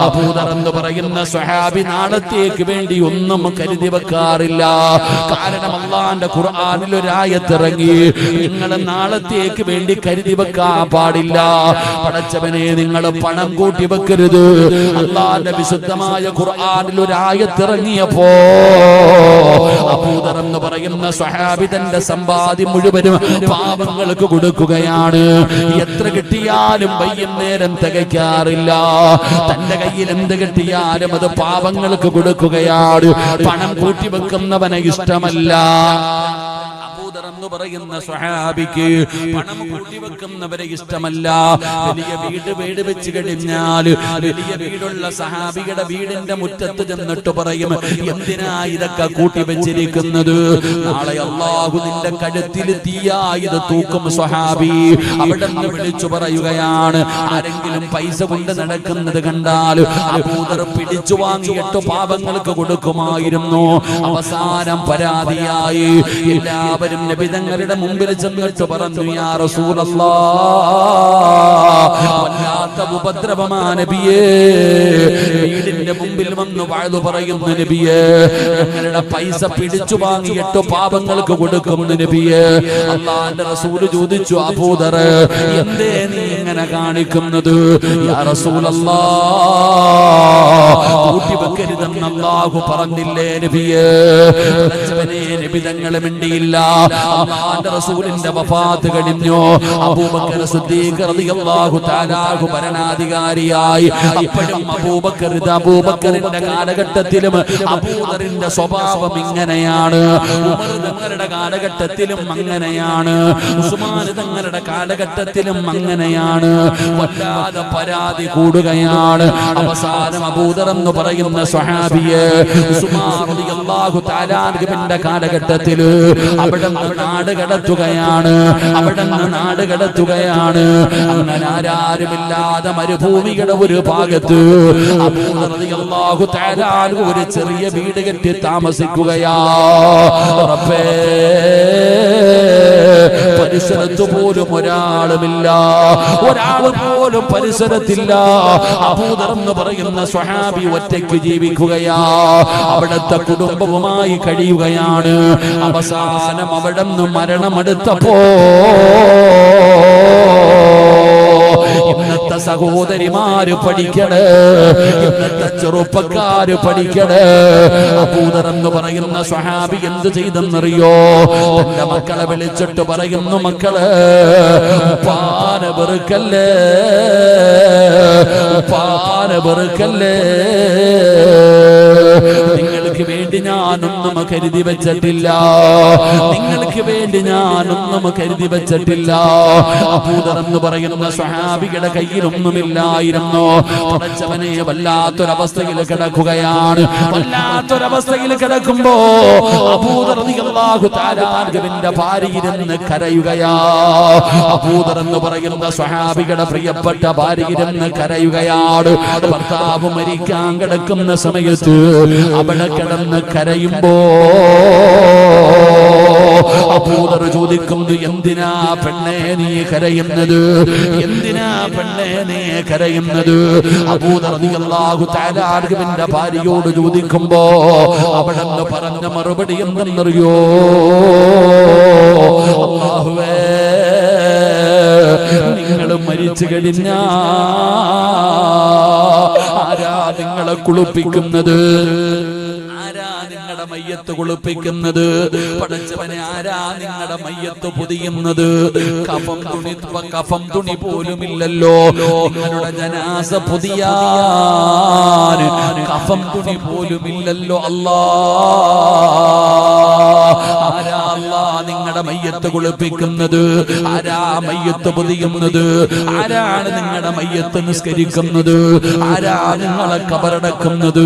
അബൂദർ എന്ന് പറയുന്ന സ്വഹാബി നാളത്തേക്ക് വേണ്ടി ഒന്നും കരുതി വെക്കാറില്ല. കാരണം അല്ലാഹുവിന്റെ ഖുർആനിൽ ഒരു ആയത്ത് ഇറങ്ങി, നിങ്ങൾ നാളത്തേക്ക് വേണ്ടി കരുതി വെക്കാൻ പാടില്ല. പടച്ചവനെ, നിങ്ങൾ പണം കൂട്ടി വെക്കരുത്. അല്ലാഹുവിന്റെ വിശുദ്ധമായ ഖുർആനിൽ ഒരു ആയത്ത് ഇറങ്ങിയപ്പോ അബൂദർ എന്ന് പറയുന്ന സ്വഹാബി തന്റെ സമ്പാദ്യം മുഴുവനും പാവങ്ങൾക്ക് കൊടുക്കുകയാണ്. എത്ര കിട്ടിയാലും വൈകുന്നേരം തികയ്ക്കാറില്ല. തന്റെ കയ്യിൽ എന്ത് കിട്ടിയാലും അത് പാവങ്ങൾക്ക് കൊടുക്കുകയാണ്. പണം കൂട്ടി വെക്കുന്നവനെ ഇഷ്ടമല്ല. എന്ന് പറയുന്ന സ്വഹാബിക്ക് പണം കൂട്ടിവെക്കുന്നവരെ ഇഷ്ടമല്ല. വലിയ വീട് വെച്ച് കഴിഞ്ഞാൽ വലിയ വീടുള്ള സഹാബിയുടെ വീടിന്റെ മുറ്റത്ത് ചെന്നിട്ട് പറയും, എന്തിനാ ഇതൊക്കെ കൂട്ടിവെച്ചിരിക്കുന്നത്? നാളെ അല്ലാഹു നിന്റെ കഴുത്തിൽ തീയായത് തൂക്കും സ്വഹാബി. അവിടെ നിന്ന് വിളിച്ചു പറയുകയാണ്, ആരെങ്കിലും പൈസ കൊണ്ട് നടക്കുന്നത് കണ്ടാൽ അബൂദർ പിടിച്ചു വാങ്ങിയിട്ട് പാവങ്ങൾക്ക് കൊടുക്കുമായിരുന്നു. അവസാനം പരാതിയായി എല്ലാവരും നബിതങ്ങളുടെ മുമ്പിൽ ചെന്നിട്ട് പറഞ്ഞു, യാ റസൂലല്ലാഹ്, വല്ലാത്ത ഉപദ്രവമാ നബിയേ. വീടിന്റെ മുമ്പിൽ വന്ന് വഅദ് പറയുന്നു നബിയേ, ഞങ്ങളുടെ പൈസ പിടിച്ചു വാങ്ങിയിട്ട് പാവങ്ങൾക്ക് കൊടുക്കുന്നു നബിയേ. അല്ലാഹുവിന്റെ റസൂൽ ചോദിച്ചു, അബൂദർ, എന്തേ നീ ഇങ്ങനെ കാണിക്കുന്നത്? യാ റസൂലല്ലാഹ്, കൂട്ടിവെക്കരുതെന്ന് അല്ലാഹു പറഞ്ഞില്ലേ നബിയേ? നബിതങ്ങൾ മിണ്ടിയില്ല. അല്ലാഹുവിന്റെ റസൂലിന്റെ വഫാത്ത് കഴിഞ്ഞു. അബൂബക്കർ സിദ്ദീഖ് റളിയല്ലാഹു തആല ഭരണാധികാരിയായി. അപ്പോഴും അബൂബക്കറിന്റെ കാലഘട്ടത്തിലും അബൂദറിന്റെ സ്വഭാവം ഇങ്ങനെയാണ്. ഉമർ തങ്ങളുടെ കാലഘട്ടത്തിലും അങ്ങനെയാണ്. ഉസ്മാൻ തങ്ങളുടെ കാലഘട്ടത്തിലും അങ്ങനെയാണ്. വല്ലാതെ പരാതി കൂടുകയാണ്. അവസാനം അബൂദർ എന്ന് പറയുന്ന സ്വഹാബിയെ ഉസ്മാൻ റളിയല്ലാഹു തആല ന്റെ കാലഘട്ടത്തിൽ അവിടെ നാട് കടത്തുകയാണ്. അങ്ങനെ ആരാരുമില്ലാതെ മരുഭൂമിയുടെ ഒരു ഭാഗത്ത് അബൂദർ റളിയല്ലാഹു തആല ഒരു ചെറിയ വീട് കെട്ടി താമസിക്കുകയാ. റബ്ബേ, പരിസരത്ത് പോലും ഒരാളുമില്ല, ഒരാൾ പോലും പരിസരത്തില്ല. അബൂദർ എന്ന് പറയുന്ന സ്വഹാബി ഒറ്റയ്ക്ക് ജീവിക്കുകയാ, അവിടുത്തെ കുടുംബവുമായി കഴിയുകയാണ്. അവസാനം അവിടെ നിന്ന് മരണമെടുത്തപ്പോ ഇന്നത്തെ സഹോദരിമാര് പഠിക്കണേ, ഇന്നത്തെ ചെറുപ്പക്കാര് പഠിക്കണേ. അബൂദർ എന്ന് പറയുന്ന സ്വഹാബി എന്ത് ചെയ്തെന്നറിയോ? തന്റെ മക്കളെ വിളിച്ചിട്ട് പറയുന്നു, മക്കളെ ഉപ്പാന വെറുക്കല്ലേ, ഉപ്പാന വെറുക്കല്ലേ. നിങ്ങൾക്ക് വേണ്ടി ഞാനൊന്നും കരുതി വെച്ചിട്ടില്ല, നിങ്ങൾക്ക് വേണ്ടി ഞാനൊന്നും കരുതി വെച്ചിട്ടില്ല. അബൂദർ എന്ന് പറയുന്ന സ്വഹാബിയുടെ കയ്യിലൊന്നുമില്ലായിരുന്നു. പടച്ചവനെ വല്ലാത്തൊരവസ്ഥയിൽ കിടക്കുകയാണ്. വല്ലാത്തൊരവസ്ഥയിൽ കിടക്കുമ്പോ അബൂദർ റളിയല്ലാഹു തആല അൻഹുവിന്റെ ഭാര്യയിരുന്ന് കരയുകയാ. അബൂദർ എന്ന് പറയുന്ന സ്വഹാബിയുടെ പ്രിയപ്പെട്ട ഭാര്യയിരുന്ന് കരയുകയാണ്. ഭർത്താവ് മരിക്കാൻ കിടക്കുന്ന സമയത്ത് അവിടെ കിടന്ന് കരയുമ്പോ അബൂദർ ചോദിക്കുന്നു, എന്തിനാ പെണ്ണേ നീ കരയുന്നത്? എന്തിനാ പെണ്ണേ നീ കരയുന്നത്? അബൂദർ റളിയല്ലാഹു തആല അൻഹുവിന്റെ ഭാര്യയോട് ചോദിക്കുമ്പോ അവിടെ നിന്ന് പറഞ്ഞ മറുപടി എന്തെന്നറിയോ? അല്ലാഹുവേ, നിങ്ങൾ മരിച്ചു കഴിഞ്ഞാ ആരാ നിങ്ങളെ കുളിപ്പിക്കുന്നത്? ആരാ നിങ്ങളുടെ മയ്യത്ത് കുളിപ്പിക്കുന്നത്? പടച്ചവനെ, ആരാ നിങ്ങളുടെ മയ്യത്ത് പൊതിയുന്നത്? കഫം തുണി പോലുമില്ലല്ലോ. നിങ്ങളുടെ ജനാസ പൊതിയാൻ കഫം തുണി പോലുമില്ലല്ലോ. അല്ലാ, ആരാ അല്ലാ നിങ്ങളുടെ മയ്യത്ത് കുളിപ്പിക്കുന്നത്? ആരാ മയ്യത്ത് പൊതിയുന്നത്? ആരാണ് നിങ്ങളുടെ മയ്യത്ത് നിസ്കരിക്കുന്നത്? ആരാ നിങ്ങളെ കബറടക്കുന്നത്?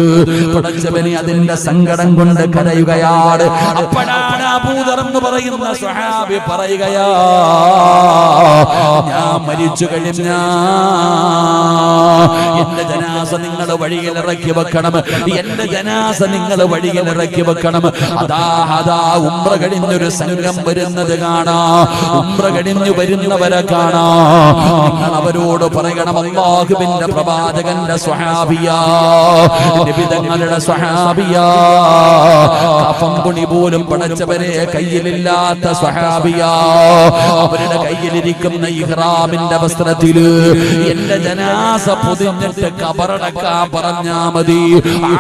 പടച്ചവനെ, അതിന്റെ സങ്കടം കൊണ്ട് കരയുകയാണ്. അപ്പോഴാണ് അബൂദർ എന്ന് പറയുന്ന സ്വഹാബി പറയുകയാ, ഞാൻ മരിച്ചു കഴിഞ്ഞാ എന്റെ ജനാസ നിങ്ങൾ വഴിയിൽ ഇറക്കി വെക്കണം, എന്റെ ജനാസ നിങ്ങൾ വഴിയിൽ ഇറക്കി വെക്കണം. അതാ അതാ ഉംറ കഴിഞ്ഞൊരു സംഘം വരുന്നത് കാണാ, ഉംറ കഴിഞ്ഞു വരുന്നവരെ കാണാ. നിങ്ങൾ അവരോട് പറയണം, അല്ലാഹുവിന്റെ പ്രവാചകന്റെ സ്വഹാബിയാ, നബി തങ്ങളുടെ സ്വഹാബിയാ, കഫം തുണി പോലും പടച്ചവരെ കയ്യിലില്ലാത്ത സ്വഹാബിയാ. അവരുടെ കയ്യിലിരിക്കുന്ന ഇഹ്റാമിന്റെ വസ്ത്രത്തില് എന്റെ ജനാസ പൊതിഞ്ഞിട്ട് കബറടക്കാൻ പറഞ്ഞാ മതി,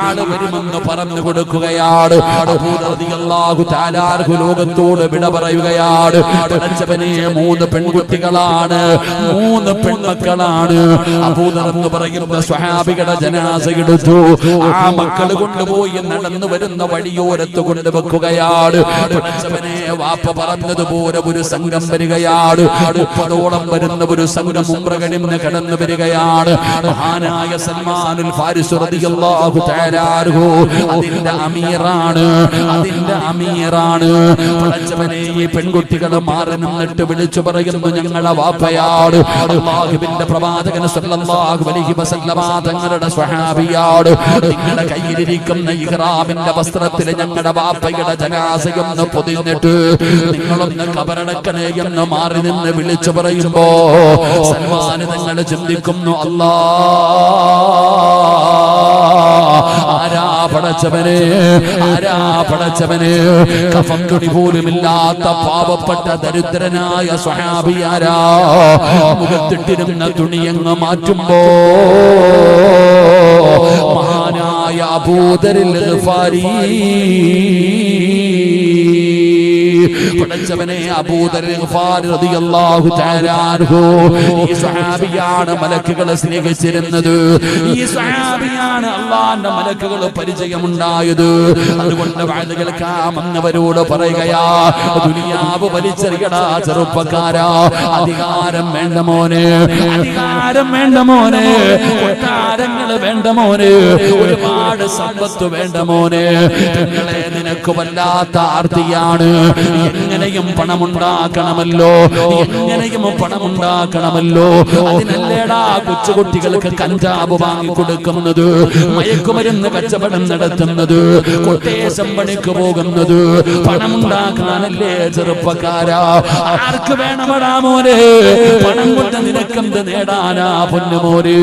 ആള് വരുമെന്ന് പറഞ്ഞു കൊടുക്കുകയാണ്. അബൂദർ റളിയല്ലാഹു തആല അൻഹു ലോകത്തോട് വിട പറയുകയാണ്. പടച്ചവനെ, 3 പെൺകുട്ടികളാണ്, 3 പെൺമക്കളാണ്. അബൂദർ എന്ന് പറയുന്ന സ്വഹാബിയുടെ ജനാസ എടുത്തു. ആ മക്കൾ കൊണ്ടുപോയി നടന്നു വരുന്ന വഴിയോരത്ത് കൊണ്ടുവെക്കുകയാണ്. പടച്ചവനെ, വാപ്പ പറഞ്ഞതുപോലെ ഒരു സംഘം വരികയാണ്. 30ഓളം വരുന്ന ഒരു സംഘം ഉംറ കഴിഞ്ഞ് കടന്നു വരികയാണ്. മഹാനായ സൽമാനുൽ ഫാരിസ് റളിയല്ലാഹു തആല അൻഹു അതിന്റെ അമീറാണ്, അതിന്റെ അമീറാണ്. പടച്ചവനെ, ഈ പെൺകുട്ടികൾ മാറി നിന്നിട്ട് വിളിച്ചു പറയുന്നു, ഞങ്ങളുടെ വാപ്പയാണ്, അല്ലാഹുവിന്റെ പ്രവാചകൻ സല്ലല്ലാഹു അലൈഹി വസല്ലമ തങ്ങളുടെ സ്വഹാബിയാണ്. നിങ്ങളുടെ കയ്യിലിരിക്കുന്ന ഇഹ്റാമിന്റെ വസ്ത്രത്തിൽ ഞങ്ങളുടെ വാപ്പയുടെ ജനാസയൊന്ന് പൊതിഞ്ഞിട്ട് നിങ്ങളൊന്ന് കബറടക്കണേ എന്ന് മാറി നിന്ന് വിളിച്ചു പറയുമ്പോ സൽമാൻ തങ്ങൾ ചിന്തിക്കുന്നു, അല്ലാ, ആരാ പടച്ചവനെ, ആരാ പടച്ചവനെ, കഫം തുണി പോലുമില്ലാത്ത പാവപ്പെട്ട ദരിദ്രനായ സ്വഹാബിയാരാ? മുഖത്തിട്ടിരുന്ന തുണിയങ്ങ് മാറ്റുമ്പോ മഹാനായ അബൂദറിൽ ഗിഫാരി, പടച്ചവനെ, അബൂദർ ഗിഫാരി റളിയല്ലാഹു തആല അൻഹു, ഈ സ്വഹാബിയാണ് മലക്കുകളെ സ്നേഹിച്ചിരുന്നത്, ഈ സ്വഹാബിയാണ് അല്ലാഹുവിന്റെ മലക്കുകൾ പരിചയമുണ്ടായത്. അതുകൊണ്ട് വഅദ് കേൾക്കാമെന്നവരോട് പറയുകയാ, ദുനിയാവ് വലിച്ചെറിയടാ ചെറുപ്പക്കാരാ, അധികാരം വേണ്ട മോനെ, അധികാരം വേണ്ട മോനെ, കൊട്ടാരങ്ങൾ വേണ്ട മോനെ, ഒരുപാട് ഒരുപാട് സമ്പത്ത് വേണ്ട മോനെ. നിങ്ങളെ നിനക്ക് വല്ലാത്ത ആർത്തിയാണ്. എങ്ങനെയും പണമുണ്ടാക്കണമല്ലോ, എങ്ങനെയും പണമുണ്ടാക്കണമല്ലോ. അതിനല്ലേടാ കൊച്ചുകുട്ടികൾക്ക് കഞ്ചാവ് വാങ്ങിക്കൊടുക്കുന്നത്, മയക്കുമരുന്ന് കച്ചവടം നടത്തുന്നത്, കൊട്ടേശം പണിക്ക് പോകുന്നത്. പണമുണ്ടാക്കാനല്ലേ ചെറുപ്പക്കാരാ? ആർക്ക് വേണമടാ മോനെ? പണം കൊണ്ട് നിനക്കെന്ത് നേടാനാ പൊന്നുമോനെ?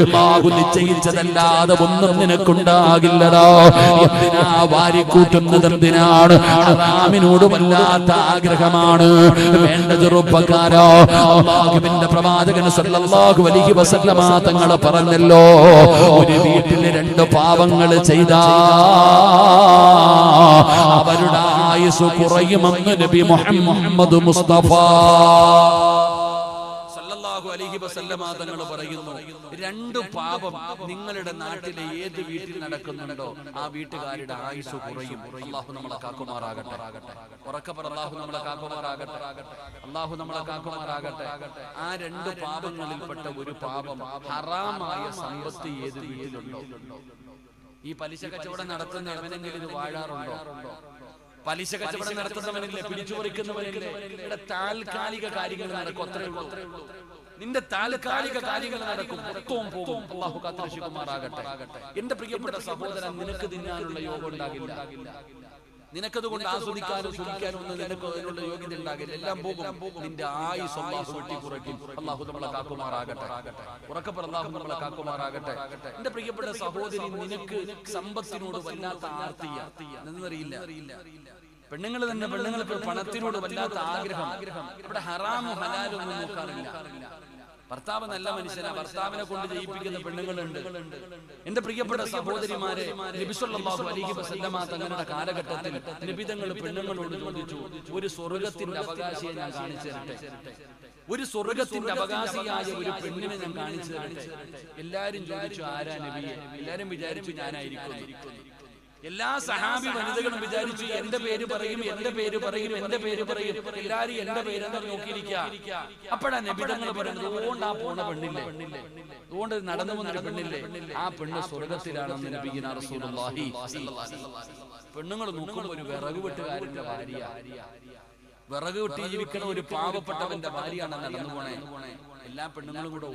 അല്ലാഹു നിശ്ചയിച്ചതല്ലാതെ ഒന്നും നിനക്കുണ്ടാകില്ലടാ. എന്തിനാ വാരിക്കൂട്ടുന്നത്? എന്തിനാണ്? ഹറാമിനോട് വല്ലാത്ത ആഗ്രഹമാണ് വേണ്ട ചെറുപ്പക്കാരാ. അല്ലാഹുവിന്റെ പ്രവാചകൻ സല്ലല്ലാഹു അലൈഹി വസല്ലമ തങ്ങൾ പറഞ്ഞല്ലോ, ഒരു വീട്ടിൽ രണ്ട് പാവങ്ങൾ ചെയ്താ അവരുടെ ആയുസ് കുറയുമെന്ന് നബി മുഹമ്മദ് മുസ്തഫ സല്ലല്ലാഹു അലൈഹി വസല്ലമ തങ്ങൾ പറയുന്നു. രണ്ട് പാപം നിങ്ങളുടെ നാട്ടിലെ ഏത് വീട്ടിൽ നടക്കുന്നുണ്ടോ ആ വീട്ടുകാരുടെ ആയുസ് കുറയും. അല്ലാഹു നമ്മളെ കാക്കുമാറാകട്ടെ. ഉറക്കെ പറ, അല്ലാഹു നമ്മളെ കാക്കുമാറാകട്ടെ. അല്ലാഹു നമ്മളെ കാക്കുമാറാകട്ടെ. ആ രണ്ട് പാപങ്ങളിൽപ്പെട്ട ഒരു പാപം ഹറാമായ സമ്പത്ത് ഏത് വീട്ടിലുണ്ടോ? ഈ പലിശ കച്ചവടം നടത്തുന്ന എവനെങ്കിലും ഇത് വാഴാറുണ്ടോ? പലിശ കച്ചവടം നടത്തുന്നവനില്ലേ, പിടിച്ചു പറിക്കുന്നവനില്ലേ? ഇവിടെ താൽക്കാലിക കാര്യങ്ങൾ നടക്കും, അത്രേ ഉള്ളൂ. നിന്റെ താൽക്കാലിക കാര്യങ്ങൾ നടക്കും, പുറത്തും പോകും. അല്ലാഹു കാത്തുരക്ഷിക്കുമാറാകട്ടെ. എന്റെ പ്രിയപ്പെട്ട സഹോദരൻ, നിനക്ക് തിന്നാനുള്ള യോഗം ഉണ്ടാകില്ല. നിനക്കതുകൊണ്ട് ആസ്വദിക്കാനും സുഖിക്കാനും ഒന്നും നിനക്ക് അതിനുള്ള യോഗ്യത ഉണ്ടാകില്ല. എല്ലാം പോകും. നിന്റെ ആയുസ് അല്ലാഹു വെട്ടിക്കുറയ്ക്കും. അല്ലാഹു നമ്മളെ കാക്കുമാറാകട്ടെ. ഉറക്കപ്പറ, അല്ലാഹു നമ്മളെ കാക്കുമാറാകട്ടെ. എന്റെ പ്രിയപ്പെട്ട സഹോദരി, നിനക്ക് സമ്പത്തിനോട് വല്ലാത്ത ആർത്തിയ എന്നറിയില്ല. പെണ്ണുങ്ങൾ തന്നെ, പെണ്ണുങ്ങൾക്ക് പണത്തിനോട് വല്ലാത്ത ആഗ്രഹം. ഇവിടെ ഹറാമും ഹലാലും ഒന്നും നോക്കാറില്ല. ഭർത്താവ് നല്ല മനുഷ്യനാ, ഭർത്താവിനെ കൊണ്ട് ജയിപ്പിക്കുന്ന പെണ്ണുങ്ങളുണ്ട്. എന്റെ പ്രിയപ്പെട്ട സഹോദരിമാരെ, നബി സല്ലല്ലാഹു അലൈഹി വസല്ലമ തങ്ങളുടെ കാലഘട്ടത്തിൽ നബി തങ്ങൾ പെണ്ണുങ്ങളോട് ചോദിച്ചു, ഒരു സ്വർഗത്തിന്റെ അവകാശിയെ ഞാൻ കാണിച്ചു തരട്ടെ? ഒരു സ്വർഗത്തിന്റെ അവകാശിയായ ഒരു പെണ്ണിനെ ഞാൻ കാണിച്ചു തരട്ടെ? എല്ലാരും ചോദിച്ചു, ആരാ നബിയെ? എല്ലാരും വിചാരിച്ചു ഞാനായിരിക്കും. എല്ലാ സഹാബി വനിതകളും വിചാരിച്ചു, എന്റെ പേര് പറയും, എന്റെ പേര് പറയും, എന്റെ പേര് പറയും. എല്ലാരും എന്റെ പേരെന്ന് നോക്കിയിരിക്കുക. അപ്പോഴാ നബി തങ്ങൾ പറയുന്നത്, അതുകൊണ്ട് ആ പോണ പെണ്ണില്ലേ, അതുകൊണ്ട് നടന്നു വന്നൊരു പെണ്ണില്ലേ, ആ പെണ്ണ് സ്വർഗത്തിലാണെന്ന് നബിയിന റസൂലുള്ളാഹി സ്വല്ലല്ലാഹു അലൈഹി വസല്ലം. പെണ്ണുങ്ങൾ നോക്കുമ്പോൾ ഒരു വിറക് വെട്ടുകാരന്റെ ഭാര്യ, വിറക് വെട്ടി ജീവിക്കണ ഒരു പാവപ്പെട്ടവന്റെ ഭാര്യയാണ് നടന്നു പോണേ. എല്ലാ പെണ്ണുങ്ങളും കൂടെ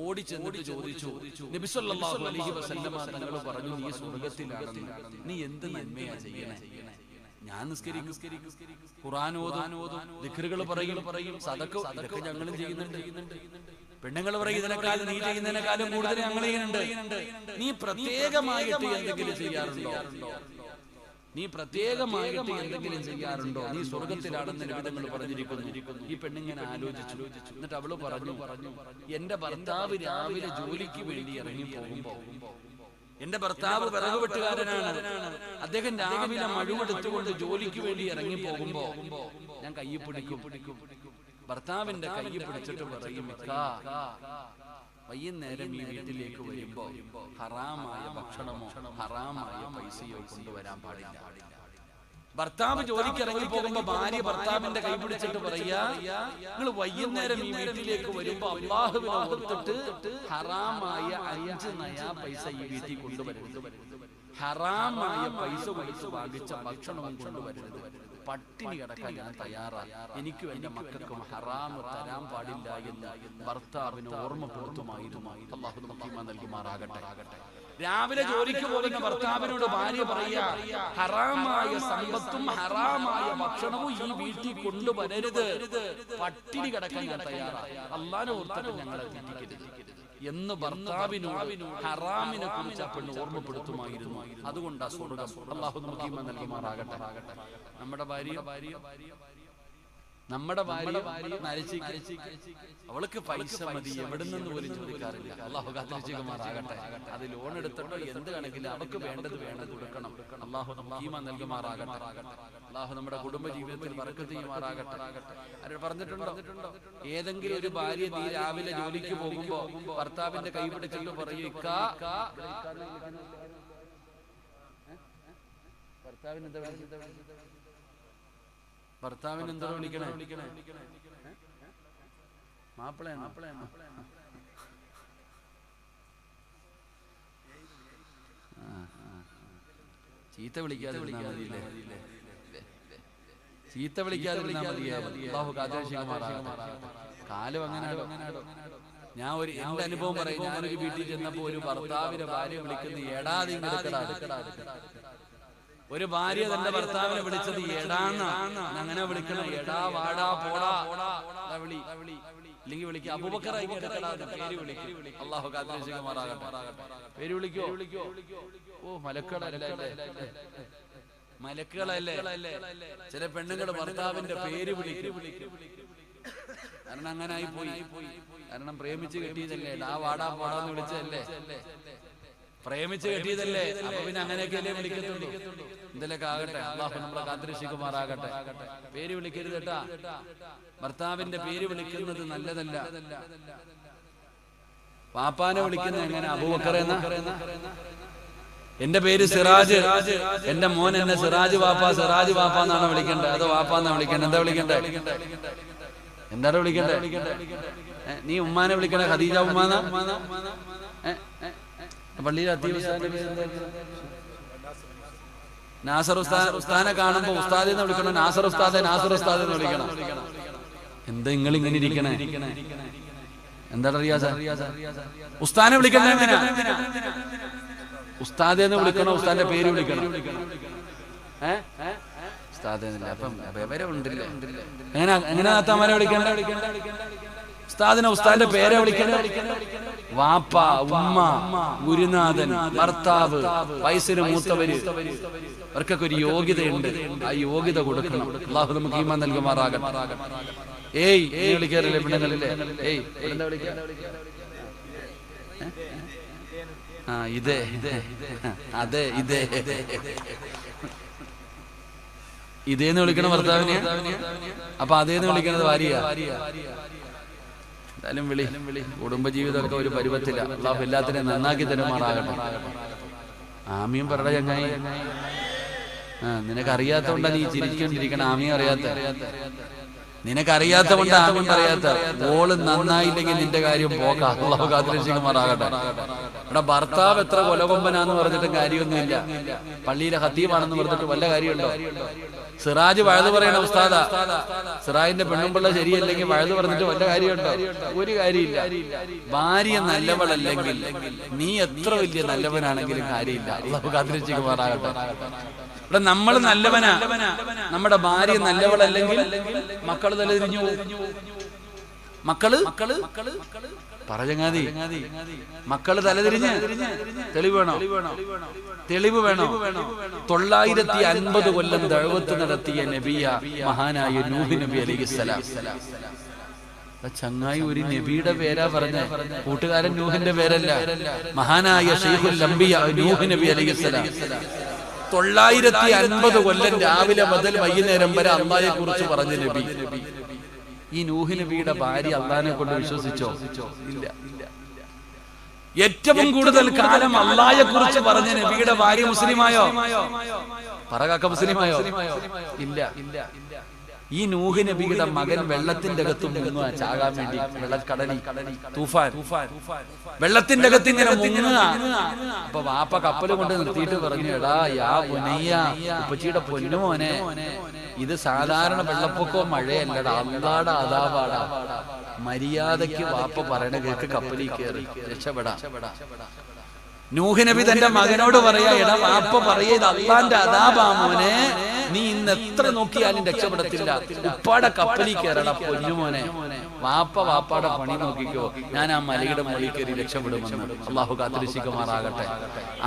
ഓടി ചെന്നിട്ട് ചോദിച്ചു, നബി സല്ലല്ലാഹു അലൈഹി വസല്ലമ തങ്ങൾ പറഞ്ഞു, നീ സ്വർഗത്തിലാണെന്ന്. നീ എന്ത് നന്മയാ ചെയ്യണേ? ഞാൻ നിസ്കരിക്കും, ഖുർആൻ ഓതും, ദിക്റുകൾ പറയും, സദഖ, ഇതൊക്കെ ഞങ്ങളും ചെയ്യുന്നുണ്ട്. പെണ്ണുങ്ങൾ പറയും, ഇതിനേക്കാൾ നീ ചെയ്യുന്നതിനേക്കാളും കൂടുതൽ ഞങ്ങൾ ചെയ്യുന്നുണ്ട്. നീ പ്രത്യേകമായിട്ട് എന്തെങ്കിലും ചെയ്യാറുണ്ടോ? നീ പ്രത്യേകമായിട്ട് എന്തെങ്കിലും ചെയ്യാറുണ്ടോ? നീ സ്വർഗത്തിലാണെന്ന് നബിതങ്ങൾ പറഞ്ഞിരിക്കുന്നു. ഈ പെണ്ണിങ്ങനെ ആലോചിച്ചു. എന്നിട്ട് അവള് പറഞ്ഞു, എന്റെ ഭർത്താവ് രാവിലെ ജോലിക്ക് വേണ്ടി ഇറങ്ങി പോകുമ്പോ, എന്റെ ഭർത്താവ് വിറക് വെട്ടുകാരനാണ്, അദ്ദേഹം രാവിലെ മഴുവെടുത്തുകൊണ്ട് ജോലിക്ക് വേണ്ടി ഇറങ്ങി പോകുമ്പോ ഞാൻ കൈ പിടിക്കും, ഭർത്താവിന്റെ കൈ പിടിച്ചിട്ട് പറയും, വൈകുന്നേരം ഈ വീട്ടിലേക്ക് വരുമ്പോ ഹറാമായ ഭക്ഷണമോ ഹറാമായ പൈസയോ കൊണ്ടുവരാൻ പാടില്ല. ഭർത്താവ് ജോലിക്ക് ഇറങ്ങി പോകുമ്പോ ഭാര്യ ഭർത്താവിന്റെ കൈ പിടിച്ചിട്ട് പറയാ, നിങ്ങൾ വൈകുന്നേരം ഈ വീട്ടിലേക്ക് വരുമ്പോ അല്ലാഹുവിനെ ഓർത്തിട്ട് ഹറാമായ 5 നയാ പൈസ ഈ വീട്ടിൽ കൊണ്ടുവരരുത്. ഹറാമായ പൈസ കൊടുത്ത് വാങ്ങിച്ച ഭക്ഷണവും കൊണ്ടുവരരുത്. പട്ടിണി കിടക്കാൻ ഞാൻ തയ്യാറാണ്. എനിക്കും എന്റെ മക്കൾക്കും ഹറാമ് തരാൻ പാടില്ല എന്ന് ഭർത്താവിന് ഓർമ്മപ്പെടുത്തുമായിരുന്നു. അല്ലാഹു നമുക്ക് ഈമാൻ നൽകുമാറാകട്ടെ. രാവിലെ ജോലിക്ക് പോകുന്ന ഭർത്താവിനോട് ഭാര്യ പറയാ, ഹറാമായ സമ്പത്തും ഹറാമായ ഭക്ഷണവും ഈ വീട്ടിൽ കൊണ്ടുവരരുത്. പട്ടിണി കിടക്കാൻ ഞാൻ തയ്യാറാണ്. അല്ലാഹുവിനെ ഓർത്തിട്ട് ഞങ്ങളെ തെറ്റിക്കരുത് എന്ന് ഭർത്താവിനോട് ഹറാമിനെ കുറിച്ച് ആ പെണ്ണ് ഓർമ്മപ്പെടുത്തുമായിരുന്നു. അതുകൊണ്ടാ സ്വർഗം. അല്ലാഹു നമുക്ക് ഈമാൻ നൽകുമാറാകട്ടെ. നമ്മുടെ ഭാര്യ നരച്ചി, അവൾക്ക് പൈസ മതി, എവിടെ നിന്ന് പോലും ചോദിക്കാറില്ല. അല്ലാഹു കാത്തുരക്ഷിക്കുമാറാകട്ടെ. അത് ലോൺ എടുത്തിട്ടോ എന്ത് കണക്കില്ല, അവൾക്ക് വേണ്ടത് കൊടുക്കണം. അല്ലാഹു നമുക്ക് ഈമാൻ നൽകുമാറാകട്ടെ. അല്ലാഹു നമ്മുടെ കുടുംബ ജീവിതത്തിൽ ബർക്കത്ത് ചെയ്യുമാറാകട്ടെ. ആരും പറഞ്ഞിട്ടുണ്ടോ, ഏതെങ്കിലും ഒരു ഭാര്യ നീ രാവിലെ ജോലിക്ക് പോകുമ്പോ ഭർത്താവിന്റെ കൈ പിടിച്ചിട്ട് പറയും, ഭർത്താവിന് എന്താ വിളിക്കണേ? മാപ്പിളയാണ്. ചീത്ത വിളിക്കാതിരുന്നാ മതിയില്ലേ? ചീത്ത വിളിക്കാതിരുന്നാ മതിയേ? അല്ലാഹു കാത്തുരക്ഷിക്കുമാറാകട്ടെ. കാലം അങ്ങനെ. ഞാൻ എന്റെ അനുഭവം പറയും. ഞാനൊരു വീട്ടിൽ ചെന്നപ്പോ ഒരു ഭർത്താവിനെ ഭാര്യ വിളിക്കുന്ന എടാതി. ഒരു ഭാര്യ തന്റെ ഭർത്താവിനെ വിളിച്ചത് എടാന്ന. അങ്ങനെ വിളിക്കണം. എടാ, വാടാ, പോടാ വിളി. ഇല്ലെങ്കിൽ വിളിക്കുക അബൂബക്കറായി പേര് വിളിക്കും. അല്ലാഹു കാത്തുരക്ഷിക്കുമാറാകട്ടെ. പേര് വിളിക്കോ? ഓ മലക്കുകളല്ലേ. ചില പെണ്ണുങ്ങൾ ഭർത്താവിന്റെ പേര് വിളിക്കും. കാരണം അങ്ങനെ ആയി പോയി. കാരണം പ്രേമിച്ച് കെട്ടിയതല്ലേ. ആ വാടാ പോടാന്ന് വിളിച്ചതല്ലേ. പ്രേമിച്ച് കെട്ടിയതല്ലേ. അപ്പൊ പിന്നെ അങ്ങനെയൊക്കെയല്ലേ വിളിക്കത്തുള്ളൂ. എന്തിലൊക്കെ ആകട്ടെ. അല്ലാഹു നമ്മളെ കാത്തുരക്ഷിക്കുമാറാകട്ടെ. പേര് വിളിക്കരുത് കേട്ടാ. ഭർത്താവിന്റെ പേര് വിളിക്കുന്നത് നല്ലതല്ല. പാപ്പാനെ വിളിക്കുന്നത് എങ്ങനെ? അബൂബക്കറെന്ന. എന്റെ പേര് സിറാജ്. എന്റെ മോൻ എന്നെ സിറാജ് വാപ്പ എന്നാണ് വിളിക്കേണ്ടത്? അതോ വാപ്പാന്നാ വിളിക്കേണ്ടത്? എന്താ വിളിക്കണ്ടേ? എന്താണ് വിളിക്കണ്ടേ? നീ ഉമ്മാനെ വിളിക്കണേ ഖദീജ ഉമ്മാന? പള്ളിയിൽ നാസർ ഉസ്താദിനെ കാണുമ്പോ ഉസ്താദിന്ന് വിളിക്കണം. നാസർ ഉസ്താദ് എന്ന് വിളിക്കണം. എന്താ നിങ്ങൾ ഇങ്ങനെ ഇരിക്കണേ? എന്താണ് റിയാസ? ഉസ്താദിനെ വിളിക്കണേ എങ്ങനെ? ഉസ്താദെന്ന് വിളിക്കണോ? ഉസ്താദിന്റെ പേര് വിളിക്കണം. അപ്പം ഉണ്ടല്ലേ? എങ്ങനെ നാത്താമാരെ വിളിക്കണ്ട? ഉസ്താദിന്റെ പേരെ വിളിക്കണ്ട. വാപ്പ, ഉമ്മ, ഗുരുനാഥൻ, ഭർത്താവ്, വയസ്സിന് മൂത്തവര്, അവർക്കൊക്കെ ഒരു യോഗ്യതയുണ്ട്. ആ യോഗ്യത കൊടുക്കണം. അല്ലാഹു നമുക്ക് ഈമാൻ നൽകുമാറാകട്ടെ. ഏയ് വിളിക്കാറില്ലേ പെണ്ണുങ്ങളില്ലേ? ഏയ് എന്താ വിളിക്കാ? ഇതേന്ന് വിളിക്കണ ഭർത്താവിനെ. അപ്പൊ അതേന്ന് വിളിക്കണത് ഭാര്യ. എന്തായാലും വിളി. കുടുംബജീവിതമൊക്കെ ഒരു പരുവത്തില്ല. അല്ലാഹു എല്ലാത്തിനെയും നന്നാക്കി തരുമാറാകട്ടെ. ആമിയും പറട ചങ്ങായി. നിനക്കറിയാത്തോണ്ടാ നീ ചിരിക്കൊണ്ടിരിക്കണം. ആമിയും അറിയാത്ത. നിനക്കറിയാത്തതുകൊണ്ട് ആമിയും പറയാത്ത. ഓള് നന്നായില്ലെങ്കിൽ നിന്റെ കാര്യം പോക്കാം. അല്ലാഹു കാത്തുരക്ഷിക്കുമാറാകട്ടെ. ഇവിടെ ഭർത്താവ് എത്ര കൊലകൊമ്പനാന്ന് പറഞ്ഞിട്ടും കാര്യമൊന്നുമില്ല. പള്ളിയിലെ ഖത്തീബാണെന്ന് പറഞ്ഞിട്ട് വല്ല കാര്യമുണ്ടോ? സിറാജ് വഴുത് പറയണ ഉസ്താദാ. സിറാജിന്റെ പെണ്ണുമ്പിള്ള ശരിയല്ലെങ്കിൽ വഴുത് പറഞ്ഞിട്ട് വല്ല കാര്യമുണ്ടോ? ഒരു കാര്യമില്ല. ഭാര്യ നല്ലവളല്ലെങ്കിൽ നീ എത്ര വലിയ നല്ലവനാണെങ്കിലും കാര്യമില്ല. അല്ലാഹു കാത്തുരക്ഷിക്കുമാറാകട്ടെ. ഇവിടെ നമ്മൾ നല്ലവനാ. നമ്മുടെ ഭാര്യ നല്ലവളല്ലെങ്കിൽ മക്കള് തലതിരിഞ്ഞു പോകും. മക്കള് പറഞ്ഞാതി മക്കള് തലതിരിഞ്ഞ് തെളിവ് വേണോ? 950 കൊല്ലം ദഅവത്ത് നടത്തിയ നബിയ മഹാനായ നൂഹ് നബി അലൈഹിസ്സലാം. ചങ്ങായി ഒരു നബിയുടെ പേരാ പറഞ്ഞ. കൂട്ടുകാരൻ നൂഹിന്റെ പേരല്ല. മഹാനായ ശൈഖുൽ അംബിയ നൂഹ് നബി അലൈഹിസ്സലാം 950 കൊല്ലം രാവിലെ മുതൽ വൈകുന്നേരം വരെ അല്ലാഹയെ കുറിച്ച് പറഞ്ഞ നബി. ഈ നൂഹ് നബിയുടെ ഭാര്യ അല്ലാഹനെ കൊണ്ട് വിശ്വസിച്ചോ? ഇല്ല. ഏറ്റവും കൂടുതൽ കാലം അല്ലാഹയെ കുറിച്ച് പറഞ്ഞ നബിയുടെ ഭാര്യ മുസ്ലിമായോ? പറകാക്ക മുസ്ലിമായോ? ഇല്ല. ഈ നൂഹ് നബിയുടെ മകൻ വെള്ളത്തിന്റെ അകത്ത് മുങ്ങുക, ചാകാൻ വേണ്ടി. വെള്ളക്കടലി തൂഫാൻ. വെള്ളത്തിന്റെ അകത്ത് ഇങ്ങനെ മുങ്ങുക. അപ്പൊ വാപ്പ കപ്പൽ കൊണ്ട് നിർത്തിയിട്ട് പറഞ്ഞു, എടാ യാ പുനയ്യ, ഉപ്പച്ചിയുടെ പൊന്നുമോനെ, ഇത് സാധാരണ വെള്ളപ്പൊക്കോ മഴയല്ലടാ, അല്ലാടെ അതാവാടാ. മര്യാദയ്ക്ക് വാപ്പ പറയണ കേക്ക് കപ്പലിൽ കയറി രക്ഷപ്പെടാ. നൂഹ് നബി തന്റെ മകനോട് പറയാ, എടാ വാപ്പ പറയ ഇത് അള്ളാന്റെ അദാബാ മോനെ, നീ ഇന്ന് എത്ര നോക്കിയാലും രക്ഷപ്പെടത്തില്ല. ഉപ്പാടെ കപ്പലിൽ കയറടാ പൊന്നുമോനെ. വാപ്പാടെ പണി നോക്കിക്കോ, ഞാൻ ആ മലയുടെ മുകളിൽ കയറി രക്ഷപ്പെടുമെന്ന്. അല്ലാഹു കാത്തുരക്ഷിക്കുമാറാകട്ടെ.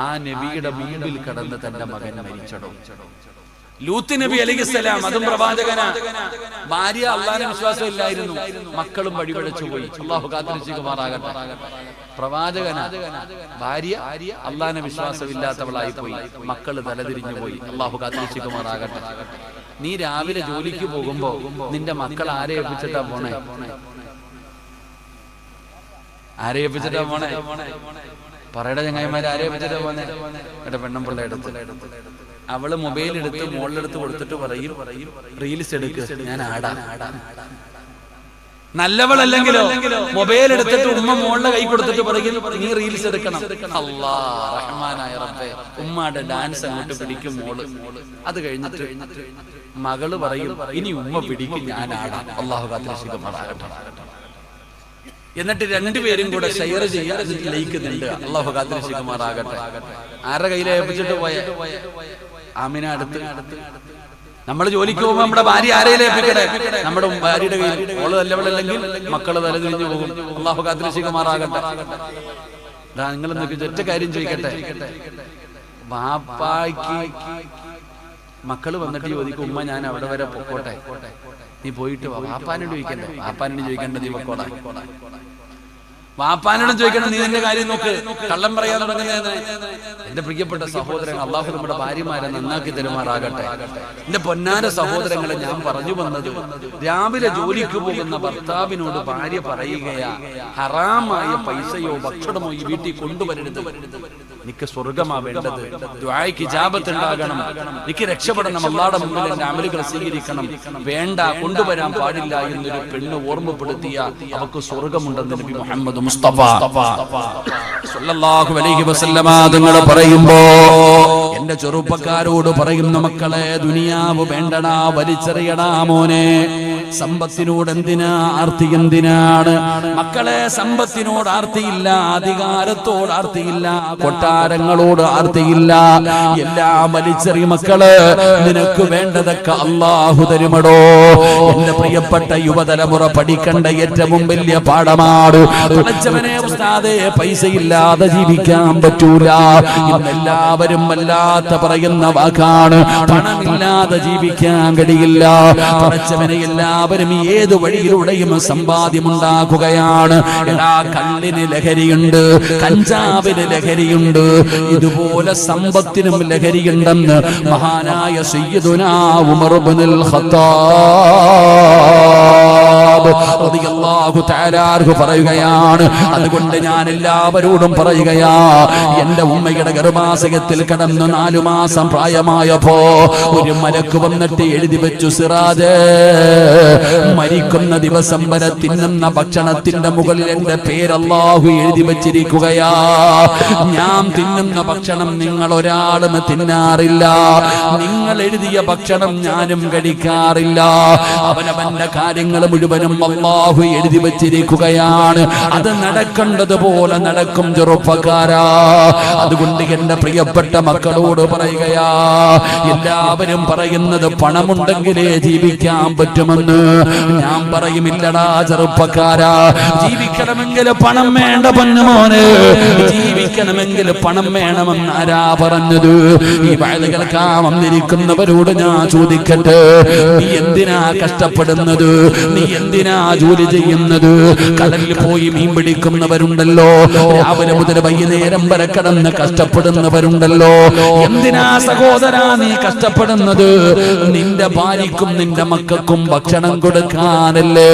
ആ നബിയുടെ മുമ്പിൽ കടന്ന് തന്റെ മകൻ മരിച്ചടോ. ലൂത്ത് നബി അലൈഹിസ്സലാം, അതും പ്രവാചകനാ. ഭാര്യ അള്ളാഹിനെ വിശ്വാസം ഇല്ലായിരുന്നു, മക്കളും വഴിപഴച്ചു പോയി. അല്ലാഹു കാത്തുരക്ഷിക്കുമാറാകട്ടെ. പ്രവാചകനാ, ഭാര്യ അള്ളാഹിനെ വിശ്വാസമില്ലാത്തവളായി പോയി, മക്കള് തലതിരിഞ്ഞു പോയി. അല്ലാഹു കാത്തുരക്ഷിക്കുമാറാകട്ടെ. നീ രാവിലെ ജോലിക്ക് പോകുമ്പോ നിന്റെ മക്കൾ ആരെ ഏൽപ്പിച്ചിട്ടാ പോണേ? ആരെ ഏൽപ്പിച്ചിട്ടാ പോണേ? പറയട ചങ്ങായിമാരെ, ആരെ ഏൽപ്പിച്ചിട്ടാ പോന്നെ? എന്റെ പെണ്ണമ്പിള്ള എടുത്ത് അവള് മൊബൈൽ എടുത്ത് മോളിലെടുത്ത് കൊടുത്തിട്ട് പറയും, റീൽസ് എടുക്ക്, ഞാൻ ആടാ. നല്ലവളല്ലെങ്കിലോ മൊബൈൽ എടുത്തിട്ട് ഉമ്മ മോളുടെ കൈ കൊടുത്തിട്ട് പറയും നീ റീൽസ് എടുക്കണം. അല്ലാഹ് റഹ്മാനായ റബ്ബേ, ഉമ്മയുടെ ഡാൻസ് അങ്ങോട്ട് പിടിക്കും മോള്. അത് കഴിഞ്ഞിട്ട് മകള് പറയും ഇനി ഉമ്മ പിടിക്കും ഞാൻ ആടാം. അല്ലാഹു കാത്തിരക്ഷിക്കുമാറാകട്ടെ. എന്നിട്ട് രണ്ടുപേരും കൂടെ ഷെയർ ചെയ്യാൻ ലയിക്കുന്നുണ്ട്. അല്ലാഹു കാത്തിരക്ഷിക്കുമാറാകട്ടെ. ആരുടെ കയ്യിൽ ഏൽപ്പിച്ചിട്ട് പോയ ആമിന അടുത്ത് നമ്മൾ ജോലിക്ക് പോകുമ്പോ നമ്മുടെ ഭാര്യ ആരെയും ഏൽപ്പിക്കട്ടെ, നമ്മുടെ ഭാര്യയുടെ കയ്യിൽ. ഓള് നല്ലവളല്ലെങ്കിൽ മക്കള് തലതിരിഞ്ഞു പോകും. അല്ലാഹു കാത്തിരക്ഷിക്കുമാറാകട്ടെ. നിങ്ങൾ ഒറ്റ കാര്യം ചോദിക്കട്ടെ, വാപ്പായ്ക്ക് മക്കള് വന്നിട്ട് ചോദിക്കും ഉമ്മ ഞാൻ അവിടെ വരെ പൊക്കോട്ടെ, നീ പോയിട്ട് വാപ്പാനോട് ചോദിക്കണ്ടേ? വാപ്പാനോട് ചോദിക്കണ്ട, നീ പൊക്കോടാ. വാപ്പാനോടും ചോദിക്കണം, നീ നിന്റെ കാര്യം നോക്ക്. കള്ളം പറയാൻ തുടങ്ങുന്നത്. എന്റെ പ്രിയപ്പെട്ട സഹോദരങ്ങൾ, അള്ളാഹു നമ്മുടെ ഭാര്യമാരെ നന്നാക്കി തരുമാറാകട്ടെ. എന്റെ പൊന്നാര സഹോദരങ്ങളെ, ഞാൻ പറഞ്ഞു വന്നത്, രാവിലെ ജോലിക്ക് പോകുന്ന ഭർത്താവിനോട് ഭാര്യ പറയുകയാ, ഹറാമായ പൈസയോ ഭക്ഷണമോ ഈ വീട്ടിൽ കൊണ്ടുവരരുത്, എനിക്ക് സ്വർഗമാ വേണ്ടത്, ദുആയ്ക്ക് ഇജാബത്ത് ഉണ്ടാകണം, എനിക്ക് രക്ഷപ്പെടണം, അല്ലാഹുവിന്റെ മുമ്പിൽ എന്റെ അമലുകൾ സ്വീകരിക്കണം, വേണ്ട കൊണ്ടുവരാൻ പാടില്ല എന്നൊരു പെണ്ണ് ഓർമ്മപ്പെടുത്തിയ അവർക്ക് സ്വർഗമുണ്ടെന്ന് നബി മുഹമ്മദ് മുസ്തഫ സല്ലല്ലാഹു അലൈഹി വസല്ലമ തങ്ങൾ പറയുമ്പോ എന്റെ ചെറുപ്പക്കാരോട് പറയുന്ന മക്കളെ, ദുനിയാവ് വേണ്ടടാ, വലിച്ചെറിയടാ മോനെ. സമ്പത്തിനോട് എന്തിനാ ആർത്തി? എന്തിനാണ് മക്കളെ? സമ്പത്തിനോട് ആർത്തിയില്ല, അധികാരത്തോട് ആർത്തിയില്ല, കൊട്ടാരങ്ങളോട് ആർത്തിയില്ല, എല്ലാം വലിച്ചെറിയ മക്കള്. നിനക്ക് വേണ്ടതൊക്കെ അല്ലാഹു തരുമടോ. എന്റെ പ്രിയപ്പെട്ട യുവതലമുറ പഠിക്കേണ്ട ഏറ്റവും വലിയ പാഠമാണ്, പഠിച്ചവനെ ഉസ്താദേ പൈസയില്ലാതെ ജീവിക്കാൻ പറ്റൂല. ഇന്നെല്ലാവരും വല്ലാത്ത പറയുന്ന വാക്കാണ്, പണമില്ലാതെ ജീവിക്കാൻ കഴിയില്ല. പഠിച്ചവനെ എല്ലാവരും ഏത് വഴിയിലൂടെയും സമ്പാദ്യമുണ്ടാക്കുകയാണ്. എടാ, കള്ളിന് ലഹരിയുണ്ട്, കഞ്ചാവിന് ലഹരിയുണ്ട്, ഇതുപോലെ സമ്പത്തിനും ലഹരിയുണ്ടെന്ന് മഹാനായ സയ്യിദുനാ ഉമർ ഇബ്നുൽ ഖത്താബ് റളിയല്ലാഹു തആല അൻഹു പറയുകയാണ്. അതുകൊണ്ട് ഞാൻ എല്ലാവരോടും പറയുകയാ, എന്റെ ഉമ്മയുടെ ഗർഭാശയത്തിൽ കിടന്നു 4 മാസം പ്രായമായപ്പോ ഒരു മലക്ക് വന്നിട്ട് എഴുതി വെച്ചു, സിറാജേ, മരിക്കുന്ന ദിവസം വരെ തിന്നുന്ന ഭക്ഷണത്തിന്റെ മുകളിൽ എന്റെ പേര് അല്ലാഹു എഴുതി വെച്ചിരിക്കുകയാ. ഞാൻ തിന്നുന്ന ഭക്ഷണം നിങ്ങൾ ഒരാളും തിന്നാറില്ല, നിങ്ങൾ എഴുതിയ ഭക്ഷണം ഞാനും കഴിക്കാറില്ല. അവനവന്റെ കാര്യങ്ങൾ മുഴുവനും അല്ലാഹു എഴുതി വെച്ചിരിക്കുകയാണ്. അത് നടക്കേണ്ടതുപോലെ നടക്കും ചെറുപ്പക്കാരാ. അതുകൊണ്ട് എന്റെ പ്രിയപ്പെട്ട മക്കളോട് പറയുകയാ, എല്ലാവരും പറയുന്നത് പണമുണ്ടെങ്കിലേ ജീവിക്കാൻ പറ്റുമെന്ന്. ഞാൻ പറയുമില്ലടാ ചെറുപ്പക്കാരാ, ജീവിക്കണമെങ്കിൽ പണം വേണ്ട പൊന്നുമോനെ, ജീവിക്കണമെങ്കിൽ പണം വേണമെന്ന് ആരാ പറഞ്ഞത്? ഈ വയത് കേൾക്കാൻ വന്നിരിക്കുന്നവരോട് ഞാൻ ചോദിക്കട്ടെ, നീ എന്തിനാ കഷ്ടപ്പെടുന്നത്? നീ എന്തിനാ ജോലി ചെയ്യുന്നത്? കടലിൽ പോയി മീൻ പിടിക്കുന്നവരുണ്ടല്ലോ, രാവിലെ മുതൽ വൈകുന്നേരം വരെ കിടന്ന് കഷ്ടപ്പെടുന്നവരുണ്ടല്ലോ. എന്തിനാ സഹോദരാ നീ കഷ്ടപ്പെടുന്നത്? നിന്റെ ഭാര്യക്കും നിന്റെ മക്കൾക്കും ഭക്ഷണം കൊടുക്കാനല്ലേ?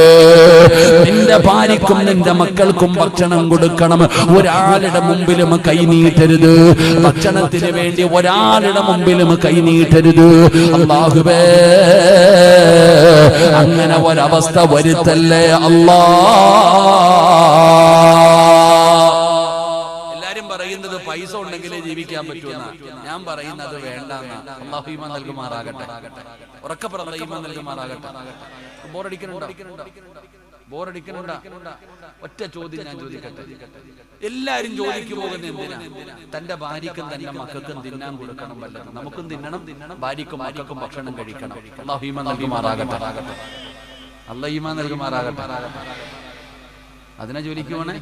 നിന്റെ ഭാര്യക്കും നിന്റെ മക്കൾക്കും ഭക്ഷണം കൊടുക്കണം. ഒരാളുടെ മുമ്പിലും കൈനീട്ടരുത്, ഭക്ഷണത്തിന് വേണ്ടി ഒരാളുടെ മുമ്പിലും കൈനീട്ടരുത്. അല്ലാഹുവേ, അങ്ങനെ ഒരവസ്ഥ വരുത്തല്ലേ അല്ലാ. എല്ലാരും പറയുന്നത് പൈസ ഉണ്ടെങ്കിലേ ജീവിക്കാൻ പറ്റുമെന്ന, ഞാൻ പറയുന്നത് വേണ്ടെന്ന. അല്ലാഹു ഈമാൻ നൽകുമാറാകട്ടെ. ഉറക്കെ പറഞ്ഞ ഈമാൻ നൽകുമാറാകട്ടെ. ബോറടിക്കണുണ്ടോ? ഒറ്റ ചോദ്യം ഞാൻ ചോദിക്കട്ടെ, എല്ലാരും ജോലിക്ക് പോകുന്ന എന്തിനാ? തന്റെ ഭാര്യക്കും തന്റെ മക്കൾക്കും തിന്നാൻ കൊടുക്കണം വല്ലതും. നമുക്കും തിന്നണം, ഭാര്യക്കും മക്കൾക്കും ഭക്ഷണം കഴിക്കണം. അല്ലാഹു ഈമാൻ നൽകുമാറാകട്ടെ. അല്ലാഹു ഈമാൻ നൽകുമാറാകട്ടെ. അതിനെ ജോലിക്ക് പോണേ,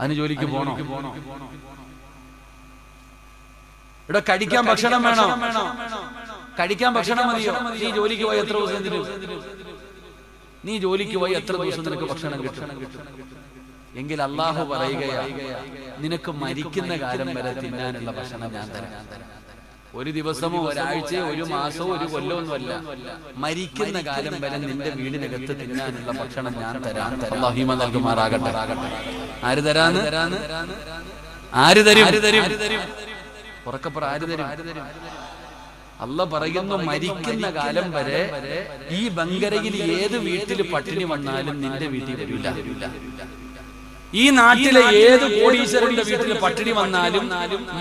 അതിന് ജോലിക്ക് പോണോ? ഇവിടെ കഴിക്കാൻ ഭക്ഷണം വേണോ? കഴിക്കാൻ ഭക്ഷണം മതിയോ? നീ ജോലിക്ക് പോയി എത്ര ദിവസം നീ ജോലിക്ക് പോയി എത്ര ദിവസം നിനക്ക് ഭക്ഷണം കിട്ടും? എങ്കിൽ അല്ലാഹു പറയുകയാ, നിനക്ക് മരിക്കുന്ന കാലം വരെ തിന്നാനുള്ള ഭക്ഷണം ഞാൻ തരാം. ഒരു ദിവസമോ ഒരാഴ്ചയോ ഒരു മാസമോ ഒരു കൊല്ലമൊന്നുമല്ല, മരിക്കുന്ന കാലം വരെ നിന്റെ വീടിനകത്ത് തിന്നാനുള്ള ഭക്ഷണം ഞാൻ തരാം. അല്ലാഹു ഈമാൻ നൽകുമാറാകട്ടെ. ആര് തരാന്ന്? ആര് തരും? ഉറക്കപ്പുറ ആര് തരും? അല്ല പറയുന്നു മരിക്കുന്ന കാലം വരെ ഈ ബങ്കരയിൽ ഏത് വീട്ടിൽ പട്ടിണി വന്നാലും നിന്റെ വീട്ടിൽ വരില്ല. ഈ നാട്ടിലെ ഏത് കോടീശ്വരന്റെ വീട്ടിൽ പട്ടിണി വന്നാലും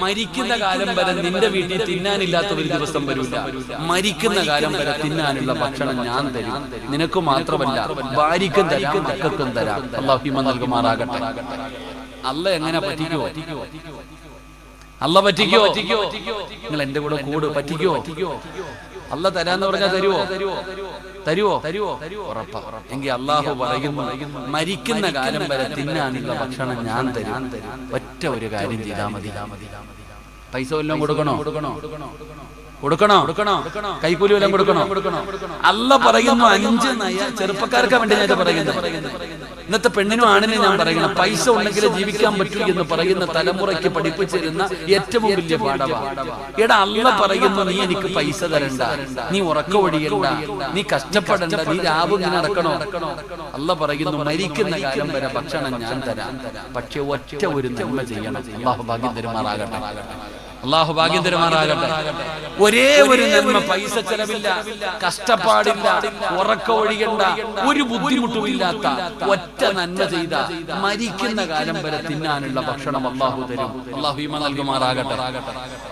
മരിക്കുന്ന കാലം വരെ നിന്റെ വീട്ടിൽ തിന്നാനില്ലാത്ത ഒരു ദിവസം വരില്ല. മരിക്കുന്ന കാലം വരെ തിന്നാനുള്ള ഭക്ഷണം ഞാൻ തരും. നിനക്ക് മാത്രമല്ല, ഭാര്യക്കും തരാം, മക്കൾക്കും തരാം. അല്ലാഹു ഈമാൻ നൽകുമാറാകട്ടെ. അല്ല എങ്ങനെ പറ്റിക്കോ? അല്ല പറ്റിക്കോ? നിങ്ങൾ എന്റെ കൂടെ കൂട്. പറ്റിക്കോ? അല്ല തരാന്ന് പറഞ്ഞാൽ തരുവോ? ഉറപ്പാ. എങ്കിൽ അള്ളാഹു പറയുന്നു മരിക്കുന്ന കാലം വരെ തിന്നാനുള്ള ഭക്ഷണം ഞാൻ തരും. ഒറ്റ ഒരു കാര്യം ചെയ്താൽ മതി. പൈസ വല്ലതും കൊടുക്കണോ? കൈക്കൂലി വല്ലതും കൊടുക്കണോ? അല്ല പറയുന്നു 5 നയ. ചെറുപ്പക്കാർക്ക് വേണ്ടി ഞാൻ പറയുന്നത്. ഇന്നത്തെ പെണ്ണിനും ആണിനും ഞാൻ പറയണം, പൈസ ഉണ്ടെങ്കിൽ ജീവിക്കാൻ പറ്റൂ എന്ന് പറയുന്ന തലമുറയ്ക്ക് പഠിപ്പിച്ചിരുന്ന ഏറ്റവും വലിയ പാഠമാണ്. എടാ അല്ല പറയുന്നു നീ എനിക്ക് പൈസ തരണ്ട, നീ ഉറക്ക ഒഴിയണ്ട, നീ കഷ്ടപ്പെടണ്ട, നീ രാവ് ഇങ്ങനെ നടക്കണോ? അല്ല പറയുന്നു മരിക്കുന്ന കാലം വരെ ഭക്ഷണം ഞാൻ തരാം, പക്ഷെ ഒറ്റ ഒരു നന്മ ചെയ്യണം. അല്ലാഹു ഭാഗ്യം തരുമാറാകട്ടെ. അല്ലാഹു ഭാഗ്യം തരുമാറാകട്ടെ. ഒരേ ഒരു നന്മ, പൈസ ചെലവില്ല, കഷ്ടപ്പാടില്ല, ഉറക്ക ഒഴിയണ്ട, ഒരു ബുദ്ധിമുട്ടുമില്ലാത്ത ഒറ്റ നന്മ ചെയ്ത മരിക്കുന്ന കാലം വരെ തിന്നാനുള്ള ഭക്ഷണം അല്ലാഹു തരും. അല്ലാഹു ഈമാൻ നൽകുമാറാകട്ടെ.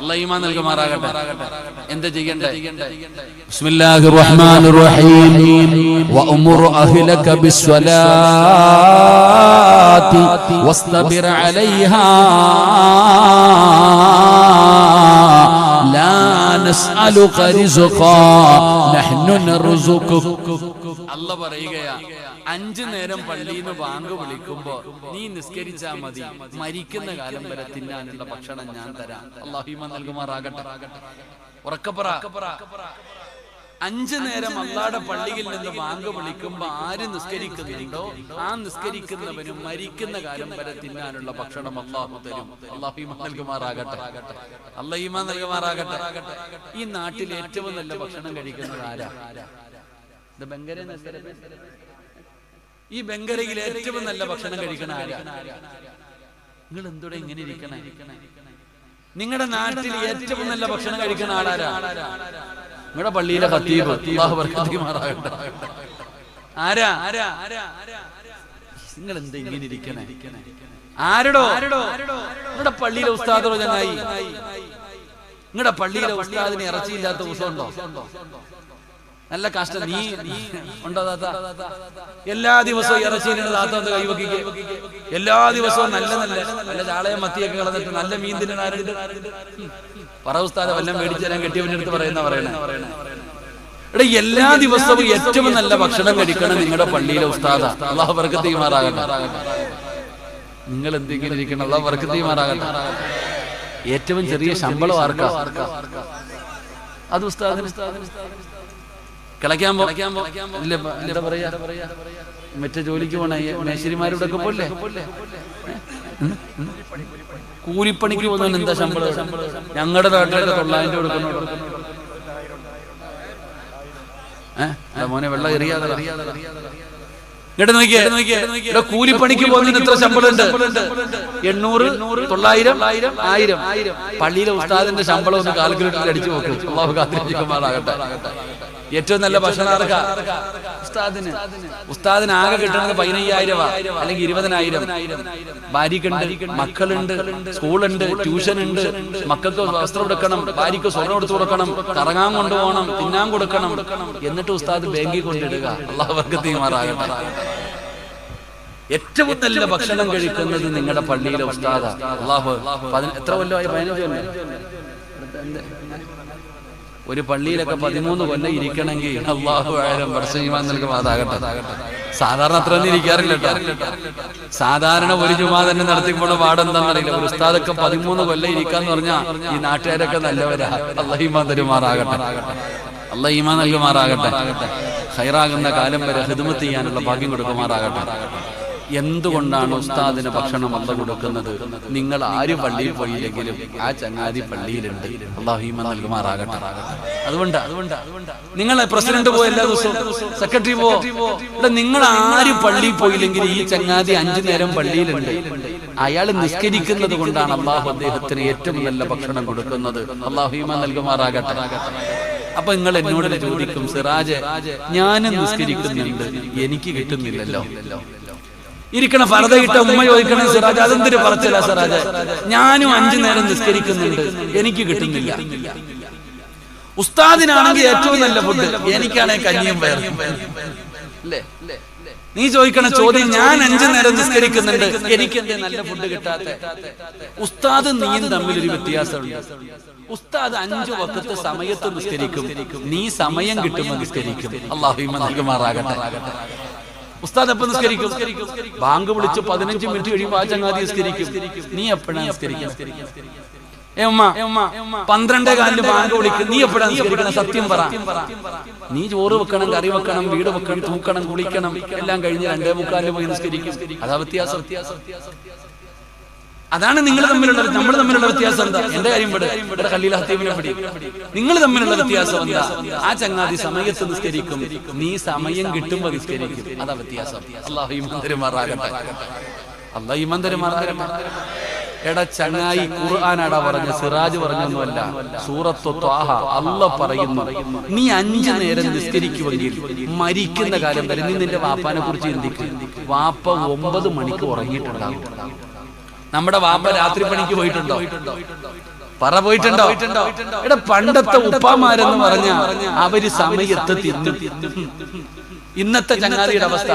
അല്ലാഹു ഈമാൻ നൽകുമാറാകട്ടെ. എന്താ ചെയ്യണ്ടേ? ബിസ്മില്ലാഹിർ റഹ്മാനിർ റഹീം. വഅമുർ അഹ്ലക ബിസ്സലാത്തി വസ്തബിർ അലൈഹാ ലാ നസ്അലുക റിസ്ഖാ നഹ്നു നർസുഖുക. അല്ല പറയുകയാ, 5 നേരം പള്ളിയിൽ നിന്ന് ബാങ്ക് വിളിക്കുമ്പോ നീ നിസ്കരിച്ചാ മതി, മരിക്കുന്ന കാലം വരെ തിന്നാനുള്ള ഭക്ഷണം ഞാൻ തരാം. അല്ലാഹു ഈമാൻ നൽകുമാറാകട്ടെ. ഉറക്കപ്പറ. 5 നേരം അല്ലാഹുവിന്റെ പള്ളിയിൽ നിന്ന് ബാങ്ക് വിളിക്കുമ്പോ ആര് നിസ്കരിക്കുന്നുണ്ടോ ആ നിസ്കരിക്കുന്നവന് മരിക്കുന്ന കാലം വരെ തിന്നാനുള്ള ഭക്ഷണം അല്ലാഹു തരും. അല്ലാഹു ഈമാൻ നൽകുമാറാകട്ടെ. അല്ലാഹു ഈമാൻ നൽകുമാറാകട്ടെ. ഈ നാട്ടിൽ ഏറ്റവും നല്ല ഭക്ഷണം കഴിക്കുന്നത് ആരാ? ഈ ബംഗരയിൽ ഏറ്റവും നല്ല ഭക്ഷണം കഴിക്കണ ആരാ? നിങ്ങൾ എന്തുടെ ഇങ്ങനെ ഇരിക്കണേ? നിങ്ങളുടെ നാട്ടിൽ ഏറ്റവും നല്ല ഭക്ഷണം കഴിക്കുന്ന ആളാരാ? നിങ്ങളുടെ പള്ളിയിലെ ഖത്തീബ്. അല്ലാഹു ബർക്കത്ത് ചെയ്യുമാറാകട്ടെ. ആരാ? നിങ്ങൾ എന്താ ഇങ്ങനെ ഇരിക്കണേ? ആരടോ? നിങ്ങളുടെ പള്ളിയിലെ ഉസ്താദോ? ചങ്ങായി, നിങ്ങളുടെ പള്ളിയിലെ ഉസ്താദിന് ഇറച്ചിയില്ലാത്ത ദിവസമുണ്ടോ? നല്ല കഷ്ടം. നീ ഉണ്ടോ താത്ത? എല്ലാ ദിവസവും ഇറച്ചിയിലുള്ള താത്ത ഒന്ന് കൈവക്കിക്ക്. എല്ലാ ദിവസവും നല്ല ചാളയും മത്തിയൊക്കെ കളഞ്ഞിട്ട് നല്ല മീൻ തിന്നാറുണ്ട്. പറ ഉസ്താദ് വല്ലതും മേടിച്ചു തരാൻ കെട്ടിയവന്റെ അടുത്ത് പറയണേ. ഇവിടെ എല്ലാ ദിവസവും ഏറ്റവും നല്ല ഭക്ഷണം കഴിക്കണം നിങ്ങളുടെ പള്ളിയിലെ ഉസ്താദാ. അല്ലാഹു ബർക്കത്ത് ചെയ്യുമാറാകട്ടെ. നിങ്ങൾ എന്തെങ്കിലും ഇരിക്കണം. അല്ലാഹു ബർക്കത്ത് ചെയ്യുമാറാകട്ടെ. ഏറ്റവും ചെറിയ ശമ്പളം ആർക്കാ? അത് ഉസ്താദിന്. കിളയ്ക്കാൻ എന്താ പറയാ, മറ്റേ ജോലിക്ക് പോണ മേശരിമാരുടെ ഒക്കെ പോലെ കൂലിപ്പണിക്ക് പോകുന്നതിന് എന്താ ശമ്പളം? ഞങ്ങളുടെ നാട്ടിലൊക്കെ 900 കൊടുക്കുന്നു. മോനെ വെള്ളം എറിയാതെ കൂലിപ്പണിക്ക് പോകുന്നതിന് എത്ര ശമ്പളം ഉണ്ട്? 800, 900, 1000. പള്ളിയിലെ ഉസ്താദിന്റെ ശമ്പളം ഒന്ന് കാൽക്കുലേറ്ററിൽ അടിച്ചു നോക്കും. അല്ലാഹു കാത്തിരിക്കുമാറാകട്ടെ. ഏറ്റവും നല്ല ഭക്ഷണം ആർക്കാ? ഉസ്താദിന്. ഉസ്താദിന് ആകെ കിട്ടുന്നത് 15,000 അല്ലെങ്കിൽ 20,000. ഭാര്യക്കുണ്ട്, മക്കളുണ്ട്, സ്കൂളുണ്ട്, ട്യൂഷൻ ഉണ്ട്, മക്കൾക്ക് വസ്ത്രം എടുക്കണം, ഭാര്യക്ക് സ്വർണ്ണം എടുത്തു കൊടുക്കണം, കറങ്ങാൻ കൊണ്ടുപോകണം, തിന്നാൻ കൊടുക്കണം. എന്നിട്ട് ഉസ്താദ് ബാങ്കിൽ കൊണ്ടിടുക. അല്ലാഹു ബർക്കത്ത് ചെയ്യുമാറാകട്ടെ. ഏറ്റവും നല്ല ഭക്ഷണം കഴിക്കുന്നത് നിങ്ങളുടെ പള്ളിയിലെ ഉസ്താദാ. അല്ലാഹു എത്ര കൊല്ലമായി? 15 കൊല്ലം. ഒരു പള്ളിയിലൊക്കെ 13 കൊല്ലം ഇരിക്കണമെങ്കിൽ അല്ലാഹു ആയിരം വർഷം ഈമാൻ നൽകുമാറാകട്ടെ. സാധാരണ അത്ര ഒന്നും ഇരിക്കാറില്ല കേട്ടോ. സാധാരണ ഒരു ജുമാ തന്നെ നടത്തിപ്പോണ പാടെന്താണെന്നറിയില്ല. ഒരു ഉസ്താദൊക്കെ 13 കൊല്ലം ഇരിക്കാന്ന് പറഞ്ഞാൽ ഈ നാട്ടുകാരൊക്കെ നല്ലവരാ. അല്ലാഹു ഈമാൻ തരുമാറാകട്ടെ. അല്ലാഹു ഈമാൻ നൽകുമാറാകട്ടെ. ഖൈറാകുന്ന കാലം വരെ ഖിദ്മത്ത് ചെയ്യാനുള്ള ഭാഗ്യം കൊടുക്കുമാറാകട്ടെ. എന്തുകൊണ്ടാണ് ഉസ്താദിന് ഭക്ഷണം അല്ല കൊടുക്കുന്നത്? നിങ്ങൾ ആര് പള്ളിയിൽ പോയില്ലെങ്കിലും ആ ചങ്ങാതി പള്ളിയിലുണ്ട്. അല്ലാഹു ഈമാൻ നൽകുമാറാകട്ടെ. അതുകൊണ്ട് നിങ്ങൾ പ്രസിഡന്റ് പോ, എല്ലാ ദിവസവും സെക്രട്ടറി പോ, നിങ്ങൾ ആര് പള്ളിയിൽ പോയില്ലെങ്കിൽ ഈ ചങ്ങാതി 5 നേരം പള്ളിയിലുണ്ട്. അയാൾ നിസ്കരിക്കുന്നത് കൊണ്ടാണ് അള്ളാഹു അദ്ദേഹത്തിന് ഏറ്റവും നല്ല ഭക്ഷണം കൊടുക്കുന്നത്. അള്ളാഹു ഈമാൻ നൽകുമാറാകട്ടെ. അപ്പൊ നിങ്ങൾ എന്നോട് ചോദിക്കും, സിറാജ് ഞാനും നിസ്കരിക്കുന്നുണ്ട്, എനിക്ക് കിട്ടുന്നില്ലല്ലോ. ഇരിക്കണ ഫർദ ഇട്ട ഉമ്മ ചോദിക്കണം, സിറാജ് അതെന്തൊരു പറച്ചില്ല സിറാജ്, ഞാനും 5 നേരം നിസ്കരിക്കുന്നുണ്ട്, എനിക്ക് കിട്ടുന്നില്ല. ഉസ്താദിനാണെങ്കിൽ ഏറ്റവും നല്ല ഫുഡ്, എനിക്കാണെങ്കിൽ കഞ്ഞിയും പയറും. അല്ലേ? നീ ചോദിക്കണ ചോദ്യം, ഞാൻ 5 നേരം നിസ്കരിക്കുന്നുണ്ട്, എനിക്ക് എന്തേ നല്ല ഫുഡ് കിട്ടാത്ത? ഉസ്താദ് നീയും തമ്മിലൊരു വ്യത്യാസമുണ്ട്. ഉസ്താദ് 5 വഖത്ത് സമയത്ത് നിസ്കരിക്കും, നീ സമയം കിട്ടുമ്പോൾ നിസ്കരിക്കും. അല്ലാഹു ഈമാൻ നൽകുമാറാകട്ടെ. ഉസ്താദ് എപ്പോ നിസ്കരിക്കും? ബാങ്ക് വിളിച്ച് 15 മിനിറ്റ് കഴിയുമ്പോൾ ആ ചങ്ങാതി നിസ്കരിക്കും, നീ എപ്പോഴാണ് നിസ്കരിക്കുക? 12:15 ബാങ്ക് വിളിക്കും, നീ എപ്പോഴാണ് നിസ്കരിക്കണം? സത്യം പറ. നീ ചോറ് വെക്കണം, കറി വെക്കണം, വീട് വെക്കണം, തൂക്കണം, കുളിക്കണം, എല്ലാം കഴിഞ്ഞ് 2:45 പോയി നിസ്കരിക്കും. അതാ വ്യത്യാസം. അതാണ് നിങ്ങൾ തമ്മിലുള്ള, നമ്മൾ തമ്മിലുള്ള വ്യത്യാസം എന്താ? എന്റെ കാര്യം ഇവിടെ ഖലീൽ ഹത്തീബിനെ പിടി. നിങ്ങൾ തമ്മിലുള്ള വ്യത്യാസം എന്താ? ആ ചങ്ങാതി സമയത്ത് നിസ്കരിക്കും, നീ സമയം കിട്ടുമ്പോൾ നിസ്കരിക്കും. അതാ വ്യത്യാസം. അല്ലാഹു ഈമാൻ തരുമാറാകട്ടെ. അല്ലാഹു ഈമാൻ തരുമാറാകട്ടെ. എടാ ചങ്ങായി, ഖുർആനാടാ പറഞ്ഞ, സിറാജ് പറഞ്ഞൊന്നുമല്ല. സൂറത്തു ത്വാഹ അല്ലാഹ് പറയുന്നു, നീ 5 നേരം നിസ്കരിക്കുമെങ്കിൽ മരിക്കുന്ന കാലം വരെ നീ നിന്റെ വാപ്പാനെ കുറിച്ച് ചിന്തിക്കും. വാപ്പ 9 മണിക്ക് ഉറങ്ങിയിട്ടുണ്ടാകും. നമ്മുടെ വാപ്പ രാത്രി പണിക്ക് പോയിട്ടുണ്ടോ? പോയിട്ടുണ്ടോ? എടാ പണ്ടത്തെ ഉപ്പാമാരെന്ന് പറഞ്ഞ അവര് സമയത്ത് തിന്നും. ഇന്നത്തെ ചങ്ങാതിയുടെ അവസ്ഥ,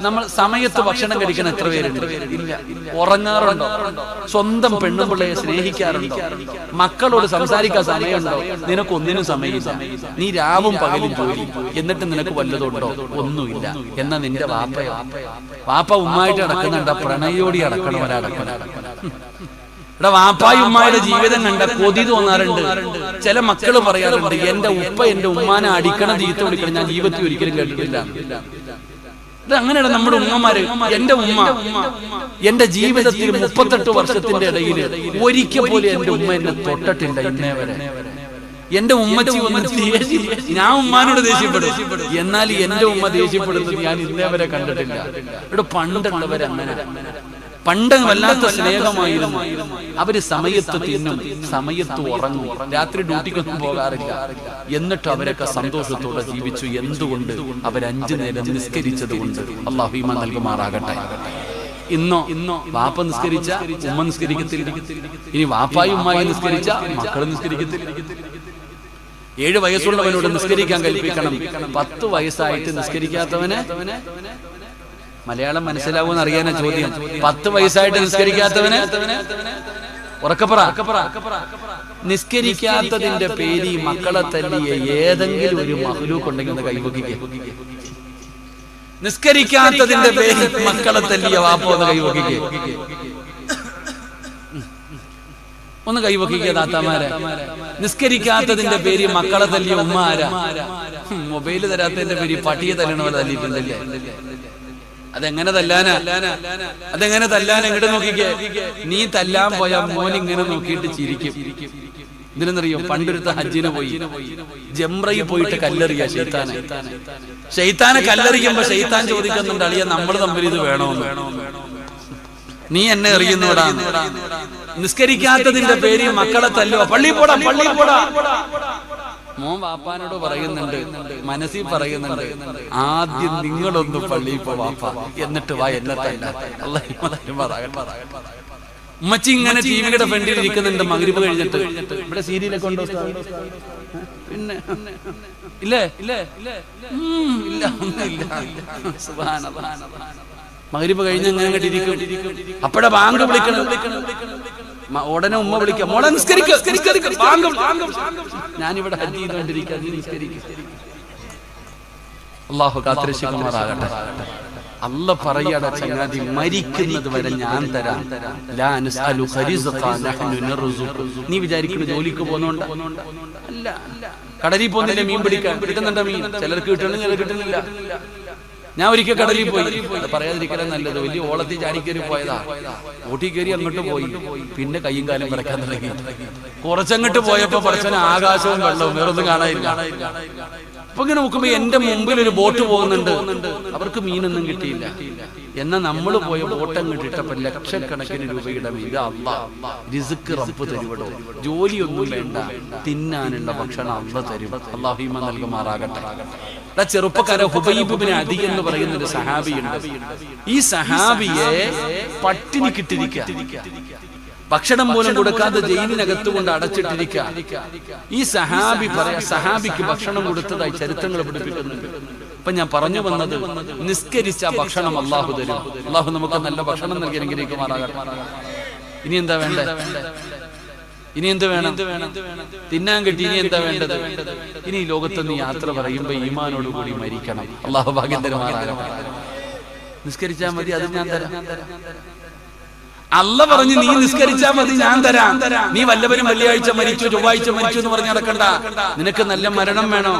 നമ്മൾ സമയത്ത് ഭക്ഷണം കഴിക്കാൻ എത്ര പേരുണ്ട്? ഇല്ല. ഉറങ്ങാറുണ്ടോ? സ്വന്തം പെണ്ണുപിള്ളയെ സ്നേഹിക്കാറുണ്ടോ? മക്കളോട് സംസാരിക്കാൻ സമയമുണ്ടോ? നിനക്കൊന്നിനും സമയമില്ല. നീ രാവും പകലും ജോലി, എന്നിട്ട് നിനക്ക് വല്ലതുണ്ടോ? ഒന്നുമില്ല. എന്നാ നിന്റെ വാപ്പ ഉമ്മായിട്ട് അടക്കുന്നുണ്ട്, പ്രണയോടി അടക്കണവരടക്കണം. ഇവിടെ വാപ്പായും ഉമ്മായുടെ ജീവിതം കണ്ട കൊതി തോന്നാറുണ്ട്. ചില മക്കള് പറയാറുണ്ട്, എന്റെ ഉപ്പ എന്റെ ഉമ്മാനെ അടിക്കണം, ചീത്ത വിളിക്കണം, ഞാൻ ജീവിതത്തിൽ ഒരിക്കലും കേട്ടിട്ടില്ല. ഇത് അങ്ങനെയാണ് നമ്മുടെ ഉമ്മമാര്. എന്റെ ഉമ്മ എന്റെ ജീവിതത്തിൽ 38 വർഷത്തിന്റെ ഇടയിൽ ഒരിക്കൽ പോലും എന്റെ ഉമ്മ എന്നെ തൊട്ടിട്ടില്ല ഇന്നേ വരെ. എന്റെ ഉമ്മച്ചി ഞാൻ ഉമ്മാനോട് ദേഷ്യപ്പെടും, എന്നാൽ എന്റെ ഉമ്മ ദേഷ്യപ്പെടുന്നത് ഞാൻ ഇന്നേ വരെ കണ്ടിട്ടില്ല. ഇവിടെ പണ്ടുള്ളവരങ്ങനെ, പണ്ട് വല്ലാത്ത സ്നേഹമായിരുന്നു. അവര് സമയത്ത് തിന്നും, സമയത്ത് ഉറങ്ങും, രാത്രി ഡ്യൂട്ടിക്കൊന്നും പോകാറില്ല. എന്നിട്ട് അവരൊക്കെ സന്തോഷത്തോടെ ജീവിച്ചു. എന്തുകൊണ്ട്? അവർ 5 നേരം നിസ്കരിച്ചത് കൊണ്ട്. അല്ലാഹു ഈമാൻ നൽകുമാറാകട്ടെ. ഇന്നോ വാപ്പ നിസ്കരിച്ച ഉമ്മ നിസ്കരിക്കത്തില്ല. ഇനി വാപ്പായും ഉമ്മായി നിസ്കരിച്ച മക്കളും നിസ്കരിക്കത്തില്ല. 7 വയസ്സുള്ളവനോട് നിസ്കരിക്കാൻ കൽപ്പിക്കണം. 10 വയസ്സായിട്ട് നിസ്കരിക്കാത്തവന് മലയാളം മനസ്സിലാവുമെന്ന് അറിയാനാ ചോദ്യം. 10 വയസ്സായിട്ട് നിസ്കരിക്കാത്തവന് ഉറക്കപ്പറ. നിസ്കരിക്കാത്തതിന്റെ പേര് മക്കളെ തല്ലിയ ഏതെങ്കിലും ഒരു മഹ്ലൂക്ക് ഉണ്ടെങ്കിൽ ഒന്ന് കൈവക്കുക. നിസ്കരിക്കാത്തതിന്റെ പേര് മക്കളെ തല്ലിയ വാപ്പ ഒന്ന് കൈവക്കുക. ഒന്ന് കൈവക്കുക താത്താമാരെ. നിസ്കരിക്കാത്തതിന്റെ പേര് മക്കളെ തല്ലിയ ഉമ്മ ആരാ? മൊബൈല് തരാത്തതിന്റെ പേര് പട്ടിയെ തല്ലണവരെ തല്ലിയിട്ടുണ്ടല്ലേ? അതെങ്ങനെ തല്ലാനാ? എങ്ങോട്ട് നോക്കിക്കേ. നീ തല്ലാൻ പോയാ മോനിങ്ങനെ നോക്കിയിട്ട് ചിരിക്കും. ഇതിനെന്നറിയോ? പണ്ടൊരുത്ത ഹജ്ജിന് പോയി, ജംറയിൽ പോയിട്ട് കല്ലെറിയ ഷെയ്ത്താനെ കല്ലെറിയുമ്പോ ഷെയ്ത്താൻ ചോദിക്കുന്നുണ്ട്, അളിയ നമ്മൾ തമ്മിൽ ഇത് വേണമെന്ന്. നീ എന്നെ എറിയുന്നോടാ. നിസ്കരിക്കാത്തതിന്റെ പേര് മക്കളെ തല്ലുക. പള്ളി പോടാ. മോൻ വാപ്പാനോട് പറയുന്നുണ്ട്, മനസ്സിൽ പറയുന്നുണ്ട്, ആദ്യം നിങ്ങളൊന്ന് പള്ളിയിൽ പോ വാപ്പ, എന്നിട്ട് വാ എന്നെ തല്ല. ഉമ്മച്ചി ഇങ്ങനെ ടിവിയുടെ ഫ്രണ്ടിൽ ഇരിക്കുന്നുണ്ട്. മഗ്രിബ് കഴിഞ്ഞിട്ട് ഇവിടെ സീരിയലൊക്കെ ഉണ്ടോ? പിന്നെ ഇല്ലേ? ഇല്ല, ഒന്നുമില്ല. മഗ്രിബ് കഴിഞ്ഞ് അങ്ങനെ അങ്ങോട്ടിരിക്കും. അപ്പഴ ബാങ്ക് വിളിക്കണം. ഉടനെ ഉമ്മ വിളിക്കാം, മോളെ നിസ്കരിക്കുക. ഞാനിവിടെ ഹജ്ജ് ചെയ്തുകൊണ്ടിരിക്കുക, നീ നിസ്കരിക്കുക. അല്ലാഹു കാത്തിരക്ഷിക്കുമാറാകട്ടെ. അല്ല പറയാണ്, ചങ്ങാതി മരിക്കുന്നത് വരെ ഞാൻ തരാം. നീ വിചാരിക്കുന്ന ജോലിക്ക് പോകുന്നോണ്ട അല്ല. കടലിൽ പോകുന്നില്ല മീൻ പിടിക്കാൻ, കിട്ടുന്നുണ്ടോ മീൻ? ചിലർക്ക് കിട്ടണം, ചിലർ കിട്ടുന്നില്ല. ഞാൻ ഒരിക്കൽ കടലിൽ പോയി, പറയാതിരിക്കലും നല്ലത്. വലിയ ഓളത്തിൽ ചാടിക്കേറി പോയതാ. ഓട്ടി കയറി അങ്ങോട്ട് പോയി, പിന്നെ കയ്യും കാലും വരക്കാൻ തുടങ്ങി. കുറച്ചങ്ങോട്ട് പോയപ്പോ പടച്ചവന് ആകാശവും വെള്ളവും, വേറൊന്നും കാണാനില്ല. അപ്പൊ ഇങ്ങനെ നോക്കുമ്പോ എന്റെ മുമ്പിൽ ഒരു ബോട്ട് പോകുന്നുണ്ട്. അവർക്ക് മീനൊന്നും കിട്ടിയില്ല. എന്നാ നമ്മൾ പോയ വോട്ടം കിട്ടിട്ടപ്പോ ലക്ഷക്കണക്കിന് രൂപയുടെ ഇത് റിസ്ക് റബ്ബ് തരുവടോ. ജോലിയൊന്നും വേണ്ട, തിന്നാനുള്ള ഭക്ഷണം അള്ളാഹു തരും. അല്ലാഹു ഈമാൻ നൽകുമാറാകട്ടെ. ചെറുപ്പക്കാരെ ഹുബൈബ് ഇബ്നു അദി എന്ന് പറയുന്ന ഒരു സഹാബിയുണ്ട്. ഈ സഹാബിയെ പട്ടിണി കിട്ടിരിക്കുക, ഭക്ഷണം പോലും കൊടുക്കാതെ ജയിലിനകത്ത് കൊണ്ട് അടച്ചിട്ടിരിക്കുക. ഈ സഹാബിക്ക് ഭക്ഷണം കൊടുത്തതായി ചരിത്രങ്ങൾ പഠിപ്പിക്കുന്നുണ്ട്. അപ്പൊ ഞാൻ പറഞ്ഞു വന്നത്, നിസ്കരിച്ച ഭക്ഷണം അള്ളാഹു തരും. അള്ളാഹു നമുക്ക് നല്ല ഭക്ഷണം നൽകി അനുഗ്രഹിക്കുമാറാകട്ടെ. ഇനി എന്താ വേണ്ടത്? ഇനി എന്ത് വേണം? തിന്നാൻ കിട്ടി. ഇനി എന്താ വേണ്ടത്? ഇനി ഈ ലോകത്തുനിന്ന് യാത്ര പറയുമ്പോ ഈമാനോടുകൂടി മരിക്കണം. അള്ളാഹു ഭാഗ്യം തരുമാറാകട്ടെ. നിസ്കരിച്ചാൽ മതി, അത് ഞാൻ തരാം. അല്ല പറഞ്ഞു, നീ നിസ്കരിച്ചാൽ മതി, ഞാൻ തരാം. നീ വല്ലവരും വെള്ളിയാഴ്ച മരിച്ചു, ചൊവ്വാഴ്ച മരിച്ചു എന്ന് പറഞ്ഞ് നടക്കണ്ട. നിനക്ക് നല്ല മരണം വേണോ?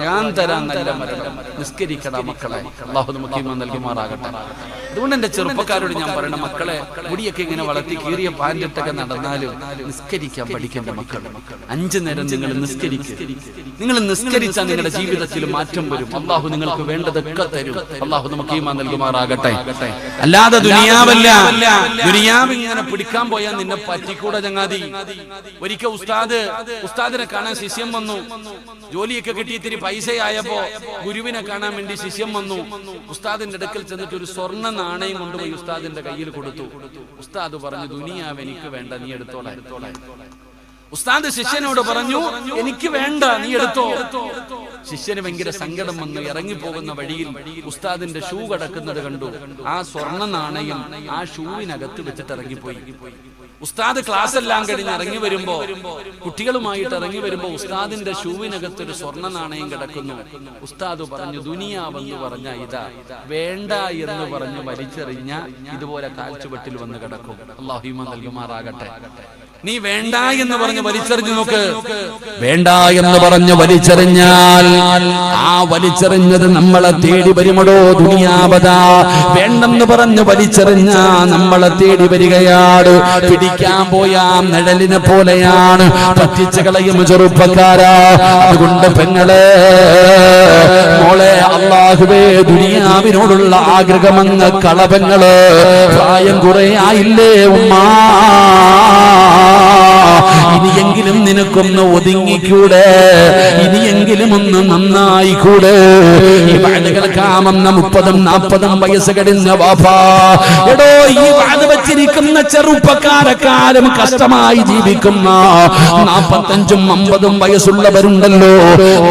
ഞാൻ തരാം നല്ല മരണം. നിസ്കരിക്കടാ മക്കളെ. അല്ലാഹു നമുക്ക് ഈമാൻ നൽകുമാറാകട്ടെ. അതുകൊണ്ട് എന്റെ ചെറുപ്പക്കാരോട് ഞാൻ പറയണം, മക്കളെ മുടിയൊക്കെ ഇങ്ങനെ വളർത്തി കീറിയ പാൻറ്റിട്ടൊക്കെ നടന്നാലും നിസ്കരിക്കാൻ പഠിക്കേണ്ട മക്കൾ. 5 നേരം നിങ്ങൾ നിസ്കരിക്കുക. നിങ്ങൾ നിസ്കരിച്ചാൽ നിങ്ങളുടെ ജീവിതത്തിൽ മാറ്റം വരും. അല്ലാഹു നിങ്ങൾക്ക് വേണ്ടതൊക്കെ തരും. അല്ലാഹു നമുക്ക് ഈമാൻ നൽകുമാറാകട്ടെ. അല്ലാതെ ദുനിയാവ് ഇങ്ങനെ പിടിക്കാൻ പോയാൽ നിന്നെ പറ്റിക്കൂടെ ചങ്ങാതി. ഒരിക്കൽ ഉസ്താദിനെ കാണാൻ ശിഷ്യം വന്നു. ജോലിയൊക്കെ കിട്ടി ഇത്തിരി പൈസയായപ്പോ ഗുരുവിനെ കാണാൻ വേണ്ടി ശിഷ്യം വന്നു. ഉസ്താദിന്റെ അടുക്കൽ ചെന്നിട്ട് ഒരു സ്വർണ്ണ നാണയം കൊണ്ടുപോയി ഉസ്താദിന്റെ കയ്യിൽ കൊടുത്തു. ഉസ്താദ് പറഞ്ഞു, ദുനിയാവ് എനിക്ക് വേണ്ട, നീ എടുത്തോളാം. ഉസ്താദ് ശിഷ്യനോട് പറഞ്ഞു, എനിക്ക് വേണ്ട, നീ എടുത്തോ. ശിഷ്യന് ഭയങ്കര സങ്കടം വന്നു. ഇറങ്ങിപ്പോകുന്ന വഴിയിൽ ഉസ്താദിന്റെ ഷൂ കടക്കുന്നത് കണ്ടു. ആ സ്വർണ്ണ നാണയം ആ ഷൂവിനകത്ത് വെച്ചിട്ട് ഇറങ്ങിപ്പോയി. ഉസ്താദ് ക്ലാസ് എല്ലാം കഴിഞ്ഞ് ഇറങ്ങി വരുമ്പോ, കുട്ടികളുമായിട്ട് ഇറങ്ങി വരുമ്പോ ഉസ്താദിന്റെ ഷൂവിനകത്ത് ഒരു സ്വർണ്ണ നാണയം കിടക്കുന്നു. ഉസ്താദ് പറഞ്ഞു, ദുനിയാവെന്ന് പറഞ്ഞ ഇതാ, വേണ്ട എന്ന് പറഞ്ഞ് വലിച്ചെറിഞ്ഞ ഇതുപോലെ കാൽച്ചുവട്ടിൽ വന്ന് കിടക്കും. അല്ലാഹു ഈമാൻ നൽകുമാറാകട്ടെ. നീ വേണ്ട എന്ന് പറഞ്ഞ് വലിച്ചെറിഞ്ഞു നോക്ക്. വേണ്ട എന്ന് പറഞ്ഞ് വലിച്ചെറിഞ്ഞാൽ ആ വലിച്ചെറിഞ്ഞത് നമ്മളെ തേടി വരുമടോ. ദുനിയാവതാ വേണ്ടെന്ന് പറഞ്ഞ് വലിച്ചെറിഞ്ഞാ നമ്മളെ തേടി വരികയാണ്. പിടിക്കാൻ പോയാ നിഴലിനെ പോലെയാണ്, പറ്റിച്ചു കളയും ചെറുപ്പക്കാരാ. അതുകൊണ്ട് പെങ്ങളെ, മോളെ, അല്ലാഹുവേ, ദുനിയാവിനോടുള്ള ആഗ്രഹമങ്ങ് കളപങ്ങള്. പ്രായം കുറെ ആയില്ലേ ഉമ്മാ, ഇനിയെങ്കിലും നിനക്കൊന്ന് ഒതുങ്ങിക്കൂടെ? ഇനിയെങ്കിലും ഒന്ന് നന്നായിക്കൂടെ? ഈ വാഴ കേൾക്കാമെന്ന 30-40 വയസ്സ് കഴിഞ്ഞ വാപ്പാ, എടോ, ഈ വാഴ വച്ചിരിക്കുന്ന ചെറുപ്പക്കാരെക്കാരും കഷ്ടമായി ജീവിക്കുന്ന 45-50 വയസ്സുള്ളവരുണ്ടല്ലോ.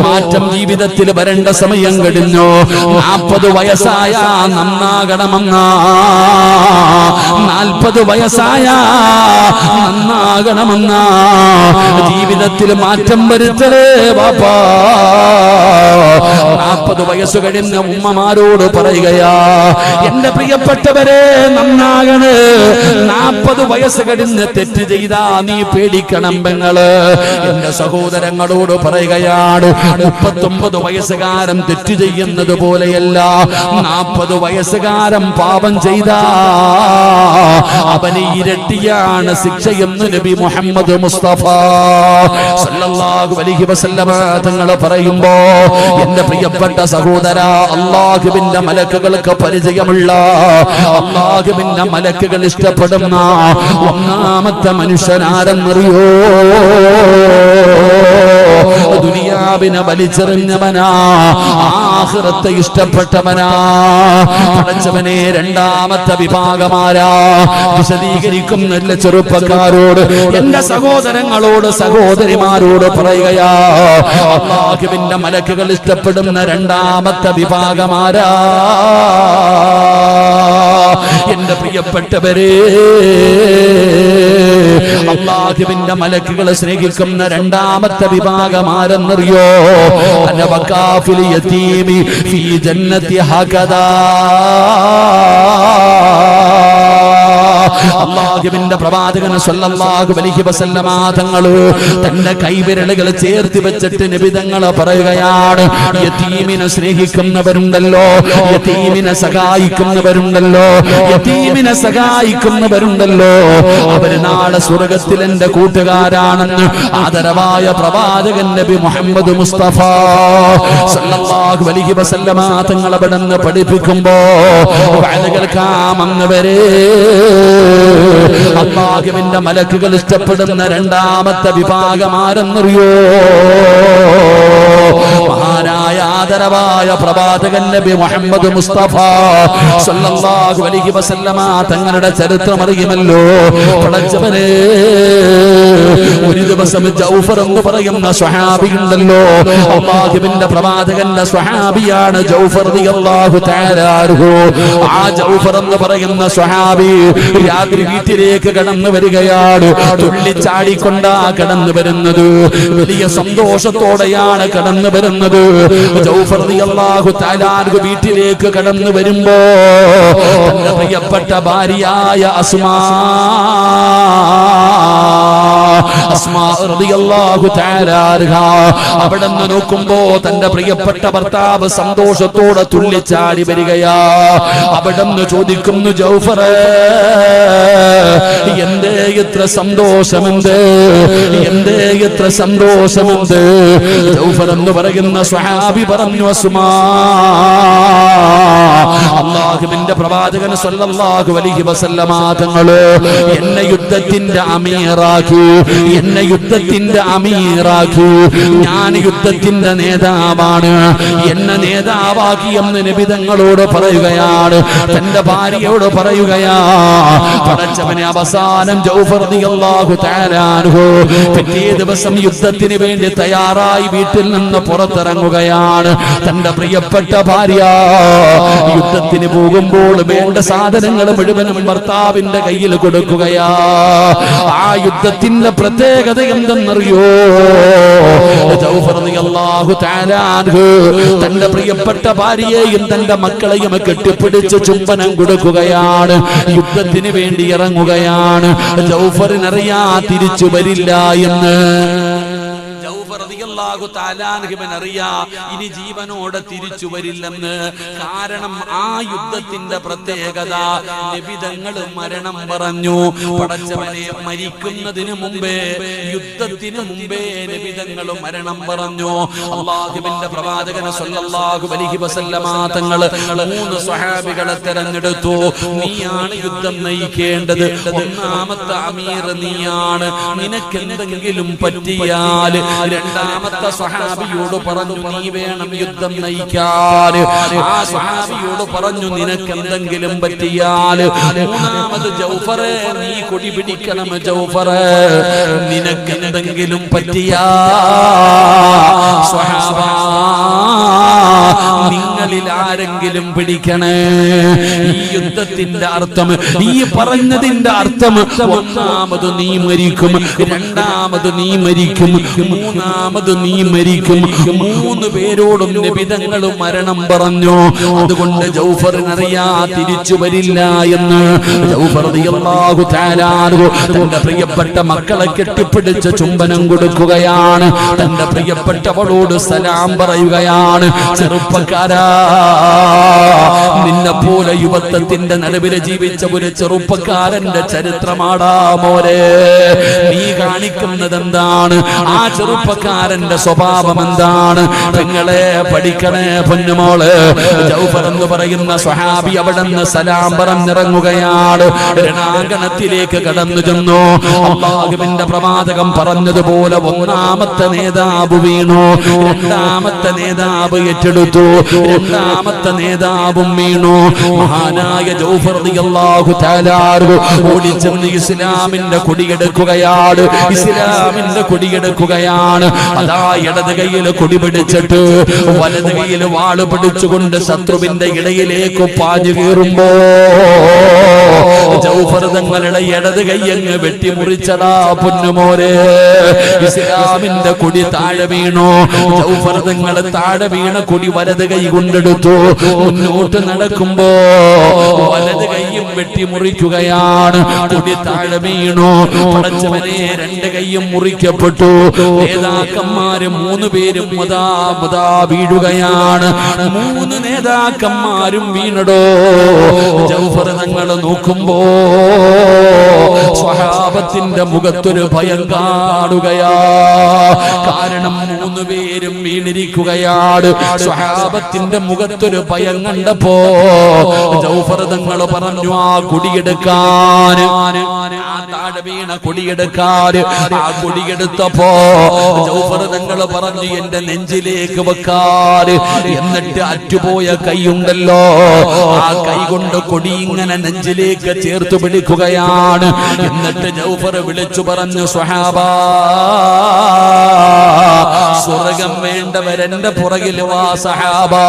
മാറ്റം ജീവിതത്തിൽ വരേണ്ട സമയം കഴിഞ്ഞു. 40 വയസ്സായ നന്നാകണമെന്ന, 40 വയസ്സായ നന്നാകണമെന്ന, ജീവിതത്തിൽ മാറ്റം വരുത്തലേ വാപ്പാ. 40 വയസ്സ് കഴിഞ്ഞ ഉമ്മമാരോട് പറയുകയാ, എന്റെ പ്രിയപ്പെട്ടവരെ, നന്നാകണ്. 40 വയസ്സ് കഴിഞ്ഞ് തെറ്റ് ചെയ്താ നീ പേടിക്കണം പെങ്ങള്. എന്റെ സഹോദരങ്ങളോട് പറയുകയാണ്, 39 വയസ്സുകാരൻ തെറ്റ് ചെയ്യുന്നത് പോലെയല്ല, 40 വയസ്സുകാരൻ പാപം ചെയ്താ അവന് ഇരട്ടിയാണ് ശിക്ഷയെന്ന് നബി മുഹമ്മദ് മുസ്തഫ സല്ലല്ലാഹു അലൈഹി വസല്ലമ തങ്ങൾ പറയുമ്പോ, എന്റെ പ്രിയപ്പെട്ട സഹോദര, അല്ലാഹുവിന്റെ മലക്കുകൾക്ക് പരിചയമുള്ള, അല്ലാഹുവിന്റെ മലക്കുകൾ ഇഷ്ടപ്പെടുന്ന ഒന്നാമത്തെ മനുഷ്യനാരെന്നറിയോ? ദുനിയാവിനെ വലിച്ചെറിഞ്ഞവനാ, ആഖിറത്തെ ഇഷ്ടപ്പെട്ടവനാ. പടച്ചവനെ, രണ്ടാമത്തെ വിഭാഗമാരാ? വിശദീകരിക്കുന്നില്ല ചെറുപ്പക്കാരോട്, എന്റെ സഹോദരങ്ങളോട്, സഹോദരിമാരോട് പറയുകയാ, അല്ലാഹുവിന്റെ മലക്കുകൾ ഇഷ്ടപ്പെടുന്ന രണ്ടാമത്തെ വിഭാഗമാരാ? എന്റെ പ്രിയപ്പെട്ടവരെ, അല്ലാഹുവിന്റെ മലക്കുകളെ സ്നേഹിക്കുന്ന രണ്ടാമത്തെ വിഭാഗമാരെന്നറിയോ? അനവകാഫിൽ യതീമി ഫീ ജന്നതി ഹകദാ. അല്ലാഹുവിന്റെ പ്രവാചകൻ സ്വല്ലല്ലാഹു അലൈഹി വസല്ലമ തങ്ങൾ തന്റെ കൈവിരലുകൾ ചേർത്ത് വെച്ചിട്ട് നബി തങ്ങൾ പറയുകയാണ്, യതീമിനെ സ്നേഹിക്കുന്നവരുണ്ടല്ലോ, യതീമിനെ സഹായിക്കുന്നവരുണ്ടല്ലോ, യതീമിനെ സഹായിക്കുന്നവരുണ്ടല്ലോ, അവര് നാളെ സ്വർഗ്ഗത്തിൽ എന്റെ കൂട്ടുകാരാണെന്ന് ആദരവായ പ്രവാചകൻ നബി മുഹമ്മദ് മുസ്തഫ സല്ലല്ലാഹു അലൈഹി വസല്ലമ തങ്ങൾ അവിടുന്ന് പഠിപ്പിക്കുമ്പോ കേൾക്കാമെന്നവരെ അല്ലാഹുവിന്റെ മലക്കുകൾ ഇഷ്ടപ്പെടുന്ന രണ്ടാമത്തെ വിഭാഗം ആരെന്നറിയോ? മഹാനായ ആദരവായ പ്രവാചകൻ നബി മുഹമ്മദ് മുസ്തഫ സല്ലല്ലാഹു അലൈഹി വസല്ലമ തങ്ങളുടെ ചരിത്രം അറിയുമല്ലോ. പടച്ചവനെ, ഒരു ദിവസം ജൗഫർ എന്ന് പറയുന്ന സ്വഹാബി ഉണ്ടല്ലോ, അല്ലാഹുവിന്റെ പ്രവാചകന്റെ സ്വഹാബിയാണ് ജൗഫർ റളിയല്ലാഹു തആല അൻഹു. ആ ജൗഫർ എന്ന് പറയുന്ന സ്വഹാബി രാത്രി വീട്ടിലേക്ക് കടന്നു വരികയാണ്. തുള്ളിച്ചാടിക്കൊണ്ടാ കടന്നു വരുന്നത്, വലിയ സന്തോഷത്തോടെയാണ് കടന്നു വരുന്നത്. ജൗഫർ റളിയല്ലാഹു തആല അൻഹു വീട്ടിലേക്ക് കടന്നു വരുമ്പോ തന്റെ പ്രിയപ്പെട്ട ഭാര്യയായ അസ്മാ റളിയല്ലാഹു തആല അൻഹാ അവിടുന്ന് നോക്കുമ്പോ തന്റെ പ്രിയപ്പെട്ട ഭർത്താവ് സന്തോഷത്തോടെ തുള്ളിച്ചാടി വരികയാ. അവിടുന്ന് ചോദിക്കുന്നു, ജൗഫറേ, എന്തേ എത്ര സന്തോഷമെന്ത്, എന്തേ എത്ര സന്തോഷമെന്ത്? ജൗഫർ എന്ന് പറയുന്ന സ്വഹാബി പറഞ്ഞു, അസ്മാ, അല്ലാഹുവിന്റെ പ്രവാചകൻ സ്വല്ലല്ലാഹു അലൈഹി വസല്ലമ തങ്ങൾ എന്നെ യുദ്ധത്തിന്റെ അമീറാക്കി, എന്നെ യുദ്ധത്തിന്റെ അമീറാക്കി. ഞാൻ യുദ്ധത്തിന്റെ നേതാവാണ്, എന്നെ നേതാവാക്കി എന്ന് നബി തങ്ങളോട് പറയുകയാണ്, തന്റെ ഭാര്യയോട് പറയുകയാ. പടച്ചവനെ, അവസാനം ജൗഫർ റളിയല്ലാഹു തആല അൻഹു പിറ്റേ ദിവസം യുദ്ധത്തിന് വേണ്ടി തയ്യാറായി വീട്ടിൽ നിന്ന് പുറത്തിറങ്ങുകയാണ്. തന്റെ പ്രിയപ്പെട്ട ഭാര്യ യുദ്ധത്തിന് പോകുമ്പോൾ വേണ്ട സാധനങ്ങൾ മുഴുവനും ഭർത്താവിന്റെ കയ്യിൽ കൊടുക്കുകയാ. ആ യുദ്ധത്തിന്റെ പ്രത്യേകത എന്തെന്നറിയോ? ജൗഫർ റളിയല്ലാഹു തആല അൻഹു തന്റെ പ്രിയപ്പെട്ട ഭാര്യയെയും തന്റെ മക്കളെയും കെട്ടിപ്പിടിച്ച് ചുംബനം കൊടുക്കുകയാണ്. യുദ്ധത്തിന് വേണ്ടി ഇറങ്ങുകയാണ്. ജൗഫറിനറിയാ തിരിച്ചു വരില്ല എന്ന്. ഇനി ജീവനോടെ തിരിച്ചു വരില്ലെന്ന്. കാരണം ആ യുദ്ധത്തിന്റെ പ്രത്യേകത, നബിതങ്ങൾ മരണം പറഞ്ഞു. പടച്ചവനെ, മരിക്കുന്നതിന് മുമ്പേ, യുദ്ധത്തിന് മുമ്പേ നബിതങ്ങൾ മരണം പറഞ്ഞു. അല്ലാഹുവിന്റെ പ്രവാചകൻ സ്വല്ലല്ലാഹു അലൈഹി വസല്ലമ തങ്ങൾ 3 സ്വഹാബികളെ തെരഞ്ഞെടുത്തു. നീയാണ് യുദ്ധം നയിക്കേണ്ടത്, ഒന്നാമത്തെ അമീർ നീയാണ്. നിനക്ക് എന്തെങ്കിലും പറ്റിയാൽ രണ്ടാമത്തെ സ്വഹാബിയോട് പറഞ്ഞു, നീ വേണം യുദ്ധം നയിക്കാൻ. ആ സ്വഹാബിയോട് പറഞ്ഞു, നിനക്ക് എന്തെങ്കിലും പറ്റിയാൽ. മൂന്നാമത് ജൗഫറെ, നീ കൊടി പിടിക്കണം. ജൗഫറെ, നിനക്ക് എന്തെങ്കിലും പറ്റിയാ സ്വഹാബ, നിങ്ങളിൽ ആരെങ്കിലും പിടിക്കണേ. ഈ യുദ്ധത്തിന്റെ അർത്ഥം, ഈ പറഞ്ഞതിന്റെ അർത്ഥം, ഒന്നാമത് നീ മരിക്കും, രണ്ടാമത് നീ മരിക്കും, മൂന്നാമത് നീ മരിക്കും. 3 പേരോടും നബിതങ്ങൾ മരണം പറഞ്ഞു. അതുകൊണ്ട് ജൗഫറിനറിയാ തിരിച്ചു വരില്ല എന്ന്. ജൗഫർ റളിയല്ലാഹു തആല അൻഹു തന്റെ പ്രിയപ്പെട്ട മക്കളെ കെട്ടിപ്പിടിച്ച് ചുംബനം കൊടുക്കുകയാണ്. തന്റെ പ്രിയപ്പെട്ടവളോട് സലാം പറയുകയാണ്. ചെറുപ്പക്കാരാ, നിന്നെ പോലെ യുവത്വത്തിന്റെ നടുവില് ജീവിച്ച ഒരു ചെറുപ്പക്കാരന്റെ ചരിത്രമാടാ മോരെ നീ കാണിക്കുന്നത് എന്താണ്? ആ ചെറുപ്പക്കാരന്റെ സ്വഭാവം എന്താണ്? പെങ്ങളെ, പഠിക്കണേ പൊന്നുമോള്. ജൗഫർ എന്ന് പറയുന്ന സ്വഹാബി അവിടുന്ന് സലാം പറഞ്ഞിറങ്ങുകയാണ്. രണാങ്കണത്തിലേക്ക് കടന്നു ചെന്നു. അല്ലാഹുവിന്റെ പ്രവാചകൻ പറഞ്ഞതുപോലെ ഒന്നാമത്തെ നേതാവ് വീണു, രണ്ടാമത്തെ നേതാവ് ഏറ്റെടുത്തു, രണ്ടാമത്തെ നേതാവും വീണു. മഹാനായ ജൗഫർ റളിയല്ലാഹു തആല ഓടിച്ചെന്ന് ഇസ്ലാമിന്റെ കൊടിയെടുക്കുകയാണ്. ഇസ്ലാമിന്റെ കൊടിയെടുക്കുകയാണ്. അതാ ഇടത് കൈയിൽ കൊടി പിടിച്ചിട്ട് വലത് കൈയിൽ വാള് പിടിച്ചുകൊണ്ട് ശത്രുവിന്റെ ഇടയിലേക്ക് പാഞ്ഞു കയറുമ്പോ ജൗഫർ തങ്ങളുടെ ഇടത് കൈയങ്ങ് വെട്ടിമുറിച്ചടാ പൊന്നുമോരെ. ഇസ്ലാമിന്റെ കൊടി താഴെ വീണു. ജൗഫർ തങ്ങൾ താഴെ വീണ കൊടി വലത് കൈ കൊണ്ടെടുത്തു. മുന്നോട്ട് നടക്കുമ്പോ വലത് കൈയും വെട്ടിമുറിക്കുകയാണ്. കൊടി താഴെ വീണു. പടച്ചവനെ, രണ്ട് കൈയും മുറിക്കപ്പെട്ടു. നേതാക്കന്മാര് 3 പേരും മുതാ വീഴുകയാണ്. 3 നേതാക്കന്മാരും വീണടോ. ജൗഫർ തങ്ങൾ നോക്കുമ്പോ സ്വഹാബത്തിന്റെ മുഖത്തൊരു ഭയം കാണുകയാ. കാരണം 3 പേരും വീണിരിക്കുകയാണ്. സ്വഹാബത്തിന്റെ മുഖത്തൊരു ഭയം കണ്ടപ്പോ ജൗഫർ തങ്ങൾ പറഞ്ഞു, ആ കൊടിയെടുക്കാൻ, ആ താഴെ വീണ കൊടിയെടുക്കാൻ. ആ കൊടിയെടുത്തപ്പോ ജൗഫർ തങ്ങൾ പറഞ്ഞു, എന്റെ നെഞ്ചിലേക്ക് വെക്കാൻ. എന്നിട്ട് അറ്റുപോയ കൈയുണ്ടല്ലോ, ആ കൈ കൊണ്ട് കൊടി ഇങ്ങനെ നെഞ്ചിലേക്ക് ചേർത്ത് പിടിക്കുകയാണ്. എന്നിട്ട് ജൗഫർ വിളിച്ചു പറഞ്ഞു, സ്വഹാബാ, സ്വർഗം വേണ്ടവരെന്റെ പുറകിൽ വാ. സഹാബാ,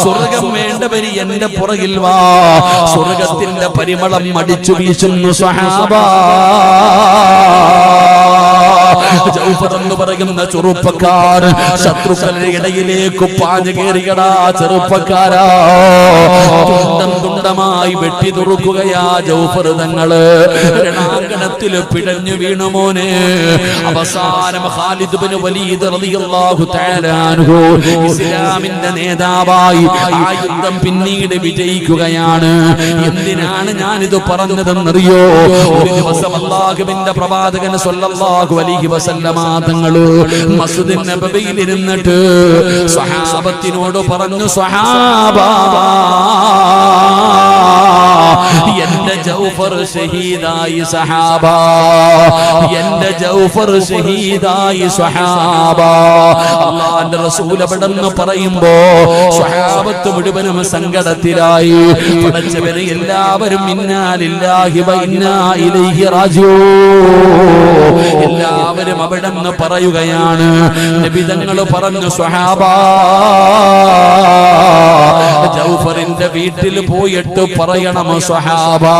സ്വർഗം വേണ്ടവര് എന്റെ പുറകിൽ വാ. സ്വർഗത്തിന്റെ പരിമളം അടിച്ചു വീശുന്നു സ്വഹാബാ. ജൗഫർ എന്ന് പറയുന്ന ചെറുപ്പക്കാരൻ ശത്രുക്കളുടെ ഇടയിലേക്ക് പാഞ്ഞു കയറിയടാ. ചെറുപ്പക്കാരാ, തുണ്ടം തുണ്ടമായി വെട്ടി തുറക്കുകയാ ജൗഫർ തങ്ങള്. രണാങ്കണത്തിൽ പിഴഞ്ഞു വീണു മോനെ. അവസാനം ഖാലിദ് ഇബ്നു വലീദ് റളിയല്ലാഹു തആല അൻഹു ഇസ്ലാമിന്റെ നേതാവായി ആ യുദ്ധം പിന്നീട് വിജയിക്കുകയാണ്. എന്തിനാണ് ഞാനിത് പറഞ്ഞതെന്നറിയോ? ഒരു ദിവസം അല്ലാഹുവിന്റെ പ്രവാചകൻ സ്വല്ലല്ലാഹു അലൈഹി വസല്ലമ തങ്ങള് മസ്ജിദ് നബവിയിൽ ഇരുന്നിട്ട് സ്വഹാബത്തിനോട് പറഞ്ഞു, സ്വഹാബാ, എന്റെ ജൗഫർ ഷഹീദായി സഹാബാ, എന്റെ ജൗഫർ ഷഹീദായി സ്വഹാബാ. അല്ലാഹുവിന്റെ റസൂൽ അവിടെന്ന് പറയുമ്പോ സ്വഹാബത്ത് മുഴുവനും സങ്കടത്തിലായി. പടച്ചവനെ, എല്ലാവരും ഇന്നാ ലില്ലാഹി വ ഇന്നാ ഇലൈഹി റാജിഊൻ, എല്ലാവരും അവിടെന്ന് പറയുകയാണ്. നബി തങ്ങൾ പറഞ്ഞു, സ്വഹാബാ, ജൗഫറിന്റെ വീട്ടിൽ പോയിട്ട് പറയണം, സ്വഹാബാ,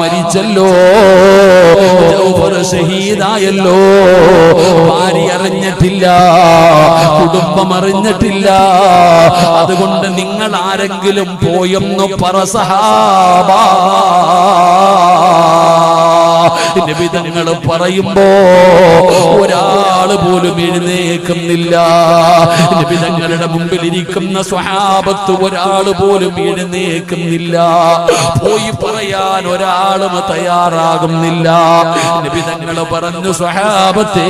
മരിച്ചല്ലോ, ജൗഫർ ഷഹീദായല്ലോ. ഭാര്യ അറിഞ്ഞിട്ടില്ല, കുടുംബം അറിഞ്ഞിട്ടില്ല. അതുകൊണ്ട് നിങ്ങൾ ആരെങ്കിലും പോയെന്ന് പറ സഹാബാ. നബി തങ്ങൾ പറയുമ്പോ ഒരാള് പോലും എഴുന്നേക്കുന്നില്ല. നബി തങ്ങളുടെ മുമ്പിൽ ഇരിക്കുന്ന സ്വഹാബത്ത് ഒരാള് പോലും എഴുന്നേക്കുന്നില്ല. പോയി പറയാൻ ഒരാളും തയ്യാറാകുന്നില്ല. നബി തങ്ങൾ പറഞ്ഞു, സ്വഹാബത്തേ,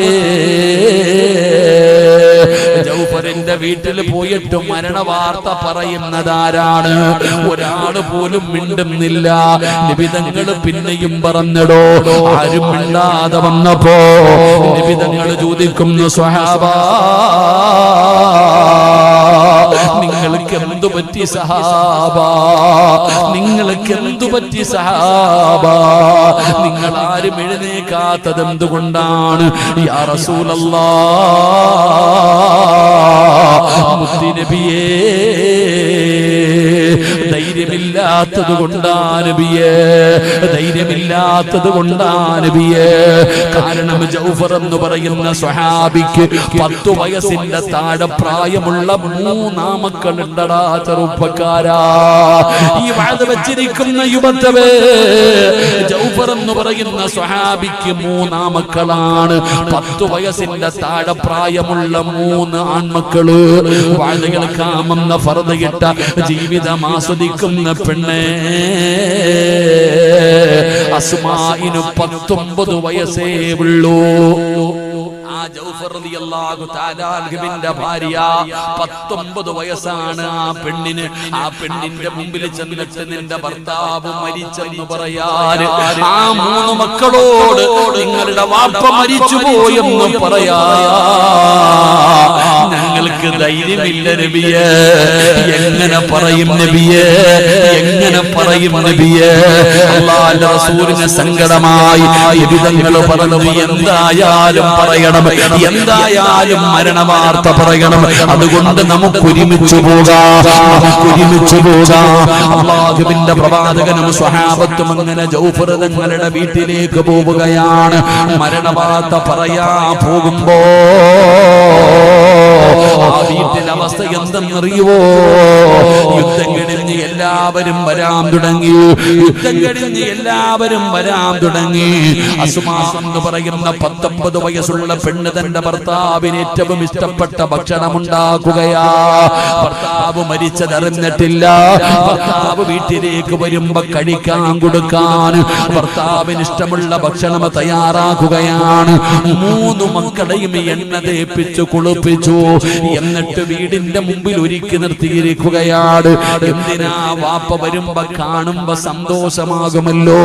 ജൗഫറിന്റെ വീട്ടിൽ പോയിട്ട് മരണവാർത്ത പറയുന്നതാരാണ്? ഒരാള് പോലും മിണ്ടുന്നില്ല. നബി തങ്ങൾ പിന്നെയും പറഞ്ഞടോ. ആരും മിണ്ടാതെ വന്നപ്പോ നബി തങ്ങൾ ചോദിക്കുന്നു, സ്വഹാബാ, നിങ്ങൾക്ക് എന്തു പറ്റി സഹാബാ? നിങ്ങൾക്ക് എന്തു പറ്റി സഹാബാ? നിങ്ങൾ ആരും എഴുന്നേക്കാത്തത് എന്തുകൊണ്ടാണ്? യാ റസൂലല്ലാഹ്, മുത്തുനബിയേ, ധൈര്യമില്ലാത്തത് കൊണ്ടാണ് നബിയേ, ധൈര്യമില്ലാത്തത് കൊണ്ടാണ് നബിയേ. കാരണം ജൗഫർ എന്ന് പറയുന്ന സ്വഹാബിക്ക് 10 വയസ്സിന്റെ താഴെ പ്രായമുള്ള 3 മക്കളുണ്ടടാ ചെറുപ്പക്കാരാ. ഈ വാദ വെച്ചിരിക്കുന്ന യുവത്തവേ, ജൗഫർ എന്ന് പറയുന്ന സ്വഹാബിക്ക് 3 മക്കളാണ്. 10 വയസ്സിന്റെ താഴെ പ്രായമുള്ള 3 ആൺമക്കള്. വാഴകൾ കാമെന്ന ഫർദയിട്ട ജീവിതം ആസ്വദിക്കുന്ന പെണ്ണേ, അസ്മാഇന് 19 വയസ്സേ ഉള്ളൂ. ആ ജൗഫർ റളിയല്ലാഹു തആല അൻഹുവിന്റെ ഭാര്യ 19 വയസ്സാണ് ആ പെണ്ണിന്. ആ പെണ്ണിന്റെ മുമ്പിൽ ചെന്നിട്ട് നിന്റെ ഭർത്താവ് മരിച്ചെന്ന് പറയാൻ ആ 3 മക്കളോട് നിങ്ങളുടെ വാപ്പ മരിച്ചു പോയെന്ന് പറയാ ഞങ്ങൾക്ക് ഞങ്ങൾക്ക് ധൈര്യമില്ല നബിയേ. എങ്ങനെ പറയും നബിയേ, എങ്ങനെ പറയും നബിയേ? അല്ലാഹുവിന്റെ റസൂലിന് സങ്കടമായി. നബി തങ്ങൾ പറഞ്ഞു, എന്തായാലും പറയണം, എന്തായാലും മരണവാർത്ത പറയണം. അതുകൊണ്ട് നമുക്ക് ഒരുമിച്ച് പോകാം, നമുക്ക് ഒരുമിച്ച് പോകാം. അല്ലാഹുവിന്റെ പ്രവാചകനും സ്വഹാബത്തും അങ്ങനെ ജൗഫർ തങ്ങളുടെ വീട്ടിലേക്ക് പോവുകയാണ്. മരണവാർത്ത പറയാൻ പോകുമ്പോ ആ വീട്ടിലെ അവസ്ഥ എന്തെന്നറിയുവോ? യുദ്ധം കഴിഞ്ഞ് എല്ലാവരും വരാൻ തുടങ്ങി, യുദ്ധം കഴിഞ്ഞ് എല്ലാവരും വരാൻ തുടങ്ങി. അസ്മാ എന്ന് പറയുന്ന 19 വയസ്സുള്ള പെണ്ണ് തന്റെ ഭർത്താവിന് ഏറ്റവും ഇഷ്ടപ്പെട്ട ഭക്ഷണം ഉണ്ടാക്കുകയാ. ഭർത്താവ് മരിച്ചതറിഞ്ഞിട്ടില്ല. ഭർത്താവ് വീട്ടിലേക്ക് വരുമ്പോ കഴിക്കാൻ കൊടുക്കാൻ ഭർത്താവിന് ഇഷ്ടമുള്ള ഭക്ഷണം തയ്യാറാക്കുകയാണ്. 3 മക്കളെയും എണ്ണ തേപ്പിച്ചു കുളിപ്പിച്ചു. എന്നിട്ട് വീടിന്റെ മുമ്പിൽ ഒരുക്കി നിർത്തിയിരിക്കുകയാണ്. എന്തിനാ? വാപ്പ വരുമ്പോ കാണുമ്പോ സന്തോഷമാകുമല്ലോ.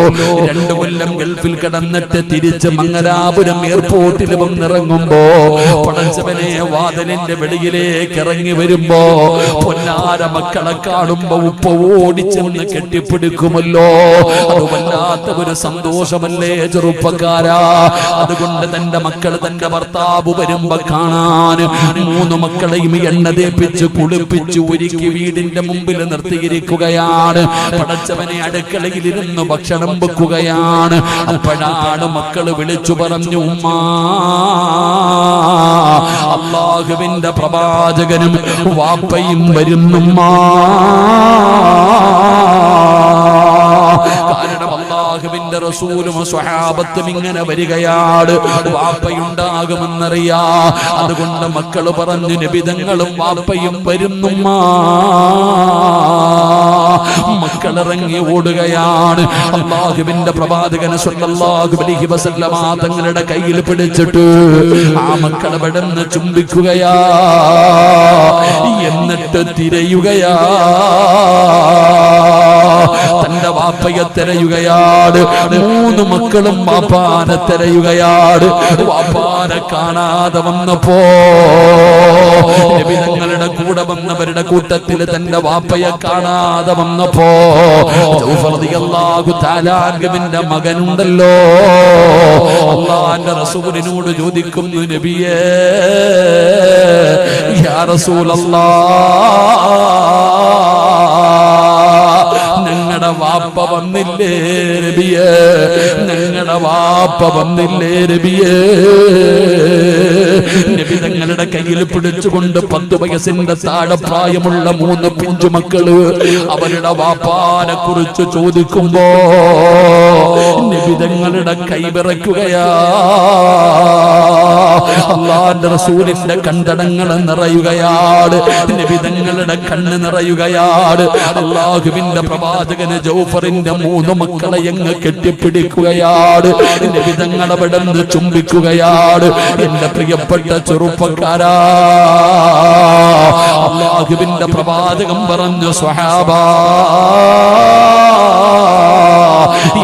2 കൊല്ലം ഗൾഫിൽ കിടന്നിട്ട് തിരിച്ച് മംഗലാപുരം എയർപോർട്ടിൽ വന്നിറങ്ങുമ്പോ പടച്ചവനെ വാതിലിന്റെ വെളിയിലേക്ക് ഇറങ്ങി വരുമ്പോ പൊന്നാര മക്കളെ കാണുമ്പോ ഉപ്പ ഓടിച്ചെന്ന് കെട്ടിപ്പിടിക്കുമല്ലോ. അത് വല്ലാത്ത ഒരു സന്തോഷമല്ലേ ചെറുപ്പക്കാരാ? അതുകൊണ്ട് തന്റെ മക്കൾ, തന്റെ ഭർത്താവ് വരുമ്പോ കാണാൻ 3 മക്കളെയും എണ്ണ തേപ്പിച്ച് കുളിപ്പിച്ച് ഒരുക്കി വീടിന്റെ മുമ്പിൽ നിർത്തിയിരിക്കുകയാണ്. പടച്ചവനെ അടുക്കളയിൽ ഇരുന്ന് ഭക്ഷണം വെക്കുകയാണ്. അപ്പോഴാണ് മക്കള് വിളിച്ചു പറഞ്ഞു, ഉമ്മാ, അല്ലാഹുവിന്റെ പ്രവാചകനും വാപ്പയും വരുന്നുമ്മാ. കാരണം അല്ലാഹുവിന്റെ റസൂലും സ്വഹാബത്തും ഇങ്ങനെ വരികയാണ്. വാപ്പയുണ്ടാകുമെന്നറിയാ. അതുകൊണ്ട് മക്കള് പറഞ്ഞു, നബി തങ്ങളും വാപ്പയും വരുന്നുമ്മാ. മക്കളിറങ്ങി ഓടുകയാണ്. അല്ലാഹുവിന്റെ പ്രവാചകൻ സ്വല്ലല്ലാഹു അലൈഹി വസല്ലമ തങ്ങളുടെ കയ്യിൽ പിടിച്ചിട്ട് ആ മക്കളെ വിടന്ന് ചുംബിക്കുകയാ. എന്നിട്ട് തിരയുകയാ. തന്റെ വാപ്പയെ തിരയുകയാണ്. 3 മക്കളും വാപ്പാനെ തിരയുകയാണ്. വാപ്പാനെ കാണാതെ വന്നപ്പോ നബി തങ്ങളുടെ കൂടെ വന്നവരുടെ കൂട്ടത്തിൽ തന്റെ വാപ്പയെ കാണാതെ വന്നപ്പോ ജൗഫർ റളിയല്ലാഹു തആല അൻഹുവിന്റെ മകനുണ്ടല്ലോ, അല്ലാഹുവിന്റെ റസൂലിനോട് ചോദിക്കുന്നു, നബിയേ, യാ റസൂലല്ലാഹ്, ഞങ്ങളുടെ വാപ്പ വന്നില്ലേ നബിയേ? ഞങ്ങളുടെ വാപ്പ വന്നില്ലേ നബിയേ? നബി തങ്ങളുടെ കയ്യിൽ പിടിച്ചുകൊണ്ട് 10 വയസ്സിന്റെ താഴെ പ്രായമുള്ള 3 പിഞ്ചു മക്കള് അവരുടെ വാപ്പാനെ കുറിച്ച് ചോദിക്കുമ്പോ നബി തങ്ങളുടെ കൈ വിറയ്ക്കുകയാ. അല്ലാഹുവിന്റെ റസൂലിന്റെ കണ്ടടങ്ങൾ നിറയുകയാണ്. നബി തങ്ങളുടെ കണ്ണ് നിറയുകയാണ്. അല്ലാഹുവിന്റെ പ്രവാചകന് ജൗഫറിന്റെ 3 മക്കളെ അങ്ങ് കെട്ടിപ്പിടിക്കുകയാണ്. നബി തങ്ങളെ വിടന്ന് ചുംബിക്കുകയാണ്. എന്റെ പ്രിയപ്പെട്ട ചെറുപ്പക്കാരാ, അല്ലാഹുവിന്റെ പ്രവാചകൻ പറഞ്ഞു, സ്വഹാബാ,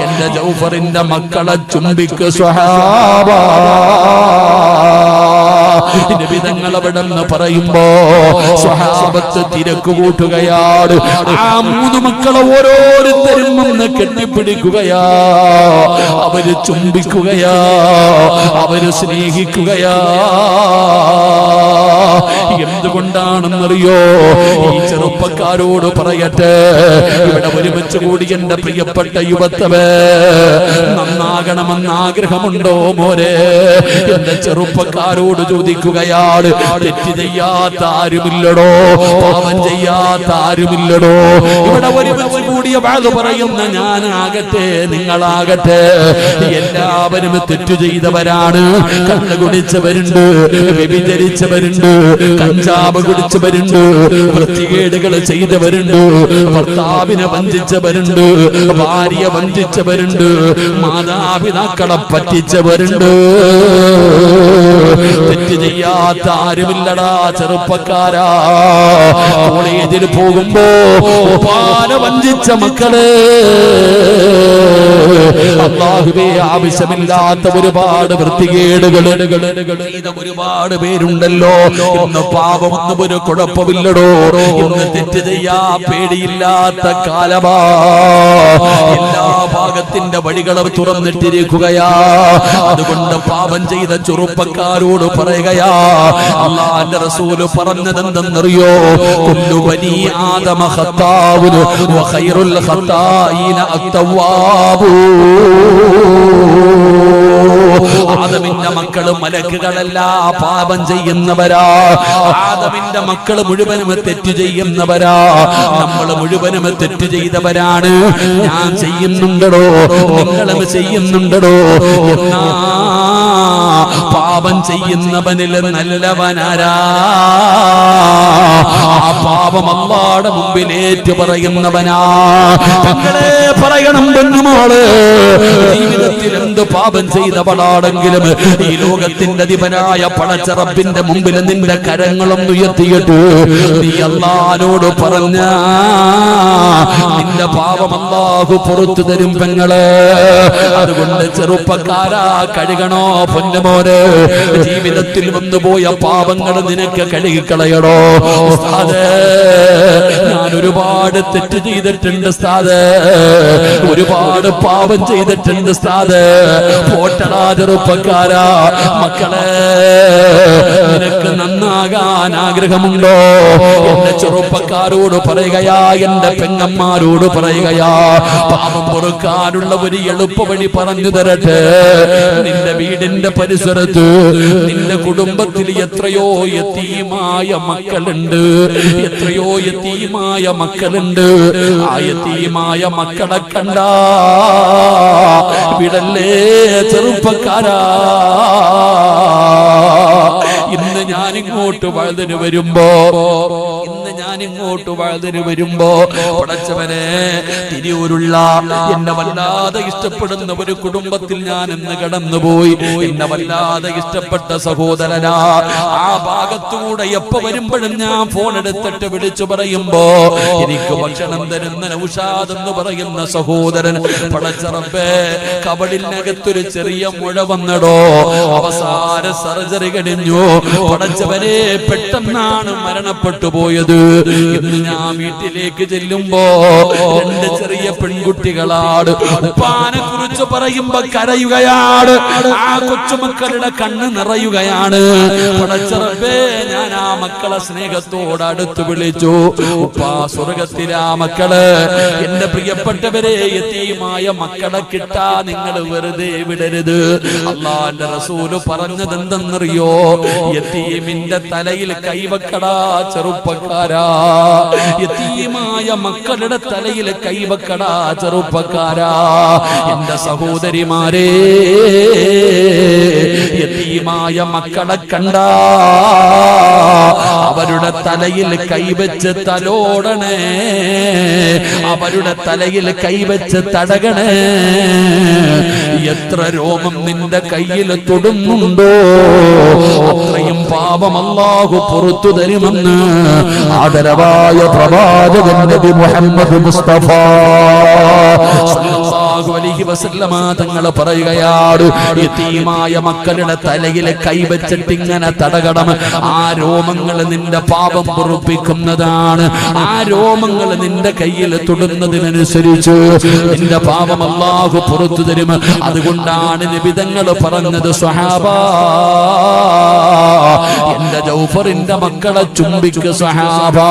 എന്റെ ജൗഫറിന്റെ മക്കളെ ചുംബിക്ക് സ്വഹാബാ. നബി തങ്ങൾ അവിടെന്ന് പറയുമ്പോ സ്വഹാബത്ത് തിരക്ക് കൂട്ടുകയാണ്. ആ 3 മക്കളെ ഓരോരുത്തരും ഒന്ന് കെട്ടിപ്പിടിക്കുകയാ. അവര് ചുംബിക്കുകയാ, അവര് സ്നേഹിക്കുകയാ. എന്തുകൊണ്ടാണെന്നറിയോ? ഈ ചെറുപ്പക്കാരോട് പറയട്ടെ, ഇവിടെ ഒരുമിച്ച് കൂടി എന്റെ പ്രിയപ്പെട്ട യുവത്വേ, നന്നാകണമെന്ന് ആഗ്രഹമുണ്ടോ മോരെ? എന്റെ ചെറുപ്പക്കാരോട് ചോദിക്കുകയാണ്. തെറ്റ് ചെയ്യാത്ത ആരുമില്ലടോ, പാപം ചെയ്യാത്ത ആരുമില്ലടോ. ഇവിടെ ഒരുമിച്ച് കൂടിയ വാഴ പറയുന്ന ഞാനാകട്ടെ നിങ്ങളാകട്ടെ എല്ലാവരും തെറ്റു ചെയ്തവരാണ്. കള്ള് കുടിച്ചവരുണ്ട്, വ്യഭിചരിച്ചവരുണ്ട്, കഞ്ചാവ് കുടിച്ചവരുണ്ട്, വൃത്തികേടുകൾ ചെയ്തവരുണ്ട്, ഭർത്താവിനെ വഞ്ചിച്ചവരുണ്ട്, ഭാര്യ വഞ്ചിച്ചവരുണ്ട്, മാതാപിതാക്കളെ പറ്റിച്ചവരുണ്ട്. തെറ്റ് ചെയ്യാത്ത ആരുമില്ലടാ ചെറുപ്പക്കാരാ. കോളേജിൽ പോകുമ്പോ പാല വഞ്ചിച്ച മക്കള്, അല്ലാഹുവേ, ആവശ്യമില്ലാത്ത ഒരുപാട് വൃത്തികേടുകൾ ചെയ്ത ഒരുപാട് പേരുണ്ടല്ലോ. ഇന്ന് പാപമൊന്നും ഒരു കുഴപ്പമില്ലടോ. ഇന്ന് തെറ്റ് ചെയ്യാ പേടിയില്ലാത്ത കാലമാ. എല്ലാ ഭാഗത്തിന്റെ വഴികളും തുറന്നിട്ടിരിക്കുകയാ. അതുകൊണ്ട് പാപം ചെയ്ത ചെറുപ്പക്കാരോട് പറയുകയാ, അല്ലാഹുവിന്റെ റസൂല് പറഞ്ഞതെന്തെന്നറിയോ? കുല്ലു ബനി ആദമ ഖത്താഉൻ വഖൈറുൽ ഖത്താഈന അത്തവാബൂ. ആദമിന്റെ മക്കള് മലക്കുകളല്ല, പാപം ചെയ്യുന്നവരാ. ആദമിന്റെ മക്കള് മുഴുവനും തെറ്റ് ചെയ്യുന്നവരാ. നമ്മൾ മുഴുവനും തെറ്റ് ചെയ്തവരാണ്. ഞാൻ ചെയ്യുന്നുണ്ടോ, നിങ്ങളും ചെയ്യുന്നുണ്ടോ? പാപം ചെയ്യുന്നവനിൽ നല്ലവനാരാ? ആ പാപം അല്ലാഹുവിന്റെ മുമ്പിൽ ഏറ്റു പറയുന്നവനാ. തങ്ങളെ പറയണം പെണ്ണുമോള്, ജീവിതത്തിൽ എന്ത് പാപം ചെയ്തവളാണെങ്കിലും ഈ ലോകത്തിന്റെ അധിപനായ പടച്ച റബ്ബിന്റെ മുമ്പിൽ നിന്റെ കരങ്ങളും ഉയർത്തിയിട്ട് നീ അല്ലാഹുവോട് പറഞ്ഞ നിന്റെ പാപം അല്ലാഹു പുറത്തു തരും പെങ്ങളെ. അതുകൊണ്ട് ചെറുപ്പക്കാരാ, കഴുകണോ പൊന്നുമോനെ? ജീവിതത്തിൽ വന്നുപോയ പാപങ്ങൾ നിനക്ക് കഴുകിക്കളയണോ? ഉസ്താദേ, ഞാൻ ഒരുപാട് തെറ്റ് ചെയ്തിട്ടുണ്ട് ഉസ്താദേ, ഒരുപാട് പാപം ചെയ്തിട്ടുണ്ട് ഉസ്താദേ. പോട്ടടാ ചെറുപ്പക്കാരാ. മക്കളെ, നിനക്ക് നന്നാകാൻ ആഗ്രഹമുണ്ടോ? എന്റെ ചെറുപ്പക്കാരോട് പറയുകയാ, എന്റെ പെങ്ങന്മാരോട് പറയുകയാ, പാപം പൊറുക്കാനുള്ള ഒരു എളുപ്പ വഴി പറഞ്ഞു തരട്ടെ. നിന്റെ വീടിന്റെ പരിസരത്ത്, നിന്റെ കുടുംബത്തിൽ എത്രയോ യതീമായ മക്കളുണ്ട്, എത്രയോ യതീമായ മക്കളുണ്ട്. ആ യതീമായ മക്കളെ കണ്ടാ വിടല്ലേ ചെറുപ്പക്കാരാ. ഇന്ന് ഞാനിങ്ങോട്ട് വഴുതിന് വരുമ്പോ പടച്ചവനെ, തിരൂരുള്ള എന്നെ വല്ലാതെ ഇഷ്ടപ്പെടുന്ന ഒരു കുടുംബത്തിൽ ഞാൻ ഇന്ന് കടന്നുപോയി. എന്നെ വല്ലാതെ ഇഷ്ടപ്പെട്ട സഹോദരനാ. ആ ഭാഗത്തൂടെ എപ്പോ വരുമ്പോഴും ഞാൻ ഫോൺ എടുത്തിട്ട് വിളിച്ചു പറയുമ്പോ എനിക്ക് ഭക്ഷണം തരുന്ന നൗഷാദ് എന്ന് പറയുന്ന സഹോദരൻ, പടച്ച റബ്ബേ, കബടിനകത്തൊരു ചെറിയ മുഴ വന്നടോ. അവസാന സർജറി കഴിഞ്ഞു. പടച്ചവനെ, പെട്ടെന്നാണ് മരണപ്പെട്ടു പോയത്. ഇന്ന് ഞാൻ വീട്ടിലേക്ക് ചെല്ലുമ്പോ രണ്ട് ചെറിയ പെൺകുട്ടികളാണ്. ഉപ്പാനെ കുറിച്ച് പറയുമ്പോ കരയുകയാണ്. ആ കൊച്ചുമക്കളുടെ കണ്ണ് നിറയുകയാണ്. പടച്ച റബ്ബേ, ഞാൻ ആ മക്കളെ സ്നേഹത്തോട് അടുത്ത് വിളിച്ചു. ഉപ്പാ, സ്വർഗത്തിലാ മക്കള്. എന്റെ പ്രിയപ്പെട്ടവരെ, യതീമായ മക്കളെ കിട്ടാ നിങ്ങൾ വെറുതെ വിടരുത്. അല്ലാഹുവിന്റെ റസൂല് പറഞ്ഞത് എന്തെന്നറിയോ? യതീമിന്റെ തലയിൽ കൈവക്കടാ ചെറുപ്പക്കാരാ. യതീമായ മക്കളുടെ തലയിൽ കൈവക്കടാ ചെറുപ്പക്കാരാ. എന്റെ സഹോദരിമാരെ, യതീമായ മക്കളെ കണ്ടാ അവരുടെ തലയിൽ കൈവച്ച് തലോടണേ, അവരുടെ തലയിൽ കൈവച്ച് തടകണേ. എത്ര രോമം നിന്റെ കയ്യിൽ തൊടുന്നുണ്ടോ അത്രയും പാപം അല്ലാഹു പുറത്തു തരുമെന്ന് ആദരവായ പ്രവാചകൻ നബി മുഹമ്മദ് മുസ്തഫ സല്ലല്ലാഹു അലൈഹി വസല്ലമ തങ്ങൾ പറയുകയാണ്, യതീമായ മക്കളുടെ തലയിൽ കൈവച്ചിട്ട് ഇങ്ങനെ തടകണം. ആ രോമങ്ങൾ നിന്റെ പാപം പൊറുപ്പിക്കുന്നതാണ്. ആ രോമങ്ങൾ നിന്റെ കയ്യിൽ തൊടുന്നതിനനുസരിച്ച് നിന്റെ പാപം അല്ലാഹു പുറത്തു തരും. അതുകൊണ്ടാണ് നബി തങ്ങൾ പറഞ്ഞത്, സ്വഹാബാ, എന്റെ ജൗഫറിന്റെ മക്കളെ ചുംബിക്ക് സ്വഹാബാ.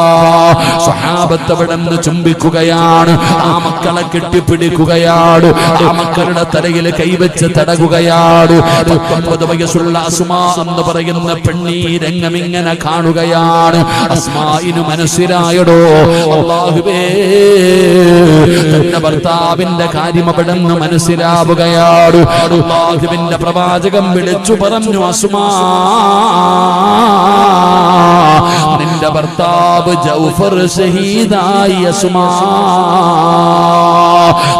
സ്വഹാബത്ത് അവിടെ നിന്ന് ചുംബിക്കുകയാണ്. ആ മക്കളെ കെട്ടിപ്പിടിക്കുകയാണ്. ആ മക്കളുടെ തലയിൽ കൈവച്ച് തടകുകയാണ്. 19 വയസ്സുള്ള അസ്മാ എന്ന് പറയുന്ന പെണ്ണീ രംഗം ഇങ്ങനെ കാണുകയാണ്. അസ്മായിന് മനസ്സിലായടോ, അല്ലാഹുവേ, തന്റെ ഭർത്താവിന്റെ കാര്യം അവിടെ നിന്ന് മനസ്സിലാവുകയാണ്. അല്ലാഹുവിന്റെ പ്രവാചകൻ വിളിച്ചു പറഞ്ഞു, അസ്മാ, നിന്റെ ഭർത്താവ് ജൗഫർ ഷഹീദായി അസ്മാ,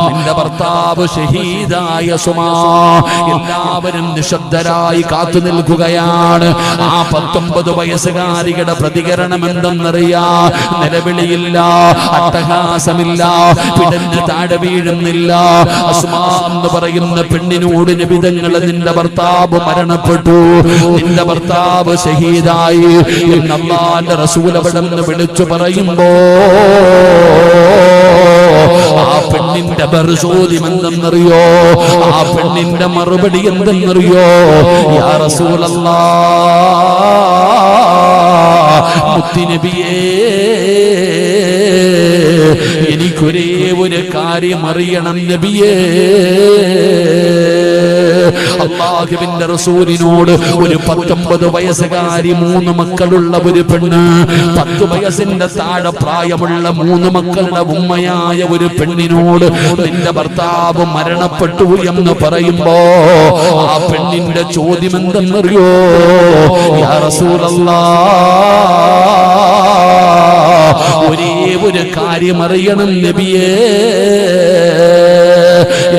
നിന്റെ ഭർത്താവ് ഷഹീദായ അസ്മാ. എല്ലാവരും നിശബ്ദരായി കാത്തു നിൽക്കുകയാണ്. ആ 19 വയസ്സുകാരിയുടെ പ്രതികരണം എന്തെന്നറിയാ? നിലവിളിയില്ല, അട്ടഹാസമില്ല, പിടഞ്ഞ് താഴെ വീഴുന്നില്ല. അസ്മാ എന്ന് പറയുന്ന പെണ്ണിനോട് നബി തങ്ങൾ നിന്റെ ഭർത്താവ് മരണപ്പെട്ടു, നിന്റെ ഭർത്താവ് ഷഹീദായി എന്ന് അല്ലാഹുവിന്റെ റസൂൽ അവിടെ നിന്ന് വിളിച്ചു പറയുമ്പോ ആ പെണ്ണിന്റെ പരിശോധന എന്തെന്നറിയോ? ആ പെണ്ണിന്റെ മറുപടി എന്തെന്നറിയോ? യാ റസൂലല്ലാഹ്, മുത്തുനബിയേ, എനിക്കൊരേ ഒരു കാര്യം അറിയണം നബിയേ. അല്ലാഹുവിന്റെ റസൂലിനോട് ഒരു 19 വയസ്സുകാരി 3 മക്കളുള്ള ഒരു പെണ്ണ്, 10 വയസ്സിന്റെ താഴെ പ്രായമുള്ള 3 മക്കളുടെ ഉമ്മയായ ഒരു പെണ്ണിനോട് നിന്റെ ഭർത്താവ് മരണപ്പെട്ടു എന്ന് പറയുമ്പോ ആ പെണ്ണിന്റെ ചോദ്യം എന്തെന്നറിയോ? യാ റസൂലല്ലാഹ്, ഒരേ ഒരു കാര്യം അറിയണം നബിയേ.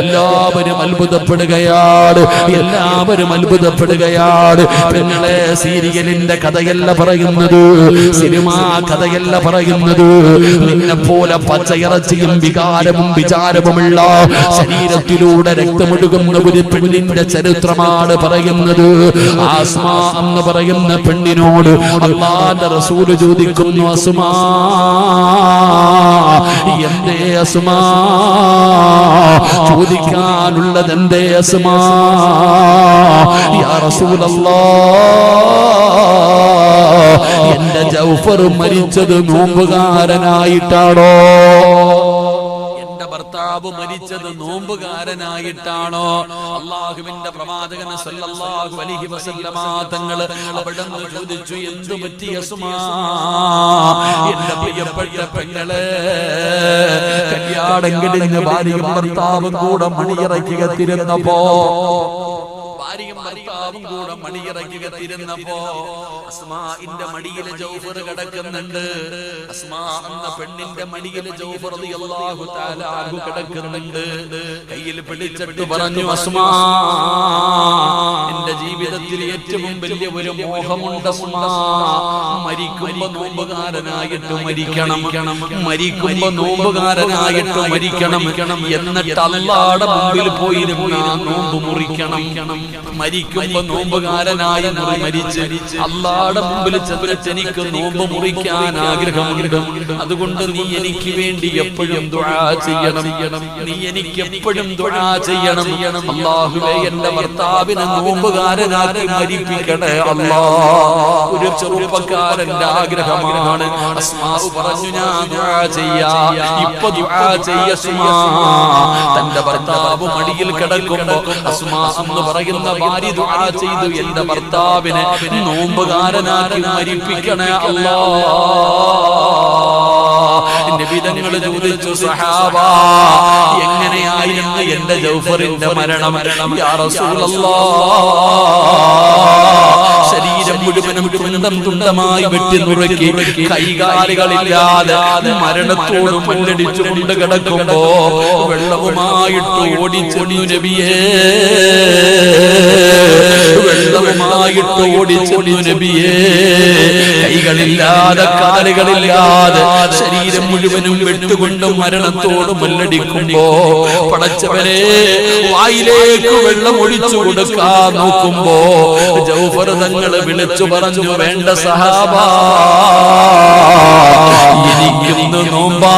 എല്ലാവരും അത്ഭുതപ്പെടുകയാണ്, എല്ലാവരും അത്ഭുതപ്പെടുകയാണ്. പെങ്ങളെ, സീരിയലിന്റെ കഥയല്ല പറയുന്നത്, സിനിമാ കഥയല്ല പറയുന്നത്. നിന്നെ പോലെ പച്ചയിറച്ചിയും വികാരവും വിചാരവുമുള്ള ശരീരത്തിലൂടെ രക്തമൊഴുകുന്ന ഒരു പെണ്ണിന്റെ ചരിത്രമാണ് പറയുന്നത്. ആസ്മാ എന്ന് പറയുന്ന പെണ്ണിനോട് അല്ലാഹുവിന്റെ റസൂൽ ചോദിക്കുന്നു, അസ്മാ, എന്തേ അസ്മാ, ചോദിക്കാനുള്ളത് എന്തേ അസ്മാ? യാ റസൂലല്ലാഹ്, എന്റെ ജൗഫർ മരിച്ചത് നോമ്പുകാരനായിട്ടാണോ? എന്റെ ഭർത്താവ് മരിച്ചത് നോമ്പുകാരനായിട്ടാണോ? അല്ലാഹുവിന്റെ പ്രവാചകൻ സല്ലല്ലാഹു അലൈഹി വസല്ലമ തങ്ങൾ അവിടുന്ന് ചോദിച്ചു, എന്തു പറ്റി അസ്മാ? എന്റെ പ്രിയപ്പെട്ട പെങ്ങളെ, കല്യാണം കഴിഞ്ഞ ഭാര്യയും ഭർത്താവും കൂടെ മണിയറയ്ക്ക് കത്തിരുന്നപ്പോ, ഭാര്യയും ഭർത്താവും കൂടെ മണിയറയ്ക്ക് കത്തിരുന്നപ്പോ അസ്മാഇന്റെ മടിയിൽ ജൗഫർ കിടക്കുന്നുണ്ട്. അസ്മാ എന്ന പെണ്ണിന്റെ മടിയിൽ ജൗഫർ റളിയല്ലാഹു തആല അൻഹു കിടക്കുന്നുണ്ട്. കയ്യിൽ പിടിച്ചിട്ട് പറഞ്ഞു, അസ്മാ, എന്റെ ജീവിതത്തിൽ ഏറ്റവും വലിയ ഒരു മോഹമുണ്ട് അസ്മാ. മരിക്കുമ്പോ നോമ്പുകാരനായിട്ട് മരിക്കണം, മരിക്കുമ്പോ നോമ്പുകാരനായിട്ട് മരിക്കണം, എന്നിട്ട് അല്ലാഹുവിന്റെ മുമ്പിൽ പോയിരുന്ന നോമ്പ് മുറിക്കണം. മരിക്കുമ്പോ നോമ്പുകാരനായി മരിച്ച് അല്ലാഹുവിന്റെ മുമ്പിൽ ചെന്നിട്ട് എനിക്ക് നോമ്പ് മുറിക്കാൻ ആഗ്രഹമുണ്ട്. അതുകൊണ്ട് നീ എനിക്ക് വേണ്ടി എപ്പോഴും ദുആ ചെയ്യണം, നീ എനിക്ക് എപ്പോഴും ദുആ ചെയ്യണം. അല്ലാഹുവേ, എന്റെ ഭർത്താവിനെ നോമ്പുകാരനാക്കി മരിപ്പിക്കണേ അല്ലാഹ്. ഒരു ചെറുപ്പക്കാരന്റെ ആഗ്രഹമാണ്. അസ്മാ പറഞ്ഞു, ഞാൻ ദുആ ചെയ്യാം. ഇപ്പൊ ദുആ ചെയ്യ അസ്മാ. തന്റെ ഭർത്താവ് മടിയിൽ കിടക്കുമ്പോ അസ്മാ എന്ന് പറയുന്ന ഭാര്യ ദുആ ചെയ്തു, എന്റെ ഭർത്താവിനെ നോമ്പുകാരനാക്കി മരിപ്പിക്കണേ അല്ലാഹ്. നബി തങ്ങൾ ചോദിച്ചു, സഹാബാ, എങ്ങനെയായിരുന്നു എന്റെ ജൗഫറിന്റെ മരണം? യാ റസൂലല്ലാഹ്, ശരീരം മുഴുവനും തുണ്ടം തുണ്ടമായി വെട്ടി നുറുക്കി, കൈകാലുകളില്ലാതെ മരണത്തോട് മല്ലടിച്ചുകൊണ്ട് കിടക്കുമ്പോ വെള്ളവുമായിട്ട് ഓടിച്ചെന്നു നബിയേ, വെള്ളവുമായിട്ട് ഓടിച്ചെന്നു നബിയേ. കൈകളില്ലാതെ കാലുകളില്ലാതെ ശരീരം മുഴുവനും വെട്ടുകൊണ്ട് മരണത്തോട് മല്ലടിക്കുമ്പോ പടച്ചവനെ, വായിലേക്ക് വെള്ളം ഒഴിച്ചു കൊടുക്കാൻ നോക്കുമ്പോ ജൗഫർ തങ്ങൾ വിളിച്ചു പറഞ്ഞു, വേണ്ട സഹാബാ, എനിക്കിന്ന് നോമ്പാ,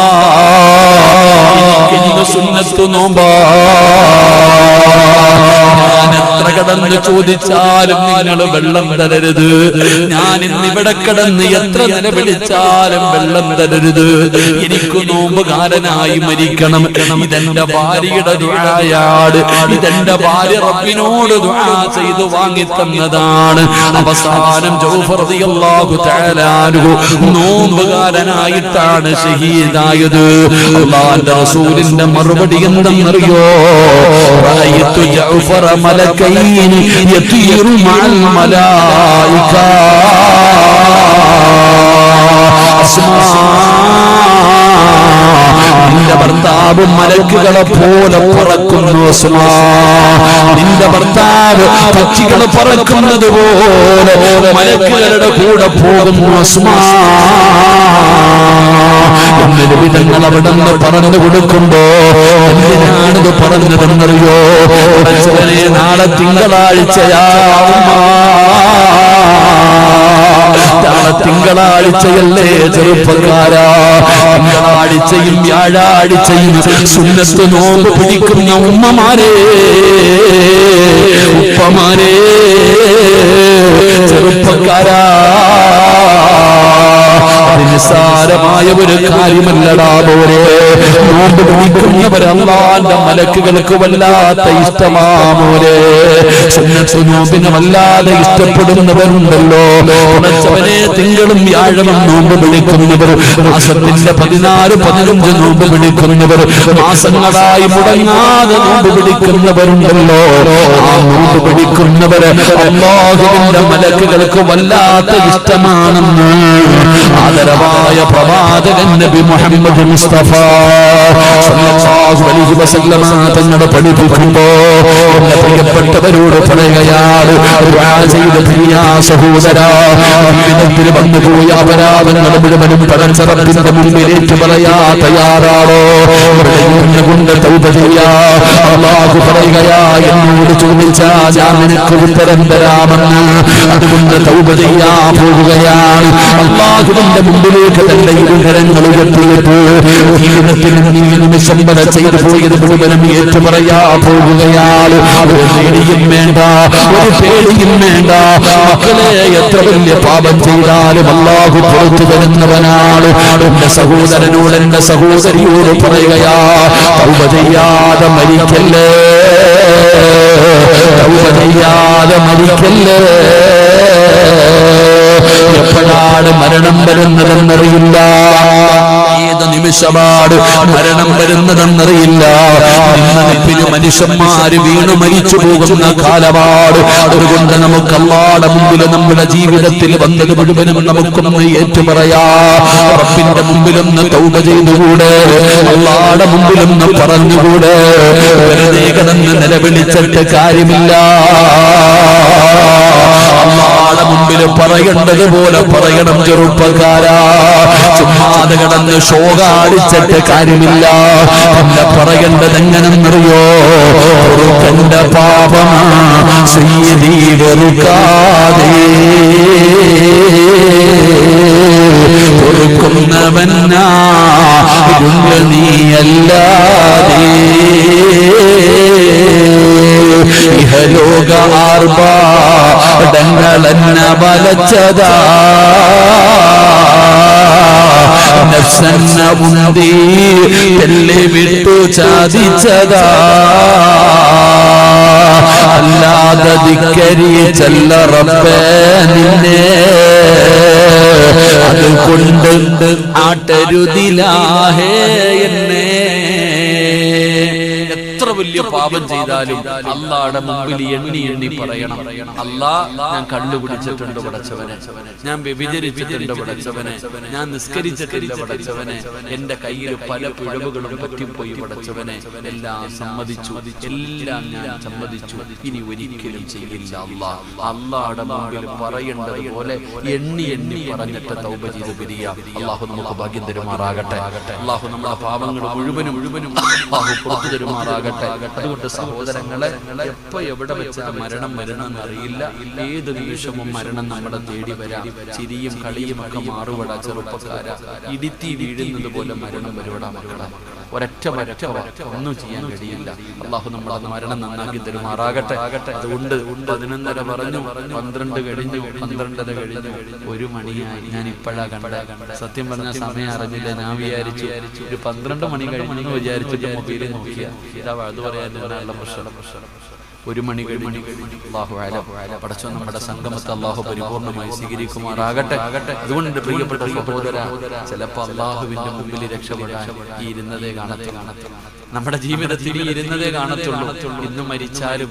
എനിക്കിന്ന് സുന്നത്ത് നോമ്പാ. ഞാൻ എത്ര കടന്ന് ചോദിച്ചാലും നിങ്ങൾ വെള്ളം തരരുത്. ഞാൻ ഇന്നിവിടെ കിടന്ന് എത്ര നിലവിളിച്ചാലും വെള്ളം തരരുത്. എനിക്ക് നോമ്പുകാരനായി മരിക്കണം. ഇതെന്റെ ഭാര്യയുടെ ദുആയാണ്. ഇതെന്റെ ഭാര്യ റബ്ബിനോട് ദുആ ചെയ്തു വാങ്ങി തന്നതാണ്. അവസാനം ജൗഫർ റളിയല്ലാഹു തആല അൻഹു നോമ്പുകാരനായിട്ടാണ് ഷഹീദായത്. അല്ലാഹുവിന്റെ റസൂലിന്റെ മറുപടി എന്തെന്നറിയോ? റഅയ്തു ജൗഫറ മലക്കൈനി യതീറു മഅൽ മലായിക. നിന്റെ ഭർത്താവ് മലക്കുകളെ പോലെ പറക്കുന്നു ഉസ്മാ. നിന്റെ ഭർത്താവ് പക്ഷികളെ പറക്കുന്നത് പോലെ മലക്കുകളുടെ കൂടെ പോകുന്നു ഉസ്മാ. എന്നൊരു വിധങ്ങൾ അവിടെ നിന്ന് പറഞ്ഞു കൊടുക്കുമ്പോ എന്തിനാണിത് പറഞ്ഞതെന്നറിയോ? നാളെ തിങ്കളാഴ്ചയാ നാളെ തിങ്കളാഴ്ചയല്ലേ ചെറുപ്പക്കാരാ. തിങ്കളാഴ്ചയും വ്യാഴാഴ്ചയും സുന്നത്ത് നോമ്പ് പിടിക്കുന്ന ഉമ്മമാരെ, ഉപ്പമാരെ, ചെറുപ്പക്കാരാ, നിസ്സാരമായ ഒരു കാര്യമല്ലടാ പോരെ. നോമ്പ് പിടിക്കുന്നവർ അല്ലാഹുവിന്റെ മലക്കുകൾക്ക് വല്ലാത്ത ഇഷ്ടമാമോരെ. സുന്നത്ത് നോമ്പിനെ വല്ലാതെ ഇഷ്ടപ്പെടുന്നവരുണ്ടല്ലോ. ഉണച്ചവനെ തിങ്കളും വ്യാഴവും നോമ്പ് പിടിക്കുന്നവർ, മാസത്തിന്റെ 14, 15 നോമ്പ് പിടിക്കുന്നവർ, മാസങ്ങളായി മുടങ്ങാതെ നോമ്പ് പിടിക്കുന്നവരുണ്ടല്ലോ. ആ നോമ്പ് പിടിക്കുന്നവര് അല്ലാഹുവിന്റെ മലക്കുകൾക്ക് വല്ലാത്ത ഇഷ്ടമാണെന്ന് ആദരവായ പ്രവാചകൻ നബി മുഹമ്മദ് മുസ്തഫ സല്ലല്ലാഹു അലൈഹി വസല്ലമ തങ്ങളെ പഠിപ്പിക്കുമ്പോ എന്റെ പ്രിയപ്പെട്ടവരോട് പറയുകയാണ്, ദുആ ചെയ്ത പ്രിയ സഹോദരാ, ജീവിതത്തിൽ വന്നുപോയ അപരാധങ്ങൾ മുഴുവനും പടച്ചറപ്പിന്റെ മുമ്പിലേക്ക് പറയാ തയ്യാറാണോ? കൊണ്ട് തൗബ ചെയ്യാ. അല്ലാഹു പറയുകയാ, എന്നോട് ചോദിച്ചാ ഞാൻ നിനക്ക് ഉത്തരം തരാമെന്ന്. അതുകൊണ്ട് തൗബ ചെയ്യാ പോവുകയാണ്. അല്ലാഹുവിന്റെ മുമ്പിലേക്ക് തന്റെ ഇരുകരങ്ങൾ ഉയർത്തിയിട്ട് ജീവിതത്തിൽ നീ നിമിഷം വരെ ചെയ്തു പോയത് മുഴുവനും ഏറ്റു പറയാ പോവുകയാണ്. ഒരു പേടിയും വേണ്ട, ഒരു പേടിയും വേണ്ട. മക്കളെ, എത്ര വലിയ പാപം ചെയ്താലും അല്ലാഹു പുറത്തു തരുന്നവനാണ്. എന്റെ സഹോദരനോട്, എന്റെ സഹോദരിയോട് പറയുകയാ, തൗബ ചെയ്യാതെ മരിക്കല്ലേ, തൗബ ചെയ്യാതെ മരിക്കല്ലേ. എപ്പോഴാണ് മരണം വരുന്നതെന്നറിയില്ല, ഏത് നിമിഷമാണ് മരണം വരുന്നതെന്നറിയില്ല. നിന്നപ്പിന് മനുഷ്യന്മാര് വീണു മരിച്ചു പോകുന്ന കാലമാണ്. അതുകൊണ്ട് നമുക്ക് അല്ലാഹുവിന്റെ മുമ്പിൽ നമ്മുടെ ജീവിതത്തിൽ വന്നത് മുഴുവനും നമുക്കൊന്ന് ഏറ്റുപറയാ. റബ്ബിന്റെ മുമ്പിലൊന്ന് തൗബ ചെയ്തുകൂടെ? അല്ലാഹുവിന്റെ മുമ്പിലൊന്ന് പറഞ്ഞുകൂടെ? വെറുതെ കിടന്ന് നിലവിളിച്ചിട്ട് കാര്യമില്ല. അല്ലാഹുവിന്റെ മുമ്പിൽ പറയേണ്ടത് പോലെ പറയണം ചെറുപ്പക്കാരാ. ചുമ്മാതെ കിടന്ന് ശോകാടിച്ചിട്ട് കാര്യമില്ല. പിന്നെ പറയേണ്ടത് എങ്ങനെന്നറിയോ? പൊറുക്കന്റെ പാപമാ സയ്യിദീ വെറുക്കാതെ, പൊറുക്കുന്നവനാ നീയല്ലാതെ. ഇഹലോക ആർഭാടങ്ങളെന്ന വലച്ചതാ, നഫ്സന്ന ഉന്തി തെല്ലി വിട്ടു ചാദിച്ചതാ. അല്ലാതെ ധിക്കരിച്ചല്ല റബ്ബേ നിന്നെ, അതുകൊണ്ട് ആട്ടരുതിലാഹേ എന്നെ. എത്ര വലിയ പാപം ചെയ്താലും അല്ലാഹുവിന്റെ മുമ്പിൽ എണ്ണി എണ്ണി പറയണം, അല്ലാ, ഞാൻ കള്ളുകുടിച്ചിട്ടുണ്ട് പടച്ചവനെ, ഞാൻ വ്യഭിചരിച്ചിട്ടുണ്ട് പടച്ചവനെ, ഞാൻ നിസ്കരിച്ചിട്ടില്ല പടച്ചവനെ, എന്റെ കയ്യിൽ പല പിഴവുകളും പറ്റിപ്പോയി പടച്ചവനെ, എല്ലാം സമ്മതിച്ചു, എല്ലാം ഞാൻ സമ്മതിച്ചു, ഇനി ഒരിക്കലും ചെയ്യില്ല അല്ലാ. അല്ലാഹുവിന്റെ മുമ്പിൽ പറയേണ്ടത് പോലെ എണ്ണി എണ്ണി പറഞ്ഞിട്ട് തൗബ ചെയ്ത് പിരിയാ. അല്ലാഹു നമുക്ക് ഭാഗ്യം തരുമാറാകട്ടെ. അല്ലാഹു നമ്മുടെ പാപങ്ങൾ മുഴുവനും അല്ലാഹു പുറത്തു തരുമാറാകട്ടെ. അതുകൊണ്ട് സഹോദരങ്ങളെ, എപ്പോ എവിടെ വെച്ചാൽ മരണം വരണമെന്നറിയില്ല. ഏത് നിമിഷവും മരണം നമ്മളെ തേടി വരാം. ചിരിയും കളിയും ഒക്കെ മാറുവട ചെറുപ്പക്കാരാ. ഇടിത്തി വീഴുന്നത് പോലെ മരണം വരുവട മക്കളെ. ഒരൊറ്റ ഒന്നും ചെയ്യാൻ കഴിയില്ല. അല്ലാഹു നമ്മുടെ മരണം നന്നാക്കി തരുമാറാകട്ടെ. അതുകൊണ്ട് 11:30 പറഞ്ഞു, 12 കഴിഞ്ഞു, 12:30 കഴിഞ്ഞു, 1 മണിയായി. ഞാൻ ഇപ്പോഴാ കണ്ട. സത്യം പറഞ്ഞ സമയം അറിഞ്ഞില്ല. ഞാൻ വിചാരിച്ചു ഒരു 12 മണി കഴിഞ്ഞു വിചാരിച്ചിട്ട് മൊബൈലിൽ നോക്കിയ അത് പറയാൻ 1 മണി കഴിഞ്ഞു. അല്ലാഹു അലം. പടച്ചോൻ നമ്മുടെ സംഗമത്തെ അല്ലാഹു പരിപൂർണമായി സ്വീകരിക്കുമാറാകട്ടെ. അതുകൊണ്ട് പ്രിയപ്പെട്ട സഹോദരാ, ചിലപ്പോൾ അല്ലാഹുവിന്റെ മുമ്പിൽ രക്ഷപ്പെടാൻ ഈ ഇരുന്നതേ കാണത്തുള്ളൂ. നമ്മുടെ ജീവിതത്തിൽ ഇരുന്നതേ കാണത്തുള്ളൂ. ഇന്നും മരിച്ചാലും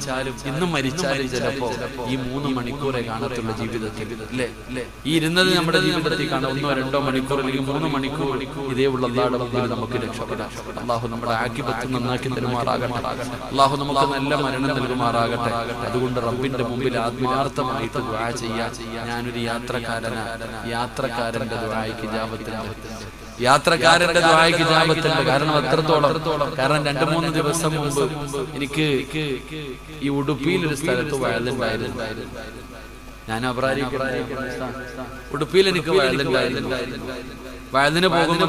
ചിലപ്പോ ഈ 3 മണിക്കൂറേ കാണത്തുള്ളൂ ജീവിതത്തിൽ, അല്ലേ? ഈ ഇരുന്നത് നമ്മുടെ ജീവിതത്തിൽ കാണാം 1-2 മണിക്കൂർ അല്ലെങ്കിൽ 3 മണിക്കൂർ. ഇതേ ഉള്ള അല്ലാഹുവിന്റെ മുമ്പിൽ നമുക്ക് രക്ഷപ്പെടാം. അള്ളാഹു നമ്മുടെ ആഖിബത്ത് നന്നാക്കി തരുമാറാകട്ടെ. അള്ളാഹു നമുക്ക് നല്ല മരണം നൽകുമാറാകട്ടെ. അതുകൊണ്ട് റബ്ബിന്റെ മുമ്പിൽ ആത്മാർത്ഥമായിട്ട് ദുആ ചെയ്യാൻ. ഞാനൊരു യാത്രക്കാരന്റെ ദുആയ്ക്ക് ഇജാബത്തുണ്ട്. കാരണം അത്രത്തോളം. കാരണം 2-3 ദിവസം മുമ്പ് എനിക്ക് ഈ ഉടുപ്പിയിൽ ഒരു സ്ഥലത്ത് വയലുണ്ടായിരുന്നു. ഞാൻ ഉടുപ്പിയിൽ എനിക്ക് വയലുണ്ടായിരുന്നു. വയലിന് പോകുമ്പോൾ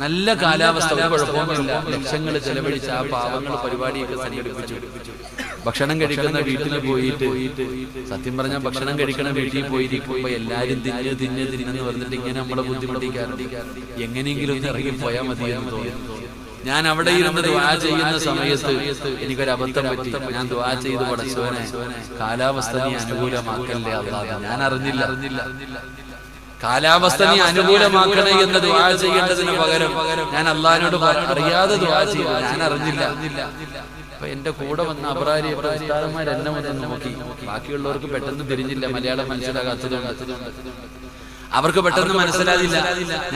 നല്ല കാലാവസ്ഥ ഒരു കുഴപ്പമൊന്നുമില്ല. ലക്ഷങ്ങൾ ചെലവഴിച്ച് ആ പാവങ്ങൾ പരിപാടിയൊക്കെ സംഘടിപ്പിച്ചു. ഭക്ഷണം കഴിക്കുന്ന വീട്ടിൽ പോയിട്ട്, സത്യം പറഞ്ഞാൽ ഭക്ഷണം കഴിക്കണ വീട്ടിൽ പോയിരിക്കുമ്പോ എല്ലാരും തിന്നെന്ന് പറഞ്ഞിട്ട് ഇങ്ങനെ നമ്മളെ ബുദ്ധിമുട്ടിക്കാറുണ്ട്. എങ്ങനെയെങ്കിലും ഒന്ന് ഇറങ്ങി പോയാൽ മതി എന്ന് തോന്നുന്നു. ഞാൻ അവിടെ ഇരുന്ന് ദുആ ചെയ്യുന്ന സമയത്ത് എനിക്കൊരു അബദ്ധം പറ്റി. ഞാൻ ദുആ ചെയ്ത് പടച്ചോനെ കാലാവസ്ഥ നീ അനുകൂലമാക്കല്ലേ അല്ലാഹ്. ഞാൻ അറിഞ്ഞില്ല കാലാവസ്ഥ നീ അനുകൂലമാക്കണേ എന്ന് ദുആ ചെയ്യേണ്ടതിന് പകരം ഞാൻ അള്ളാഹിനോട് അറിയാതെ ദുആ ചെയ്തു. ഞാൻ അറിഞ്ഞില്ല. അപ്പൊ എന്റെ കൂടെ വന്ന അബ്രാരി ഉസ്താദന്മാർ എന്നെ വന്ന് നോക്കി. ബാക്കിയുള്ളവർക്ക് പെട്ടെന്ന് തിരിഞ്ഞില്ല, മലയാളം മനസ്സിലാകാത്തതുകൊണ്ട് അവർക്ക് പെട്ടെന്ന് മനസ്സിലായില്ല.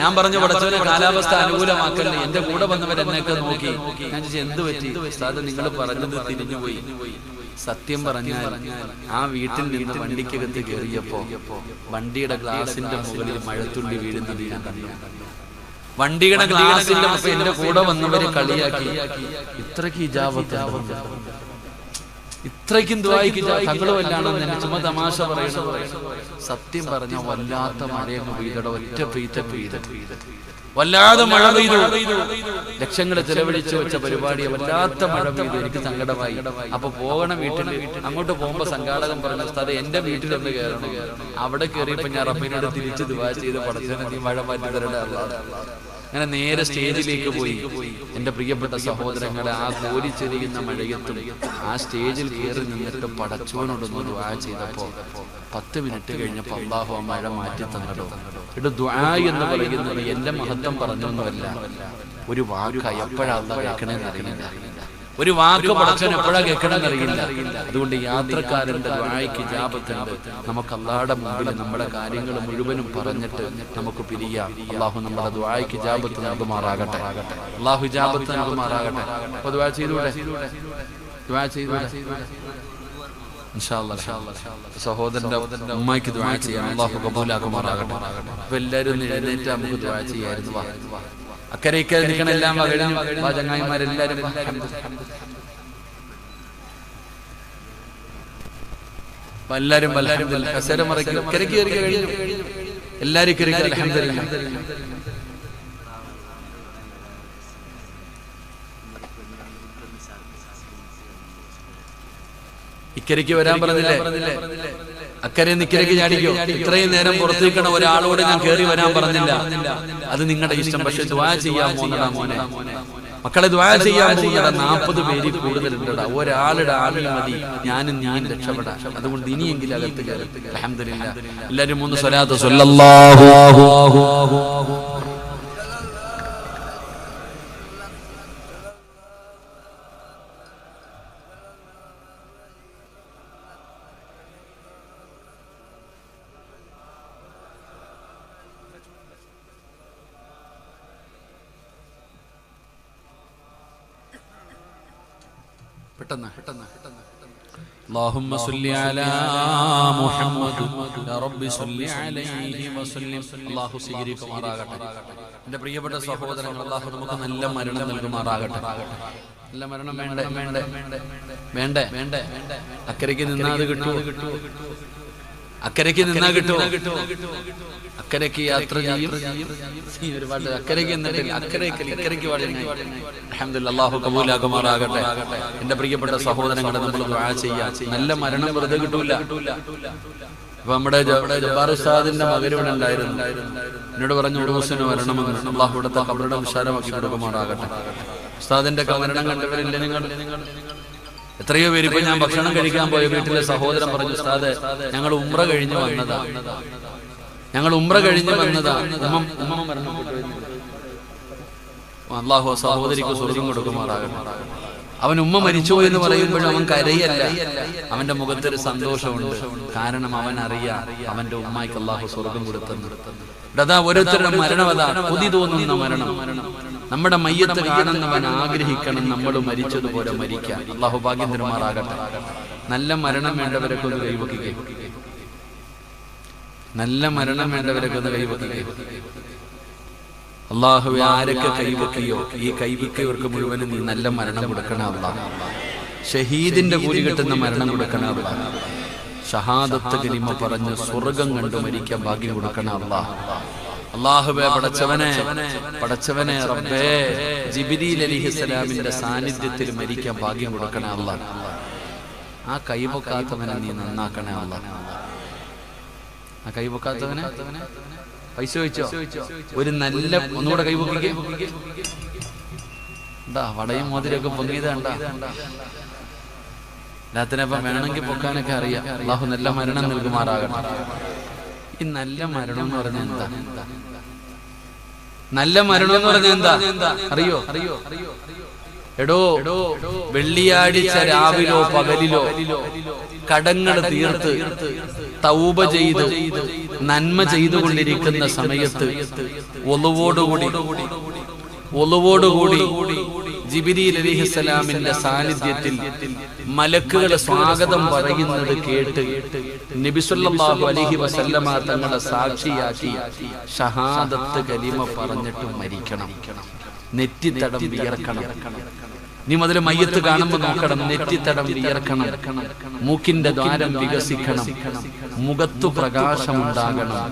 ഞാൻ പറഞ്ഞു പടച്ചവനെ കാലാവസ്ഥ അനുകൂലമാക്കല്ലേ. എന്റെ കൂടെ വന്നവരെന്നെയൊക്കെ നോക്കി. ഞാൻ ചോദിച്ചു എന്ത് പറ്റി? ഉസ്താദ് നിങ്ങൾ പറഞ്ഞത് തിരിഞ്ഞുപോയി. സത്യം പറഞ്ഞാൽ ആ വീട്ടിൽ നിന്ന് വണ്ടിക്കകത്ത് കയറിയപ്പോ വണ്ടിയുടെ ഗ്ലാസിന്റെ മുകളിൽ മഴത്തുള്ളി വീഴുന്നത് ഞാൻ കണ്ടു. വണ്ടിയുടെ ഗ്ലാസിന്റെ എന്റെ കൂടെ വന്നവര് കളിയാക്കി. ഇത്രയ്ക്ക് ഇജാബത്ത്, ഇത്രയ്ക്കും ദുആയ്ക്ക് തങ്ങളും അല്ലാണെന്ന് എന്നെ ചുമ്മാ തമാശ പറയണത്. സത്യം പറഞ്ഞ വല്ലാത്ത മഴയൊന്നും പെയ്തടോ. ഒറ്റ പെയ്ത വല്ലാതെ മഴ പെയ്തു. ലക്ഷങ്ങൾ ചെലവഴിച്ചു വെച്ച പരിപാടി വല്ലാത്ത മഴ പെയ്തു. എനിക്ക് സങ്കടമായി. അപ്പൊ പോകണ വീട്ടിൽ അങ്ങോട്ട് പോകുമ്പോ സംഘാടകൻ പറഞ്ഞു ഉസ്താദേ എന്റെ വീട്ടിലൊന്ന് കയറണം. അവിടെ കയറിയപ്പോ ഞാൻ റബ്ബിനോട് തിരിച്ച് ദുആ ചെയ്ത് പടച്ചവനെ നീ മഴ മാറ്റി തരണേ അല്ലാഹ്. അങ്ങനെ നേരെ സ്റ്റേജിലേക്ക് പോയി. എന്റെ പ്രിയപ്പെട്ട സഹോദരങ്ങളെ, ആ കോരിച്ചെരിയുന്ന മഴയത്തും ആ സ്റ്റേജിൽ കയറി നിന്നിട്ട് പടച്ചവനോടൊന്ന് ദുആ ചെയ്തപ്പോ 10 മിനിറ്റ് കഴിഞ്ഞപ്പോ അല്ലാഹു ആ മഴ മാറ്റി തന്നടോ. ഇവിടെ ദുആ എന്ന് പറയുന്നത് എന്റെ മഹത്വം പറഞ്ഞൊന്നുമല്ല. ഒരു വാക്ക് എപ്പോഴാ അല്ലാഹ് കേൾക്കണമെന്ന് അറിയില്ല. ഒരു വാക്ക് പടച്ചവൻ എപ്പോഴാ കേൾക്കണമെന്ന് അറിയില്ല. അതുകൊണ്ട് യാത്രക്കാരന്റെ ദുആയ്ക്ക് ഇജാബത്തുണ്ട്. നമുക്ക് അല്ലാഹുവിന്റെ മുമ്പിൽ നമ്മുടെ കാര്യങ്ങൾ മുഴുവനും പറഞ്ഞിട്ട് നമുക്ക് പിരിയാം. അല്ലാഹു നമ്മുടെ ദുആയ്ക്ക് ഇജാബത്ത് നൽകുമാറാകട്ടെ. അല്ലാഹു ഇജാബത്ത് നൽകുമാറാകട്ടെ. അപ്പോൾ ദുആ ചെയ്തൂടെ? ഇൻഷാ അല്ലാഹ് സഹോദരന്റെ ഉമ്മയ്ക്ക് ദുആ ചെയ്യാം. അല്ലാഹു കബൂലാക്കുമാറാകട്ടെ. അപ്പോൾ എല്ലാവരും എഴുന്നേറ്റ് നമുക്ക് ദുആ ചെയ്യാമായിരുന്നു. വാ അക്കരയ്ക്ക് നിൽക്കണെല്ലാം ചങ്ങായിമാരെല്ലാരും എല്ലാരും ഇക്കരയ്ക്ക് വരാൻ പറഞ്ഞില്ലേ? അക്കരെ നിക്കരയ്ക്ക് ചാടിക്കോ. ഇത്രയും നേരം പുറത്തേക്കണ ഒരാളോട് ഞാൻ കയറി വരാൻ പറഞ്ഞില്ല. അത് നിങ്ങളുടെ ഇഷ്ടം. പക്ഷെ ദുആ ചെയ്യാൻ പോകുന്നടാ മോനെ, മക്കളെ ദുആ ചെയ്യാൻ പോകുന്നടാ. 40 പേര് കൂടുതലുണ്ടടാ. ഒരാളുടെ ആമീൻ മതി ഞാൻ രക്ഷപ്പെടാം. അതുകൊണ്ട് ഇനിയെങ്കിലും അകത്ത് കയറി. അൽഹംദുലില്ലാഹ്. എല്ലാവരും 3 സ്വലാത്ത് സ്വല്ലല്ലാഹു പെട്ടെന്ന് اللهم صل على محمد يا رب صل عليه وسلم. അല്ലാഹു സ്വീകരിക്കുമാറാകട്ടെ. എൻ്റെ പ്രിയപ്പെട്ട സഹോദരങ്ങൾ, അല്ലാഹു നമുക്ക് നല്ല മരണം നൽകുമാറാകട്ടെ. നല്ല മരണം വേണ്ടേ? അക്കരയ്ക്ക് നിന്നാ അത് കിട്ടുമോ? അക്കരയ്ക്ക് നിന്നാ കിട്ടുമോ? അക്കരയ്ക്ക് യാത്ര ചെയ്യും. ഒരുപാട് അക്കരയ്ക്ക് എന്നിട്ടില്ല, ഇക്കരയ്ക്ക് പാടുന്നു. അൽഹംദുലില്ലാഹ്. അല്ലാഹു കബൂലാക്കുമാറാകട്ടെ. എൻ്റെ പ്രിയപ്പെട്ട സഹോദരങ്ങളെ, നമ്മൾ ദുആ ചെയ്യാം. നല്ല മരണം വെറുതെ കിട്ടൂല. അപ്പൊ നമ്മുടെ ജബ്ബാർ ഉസ്താദിന്റെ മകൻ ഇവിടെ ഉണ്ടായിരുന്നു. എന്നോട് പറഞ്ഞു ഉറൂസിന് വരണമെന്ന്. അല്ലാഹു ഇവിടുത്തെ ഖബറിനെ വിശാലമാക്കി കൊടുക്കുമാറാകട്ടെ. ഉസ്താദിന്റെ മരണം കണ്ടവരില്ല നിങ്ങൾ? എത്രയോ പേര്. ഇപ്പൊ ഞാൻ ഭക്ഷണം കഴിക്കാൻ പോയ വീട്ടിലെ സഹോദരൻ പറഞ്ഞു ഉസ്താദ് ഞങ്ങൾ ഉംറ കഴിഞ്ഞ് വന്നതാ. ഉമ്മ മരണപ്പെട്ടു. അള്ളാഹു സഹോദരിക്ക് സ്വർഗം കൊടുക്കുമാറാകട്ടെ. അവൻ ഉമ്മ മരിച്ചു എന്ന് പറയുമ്പോഴും അവൻ കരയല്ല, അവന്റെ മുഖത്തൊരു സന്തോഷമുണ്ട്. കാരണം അവൻ അറിയാം അവന്റെ ഉമ്മായിക്ക് അള്ളാഹു സ്വർഗം കൊടുത്തെന്ന്. അതാ ഓരോരുത്തരുടെ മരണവതാ കൊതി തോന്നുന്ന മരണം. നമ്മുടെ മയ്യത്ത് കാണുന്നവൻ ആഗ്രഹിക്കണം നമ്മൾ മരിച്ചതുപോലെ മരിക്കാൻ. അള്ളാഹു ഭാഗ്യം തരുമാറാകട്ടെ. നല്ല മരണം വേണ്ടവരൊക്കെ ഒന്ന് കൈവക്കുക. നല്ല മരണം വേണ്ടവരൊക്കെ ഒന്ന് കൈവക്കുക. അള്ളാഹുവെ ആരൊക്കെ കൈവക്കിയോ ഈ കൈവക്കിയവർക്ക് മുഴുവനും നീ നല്ല മരണം കൊടുക്കണ അല്ലാഹ്. ഷഹീദിന്റെ കൂലി കിട്ടുന്ന മരണം കൊടുക്കണ അല്ലാഹ്. ഷഹാദത്ത് കലിമ പറഞ്ഞ് സ്വർഗം കണ്ടു മരിക്കാൻ ഭാഗ്യം കൊടുക്കണ അല്ലാഹ്. അല്ലാഹുവേ പടച്ചവനെ റബ്ബേ ജിബ്രീൽ അലൈഹിസ്സലാമിന്റെ സാന്നിധ്യത്തിൽ മരിക്കാൻ ഭാഗ്യം കൊടുക്കണ അല്ലാഹ്. ആ കൈവക്കാത്തവനെ നീ നന്നാക്കണേ അല്ലാഹ്. ആ കൈവക്കാത്തവനെ പൈസ വെച്ചോ ഒരു നല്ല ഒന്നുകൂടെ കൈവക്കിക്കേ. എന്താ വടയും മോതിരൊക്കെ പൊങ്ങിയതാണ്ടാ. എല്ലാത്തിനപ്പം വേണമെങ്കിൽ പൊക്കാനൊക്കെ അറിയാം. അള്ളാഹു നല്ല മരണം നൽകുമാറാകണം. ഈ നല്ല മരണം എന്ന് പറഞ്ഞാൽ എന്താ? നല്ല മരണം എന്ന് പറഞ്ഞാൽ എന്താ അറിയോ? എടോ വെള്ളിയാഴ്ച രാവിലോ പകലിലോ കടങ്ങൾ തീർത്ത് തൗബ ചെയ്ത് നന്മ ചെയ്തുകൊണ്ടിരിക്കുന്ന സമയത്ത് ഒളുവോടുകൂടി ജിബ്രീൽ അലൈഹിസ്സലാമിന്റെ സാന്നിധ്യത്തിൽ മലക്കുകൾ സ്വാഗതം പറയുന്നത് കേട്ട് നബി സല്ലല്ലാഹു അലൈഹി വസല്ലമ തങ്ങളെ സാക്ഷിയാക്കി ഷഹാദത്ത് കലിമ പറഞ്ഞിട്ട് മരിക്കണം. നെറ്റിത്തടം വിയർക്കണം. നീ മുതൽ മയ്യത്ത് കാണുമ്പോൾ നോക്കണം, നെറ്റിത്തടം വിയർക്കണം, മൂക്കിന്റെ ദ്വാരം വികസിക്കണം, മുഖത്തു പ്രകാശമുണ്ടാകണം,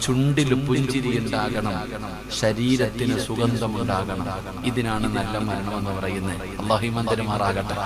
ചുണ്ടിൽ പുഞ്ചിരി ഉണ്ടാകണം, ശരീരത്തിന് സുഗന്ധമുണ്ടാകണം. ഇതിനാണ് നല്ല മരണം എന്ന് പറയുന്നത്. അല്ലാഹു ഈമാൻ തരുമാറാകട്ടെ.